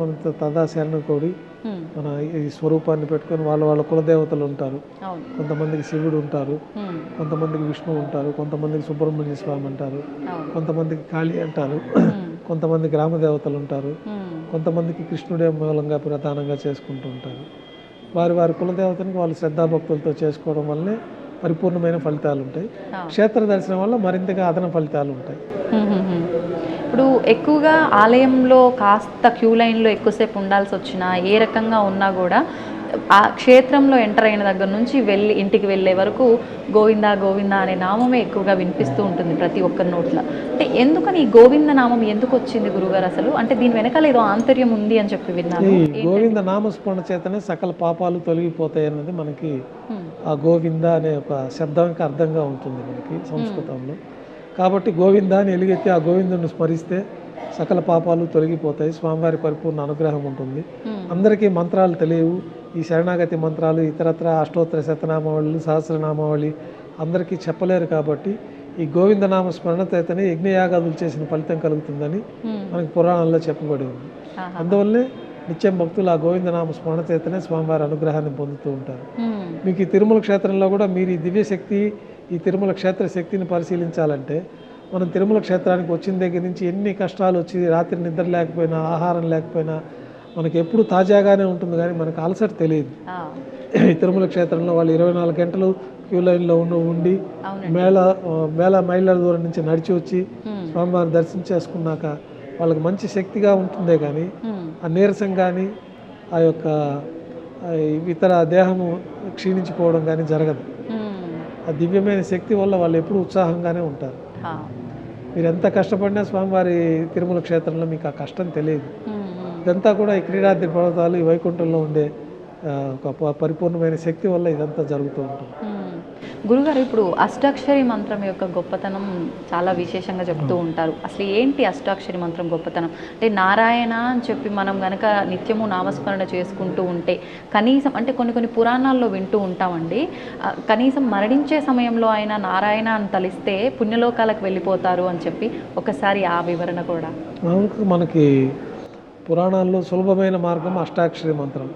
మన తదాశరణ కోడి మన ఈ స్వరూపాన్ని పెట్టుకొని వాళ్ళ కులదేవతలు ఉంటారు. కొంతమందికి శివుడు ఉంటారు, కొంతమందికి విష్ణువు ఉంటారు, కొంతమందికి సుబ్రహ్మణ్య స్వామి అంటారు, కొంతమందికి కాళీ అంటారు, కొంతమంది గ్రామ దేవతలు ఉంటారు, కొంతమందికి కృష్ణుడే మూలంగా ప్రధానంగా చేసుకుంటూ ఉంటారు. వారి కులదేవతనికి వాళ్ళు శ్రద్ధాభక్తులతో చేసుకోవడం వల్లనే పరిపూర్ణమైన ఫలితాలు ఉంటాయి. క్షేత్ర దర్శనం వల్ల మరింతగా అదన ఫలితాలు ఉంటాయి. ఇప్పుడు ఎక్కువగా ఆలయంలో కాస్త క్యూ లైన్లో ఎక్కువసేపు ఉండాల్సి వచ్చినా, ఏ రకంగా ఉన్నా కూడా ఆ క్షేత్రంలో ఎంటర్ అయిన దగ్గర నుంచి ఇంటికి వెళ్ళే వరకు గోవిందా గోవిందా అనే నామమే ఎక్కువగా వినిపిస్తూ ఉంటుంది ప్రతి ఒక్కరి నోట్ల. అంటే ఎందుకని ఈ గోవింద నామం ఎందుకు వచ్చింది గురుగారు అసలు? అంటే దీని వెనకాల ఏదో ఆంతర్యం ఉంది అని చెప్పి విన్నాను. ఈ గోవింద నామస్మరణ చేతనే సకల పాపాలు తొలగిపోతాయి అన్నది మనకి ఆ గోవింద అనే ఒక శబ్దానికి అర్థంగా ఉంటుంది మనకి సంస్కృతంలో. కాబట్టి గోవింద అని ఎలుగెత్తి ఆ గోవిందుని స్మరిస్తే సకల పాపాలు తొలగిపోతాయి, స్వామివారి పరిపూర్ణ అనుగ్రహం ఉంటుంది. అందరికీ మంత్రాలు తెలియవు. ఈ శరణాగతి మంత్రాలు, ఇతరత్ర అష్టోత్తర శతనామావళి, సహస్రనామావళి అందరికీ చెప్పలేరు. కాబట్టి ఈ గోవిందనామ స్మరణ చేతనే యజ్ఞయాగాదులు చేసిన ఫలితం కలుగుతుందని మనకి పురాణాల్లో చెప్పబడి ఉంది. అందువల్లే నిత్యం భక్తులు ఆ గోవిందనామ స్మరణ చేతనే స్వామివారి అనుగ్రహాన్ని పొందుతూ ఉంటారు. మీకు ఈ తిరుమల క్షేత్రంలో కూడా మీరు ఈ దివ్యశక్తి, ఈ తిరుమల క్షేత్ర శక్తిని పరిశీలించాలంటే మనం తిరుమల క్షేత్రానికి వచ్చిన దగ్గర నుంచి ఎన్ని కష్టాలు వచ్చి, రాత్రి నిద్ర లేకపోయినా, ఆహారం లేకపోయినా మనకి ఎప్పుడు తాజాగానే ఉంటుంది, కానీ మనకు అలసట తెలియదు. ఈ తిరుమల క్షేత్రంలో వాళ్ళు 24 గంటలు క్యూ లైన్లో ఉండి వేల మైళ్ళ దూరం నుంచి నడిచి వచ్చి స్వామివారిని దర్శనం చేసుకున్నాక వాళ్ళకి మంచి శక్తిగా ఉంటుందే కానీ ఆ నీరసం కానీ ఆ యొక్క ఇతర దేహము క్షీణించిపోవడం కానీ జరగదు. ఆ దివ్యమైన శక్తి వల్ల వాళ్ళు ఎప్పుడు ఉత్సాహంగానే ఉంటారు. మీరు ఎంత కష్టపడినా స్వామివారి తిరుమల క్షేత్రంలో మీకు ఆ కష్టం తెలియదు. ఇదంతా కూడా ఈ క్రీడాద్రి పర్వతాలు, ఈ వైకుంఠంలో ఉండే ఒక పరిపూర్ణమైన శక్తి వల్ల ఇదంతా జరుగుతూ ఉంటుంది. గురుగారు, ఇప్పుడు అష్టాక్షరి మంత్రం యొక్క గొప్పతనం చాలా విశేషంగా చెప్తూ ఉంటారు. అసలు ఏంటి అష్టాక్షరి మంత్రం గొప్పతనం? అంటే నారాయణ అని చెప్పి మనం గనక నిత్యము నామస్మరణ చేసుకుంటూ ఉంటే కనీసం, అంటే కొన్ని పురాణాల్లో వింటూ ఉంటామండి, కనీసం మరణించే సమయంలో అయినా నారాయణ అని తలిస్తే పుణ్యలోకాలకు వెళ్ళిపోతారు అని చెప్పి, ఒకసారి ఆ వివరణ కూడా. మనకి పురాణాల్లో సులభమైన మార్గం అష్టాక్షరి మంత్రం.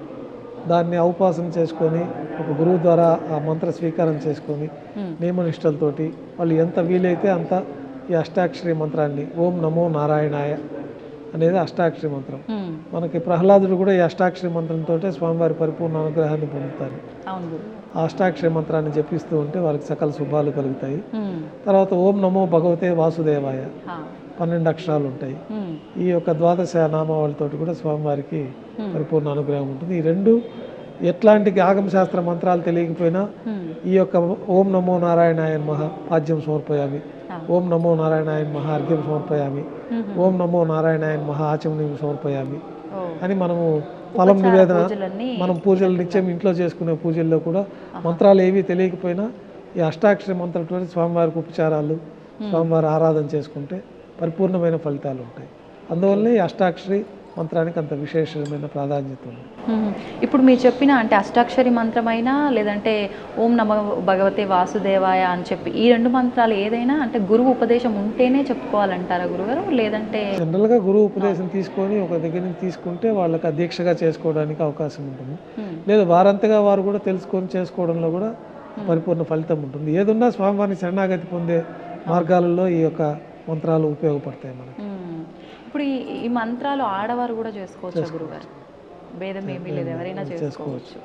దాన్ని ఔపాసన చేసుకొని ఒక గురువు ద్వారా ఆ మంత్ర స్వీకారం చేసుకొని నియమనిష్టలతోటి వాళ్ళు ఎంత వీలైతే అంత ఈ అష్టాక్షరి మంత్రాన్ని, ఓం నమో నారాయణాయ అనేది అష్టాక్షరి మంత్రం. మనకి ప్రహ్లాదుడు కూడా ఈ అష్టాక్షరి మంత్రంతో స్వామివారి పరిపూర్ణ అనుగ్రహాన్ని పొందుతారు. ఆ అష్టాక్షరి మంత్రాన్ని జపిస్తూ ఉంటే వాళ్ళకి సకల శుభాలు కలుగుతాయి. తర్వాత ఓం నమో భగవతే వాసుదేవాయ 12 అక్షరాలు ఉంటాయి. ఈ యొక్క ద్వాదశ నామావళితో కూడా స్వామివారికి పరిపూర్ణ అనుగ్రహం ఉంటుంది. ఈ రెండు ఎట్లాంటి ఆగమశాస్త్ర మంత్రాలు తెలియకపోయినా ఈ యొక్క ఓం నమో నారాయణాయ నమః పాద్యం సమర్పయామి, ఓం నమో నారాయణాయ నమః అర్ఘ్యం సమర్పయామి, ఓం నమో నారాయణాయ నమః ఆచమనీయం సమర్పయామి అని మనము ఫలం నివేదన, మనం పూజలు నిత్యం ఇంట్లో చేసుకునే పూజల్లో కూడా మంత్రాలు ఏవి తెలియకపోయినా ఈ అష్టాక్షరి మంత్రంతో స్వామివారికి ఉపచారాలు, స్వామివారి ఆరాధన చేసుకుంటే పరిపూర్ణమైన ఫలితాలు ఉంటాయి. అందువల్లనే ఈ అష్టాక్షరి మంత్రానికి అంత విశేషమైన ప్రాధాన్యత ఉంది. ఇప్పుడు మీరు చెప్పిన అంటే అష్టాక్షరి మంత్రమైనా లేదంటే ఓం నమ భగవతే వాసుదేవాయ అని చెప్పి ఈ 2 మంత్రాలు ఏదైనా అంటే గురువు ఉపదేశం ఉంటేనే చెప్పుకోవాలంటారా గురుగారు? లేదంటే జనరల్గా గురువు ఉపదేశం తీసుకొని ఒక దగ్గర నుంచి తీసుకుంటే వాళ్ళకి ఆ దీక్షగా చేసుకోవడానికి అవకాశం ఉంటుంది. లేదా వారంతగా వారు కూడా తెలుసుకొని చేసుకోవడంలో కూడా పరిపూర్ణ ఫలితం ఉంటుంది. ఏదున్నా స్వామివారిని శరణాగతి పొందే మార్గాలలో ఈ యొక్క మంత్రాలు ఉపయోగపడతాయి మనకి. ఇప్పుడు ఈ మంత్రాలు ఆడవారు కూడా చేసుకోవచ్చు గురుగారు? భేదం ఏమీ లేదు, ఎవరైనా చేసుకోవచ్చు.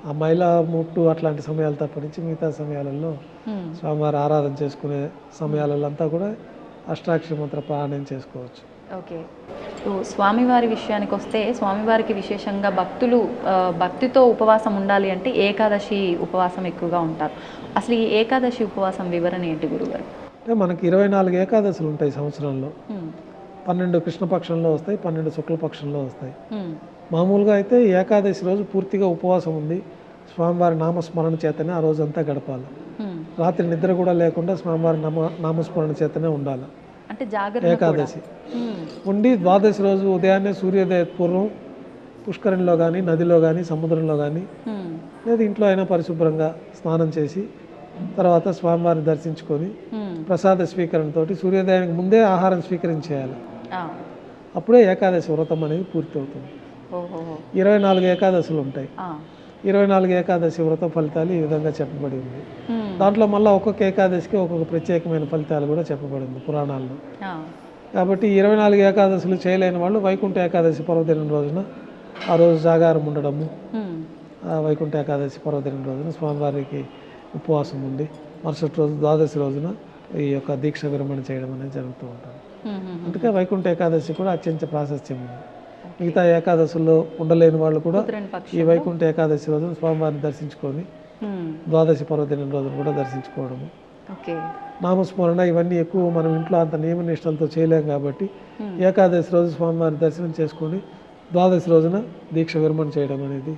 ఆ మహిళా ముట్టు అట్లాంటి సమయాలు తప్పనించి మిగతా సమయాలలో స్వామివారి ఆరాధన చేసుకునే సమయాలలో అంతా కూడా అష్టాక్షరి మంత్ర పారాయణం చేసుకోవచ్చు. ఓకే. స్వామివారి విషయానికి వస్తే స్వామివారికి విశేషంగా భక్తులు భక్తితో ఉపవాసం ఉండాలి అంటే ఏకాదశి ఉపవాసం ఎక్కువగా ఉంటారు. అసలు ఈ ఏకాదశి ఉపవాసం వివరణ ఏంటి గురుగారు? అంటే మనకి 24 ఏకాదశులు ఉంటాయి సంవత్సరంలో. 12 కృష్ణపక్షంలో వస్తాయి, 12 శుక్లపక్షంలో వస్తాయి. మామూలుగా అయితే ఏకాదశి రోజు పూర్తిగా ఉపవాసం ఉంది స్వామివారి నామస్మరణ చేతనే ఆ రోజంతా గడపాలి. రాత్రి నిద్ర కూడా లేకుండా స్వామివారి నామస్మరణ చేతనే ఉండాలి. అంటే జాగ్రత్త ఏకాదశి ఉండి ద్వాదశి రోజు ఉదయాన్నే సూర్యోదయ పూర్వం పుష్కరంలో కానీ నదిలో కానీ సముద్రంలో కానీ లేదా ఇంట్లో అయినా పరిశుభ్రంగా స్నానం చేసి తర్వాత స్వామివారిని దర్శించుకొని ప్రసాద స్వీకరణతోటి సూర్యోదయానికి ముందే ఆహారం స్వీకరించేయాలి. అప్పుడే ఏకాదశి వ్రతం అనేది పూర్తి అవుతుంది. 24 ఏకాదశులు ఉంటాయి. 24 ఏకాదశి వ్రత ఫలితాలు ఈ విధంగా చెప్పబడి ఉంది. దాంట్లో మళ్ళీ ఒక్కొక్క ఏకాదశికి ఒక్కొక్క ప్రత్యేకమైన ఫలితాలు కూడా చెప్పబడింది పురాణాల్లో. కాబట్టి 24 ఏకాదశులు చేయలేని వాళ్ళు వైకుంఠ ఏకాదశి పర్వదినం రోజున ఆ రోజు జాగారం ఉండడము, వైకుంఠ ఏకాదశి పర్వదినం రోజున స్వామివారికి ఉపవాసం ఉండి మరుసటి రోజు ద్వాదశి రోజున ఈ యొక్క దీక్ష విరమణ చేయడం అనేది జరుగుతూ ఉంటుంది. అందుకే వైకుంఠ ఏకాదశి కూడా అత్యంత ప్రాశస్త్యం ఉంది. మిగతా ఏకాదశుల్లో ఉండలేని వాళ్ళు కూడా ఈ వైకుంఠ ఏకాదశి రోజున స్వామివారిని దర్శించుకొని ద్వాదశి పర్వదినం రోజున కూడా దర్శించుకోవడము, నామస్మరణ ఇవన్నీ ఎక్కువ మనం ఇంట్లో అంత నియమ నిష్టలతో చేయలేం కాబట్టి ఏకాదశి రోజు స్వామివారి దర్శనం చేసుకొని ద్వాదశి రోజున దీక్ష విరమణ చేయడం అనేది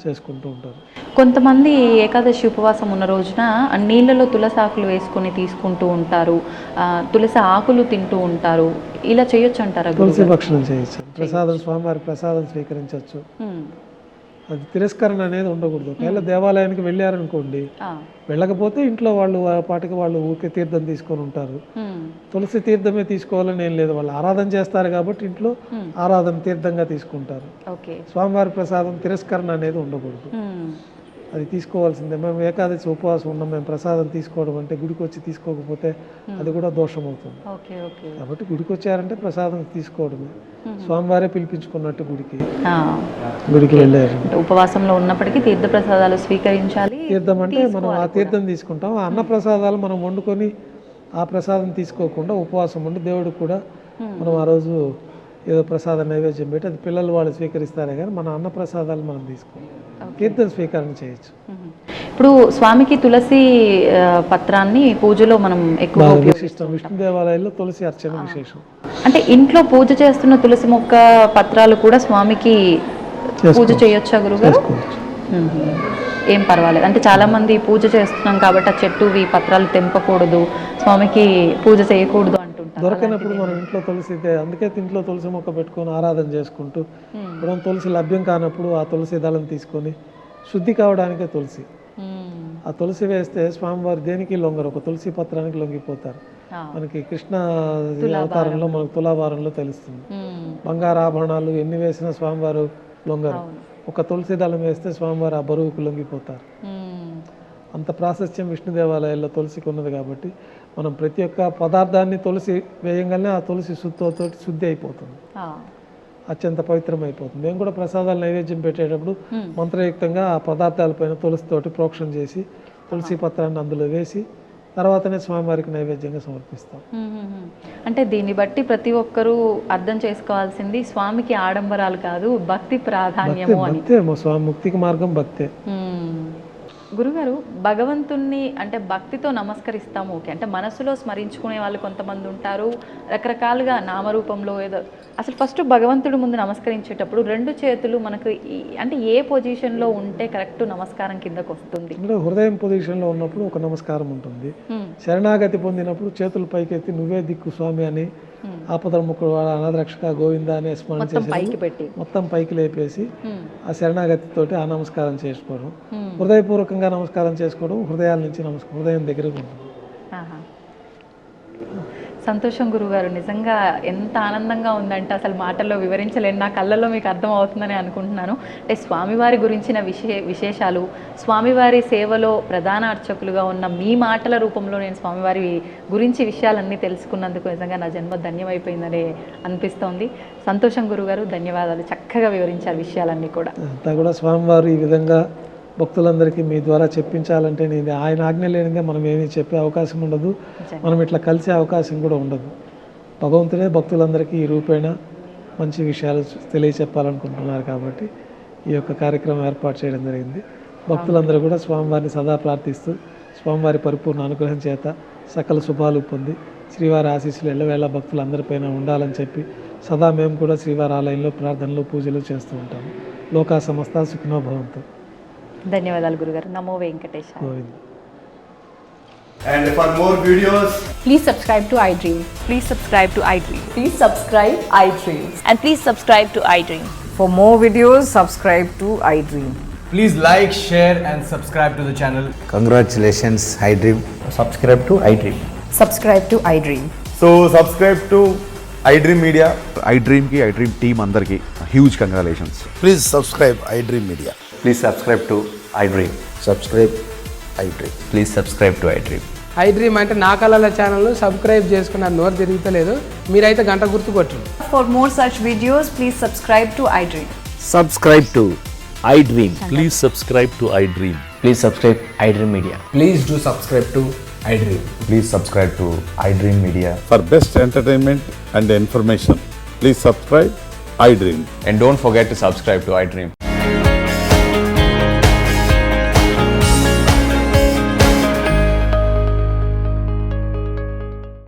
చేసుకుంటూ ఉంటారు. కొంతమంది ఏకాదశి ఉపవాసం ఉన్న రోజున నీళ్ళలో తులసి ఆకులు వేసుకొని తీసుకుంటూ ఉంటారు, తులసి ఆకులు తింటూ ఉంటారు. ఇలా చేయొచ్చు అంటారా? తులసి భక్షణం చేయొచ్చు, ప్రసాదం స్వామివారి ప్రసాదం స్వీకరించవచ్చు. అది తిరస్కరణ అనేది ఉండకూడదు. ఒకవేళ దేవాలయానికి వెళ్ళారనుకోండి, వెళ్ళకపోతే ఇంట్లో వాళ్ళు పాటికి వాళ్ళు ఊరికే తీర్థం తీసుకొని ఉంటారు. తులసి తీర్థమే తీసుకోవాలని ఏం లేదు, వాళ్ళు ఆరాధన చేస్తారు కాబట్టి ఇంట్లో ఆరాధన తీర్థంగా తీసుకుంటారు. స్వామివారి ప్రసాదం తిరస్కరణ అనేది ఉండకూడదు, అది తీసుకోవాల్సిందే. మేము ఏకాదశి ఉపవాసం ఉన్నాం, మేము ప్రసాదం తీసుకోవడం అంటే గుడికి వచ్చి తీసుకోకపోతే అది కూడా దోషం అవుతుంది. కాబట్టి గుడికి వచ్చారంటే ప్రసాదం తీసుకోవడమే, స్వామివారే పిలిపించుకున్నట్టు గుడికి వెళ్ళారు. ఉపవాసంలో ఉన్నప్పటికీ తీర్థ ప్రసాదాలు స్వీకరించాలి. తీర్థం అంటే మనం ఆ తీర్థం తీసుకుంటాం, ఆ అన్న ప్రసాదాలు మనం వండుకొని ఆ ప్రసాదం తీసుకోకుండా ఉపవాసం ఉండి దేవుడికి కూడా మనం ఆ రోజు ఏదో ప్రసాద నైవేద్యం పెట్టి అది పిల్లలు వాళ్ళు స్వీకరిస్తారే కానీ మన అన్న ప్రసాదాలు మనం తీసుకోవాలి, తీర్థం స్వీకరణ చేయొచ్చు. ఇప్పుడు స్వామికి తులసి పత్రాన్ని పూజలో మనం ఎక్కువ విశిష్టం. విష్ణు దేవాలయాల్లో తులసి అర్చన విశేషం. అంటే ఇంట్లో పూజ చేస్తున్న తులసి మొక్క పత్రాలు కూడా స్వామికి పూజ చేయొచ్చా గురుగారు? ఏం పర్వాలేదు. అంటే చాలా మంది పూజ చేస్తున్నాం కాబట్టి ఆ చెట్టువి పత్రాలు తెంపకూడదు, స్వామికి పూజ చేయకూడదు అంటుంటారు. దొరకనప్పుడు మనం ఇంట్లో తులసి, అందుకే ఇంట్లో తులసి మొక్క పెట్టుకొని ఆరాధన చేసుకుంటూ ఇప్పుడు తులసి లభ్యం కానప్పుడు ఆ తులసి దళం తీసుకొని శుద్ధి కావడానికే తులసి, ఆ తులసి వేస్తే స్వామివారు దేనికి లొంగరు, ఒక తులసి పత్రానికి లొంగిపోతారు. మనకి కృష్ణ అవతారంలో మనకు తులాభారంలో తెలుస్తుంది. బంగారు ఆభరణాలు ఎన్ని వేసినా స్వామివారు లొంగరు, ఒక తులసి దళం వేస్తే స్వామివారు ఆ బరువుకు లొంగిపోతారు. అంత ప్రాశస్త్యం విష్ణు దేవాలయాల్లో తులసికి ఉన్నది కాబట్టి మనం ప్రతి ఒక్క పదార్థాన్ని తులసి వేయంగానే ఆ తులసి శుద్ధితో శుద్ధి అయిపోతుంది, అత్యంత పవిత్రమైపోతుంది. మేము కూడా ప్రసాదాలు నైవేద్యం పెట్టేటప్పుడు మంత్రయుక్తంగా ఆ పదార్థాలపైన తులసితోటి ప్రోక్షణ చేసి తులసి పత్రాన్ని అందులో వేసి తర్వాతనే స్వామివారికి నైవేద్యంగా సమర్పిస్తాం. అంటే దీన్ని బట్టి ప్రతి ఒక్కరూ అర్థం చేసుకోవాల్సింది స్వామికి ఆడంబరాలు కాదు, భక్తి ప్రాధాన్యము అని. స్వామి ముక్తికి మార్గం భక్తే. గురుగారు, భగవంతుణ్ణి అంటే భక్తితో నమస్కరిస్తాము, ఓకే, అంటే మనసులో స్మరించుకునే వాళ్ళు కొంతమంది ఉంటారు, రకరకాలుగా నామరూపంలో ఏదో. అసలు ఫస్ట్ భగవంతుడి ముందు నమస్కరించేటప్పుడు 2 చేతులు మనకు అంటే ఏ పొజిషన్లో ఉంటే కరెక్ట్ నమస్కారం కిందకు వస్తుంది? హృదయం పొజిషన్లో ఉన్నప్పుడు ఒక నమస్కారం ఉంటుంది, శరణాగతి పొందినప్పుడు చేతులు పైకెత్తి నువ్వే దిక్కు స్వామి అని ఆపదల ముక్కుడు వాడ అనాథరక్షక గోవింద అనే స్మరణ మొత్తం చేసి పైకి పెట్టి మొత్తం పైకి లేపేసి ఉమ్, ఆ శరణాగతితోటి ఆ నమస్కారం చేసుకోవడం, ఉమ్, హృదయపూర్వకంగా నమస్కారం చేసుకోవడం, హృదయాల నుంచి హృదయం దగ్గరకు ఉంటుంది. ఆహా. సంతోషం గురుగారు, నిజంగా ఎంత ఆనందంగా ఉందంటే అసలు మాటల్లో వివరించలేను. నా కళ్ళల్లో మీకు అర్థం అవుతుందని అనుకుంటున్నాను. అంటే స్వామివారి గురించిన విశేషాలు, స్వామివారి సేవలో ప్రధాన అర్చకులుగా ఉన్న మీ మాటల రూపంలో నేను స్వామివారి గురించి విషయాలన్నీ తెలుసుకున్నందుకు నిజంగా నా జన్మ ధన్యమైపోయిందని అనిపిస్తోంది. సంతోషం గురుగారు, ధన్యవాదాలు. చక్కగా వివరించారు విషయాలన్నీ కూడా. అంతా కూడా స్వామివారు ఈ విధంగా భక్తులందరికీ మీ ద్వారా చెప్పించాలంటే నేను ఆయన ఆజ్ఞ లేనిదే మనం ఏమీ చెప్పే అవకాశం ఉండదు, మనం ఇట్లా కలిసే అవకాశం కూడా ఉండదు. భగవంతుడే భక్తులందరికీ ఈ రూపేణ మంచి విషయాలు తెలియచెప్పాలనుకుంటున్నారు కాబట్టి ఈ యొక్క కార్యక్రమం ఏర్పాటు చేయడం జరిగింది. భక్తులందరూ కూడా స్వామివారిని సదా ప్రార్థిస్తూ స్వామివారి పరిపూర్ణ అనుగ్రహం చేత సకల శుభాలు పొంది శ్రీవారి ఆశీస్సులు ఎల్లవేళ భక్తులందరిపైన ఉండాలని చెప్పి సదా మేము కూడా శ్రీవారి ఆలయంలో ప్రార్థనలు పూజలు చేస్తూ ఉంటాము. లోకా సమస్త సుఖినో భవంతు. ధన్యవాదాలు గురుగారు. నమో Venkatesha. Govinda. And for more videos, Please subscribe to iDream. Please subscribe to iDream. Please subscribe iDream. And please subscribe to iDream. For more videos, subscribe to iDream. please like, share and subscribe to the channel. Congratulations, iDream. subscribe to iDream. Subscribe to iDream. So subscribe to iDream Media. iDream की iDream team अंदर की huge congratulations. Please subscribe iDream Media. Please subscribe to iDream. Subscribe iDream. Please subscribe to iDream. iDream అంటే నా కళల channel subscribe చేసుకున్న నోరు తిరుగుతలేదు, మీరైతే గంట గుర్తు కొట్టండి. For more such videos, please subscribe to iDream. Subscribe to iDream. Please subscribe to iDream. Please subscribe iDream Media. Please do subscribe to iDream. Please subscribe to iDream Media. For best entertainment and information, please subscribe iDream. And don't forget to subscribe to iDream.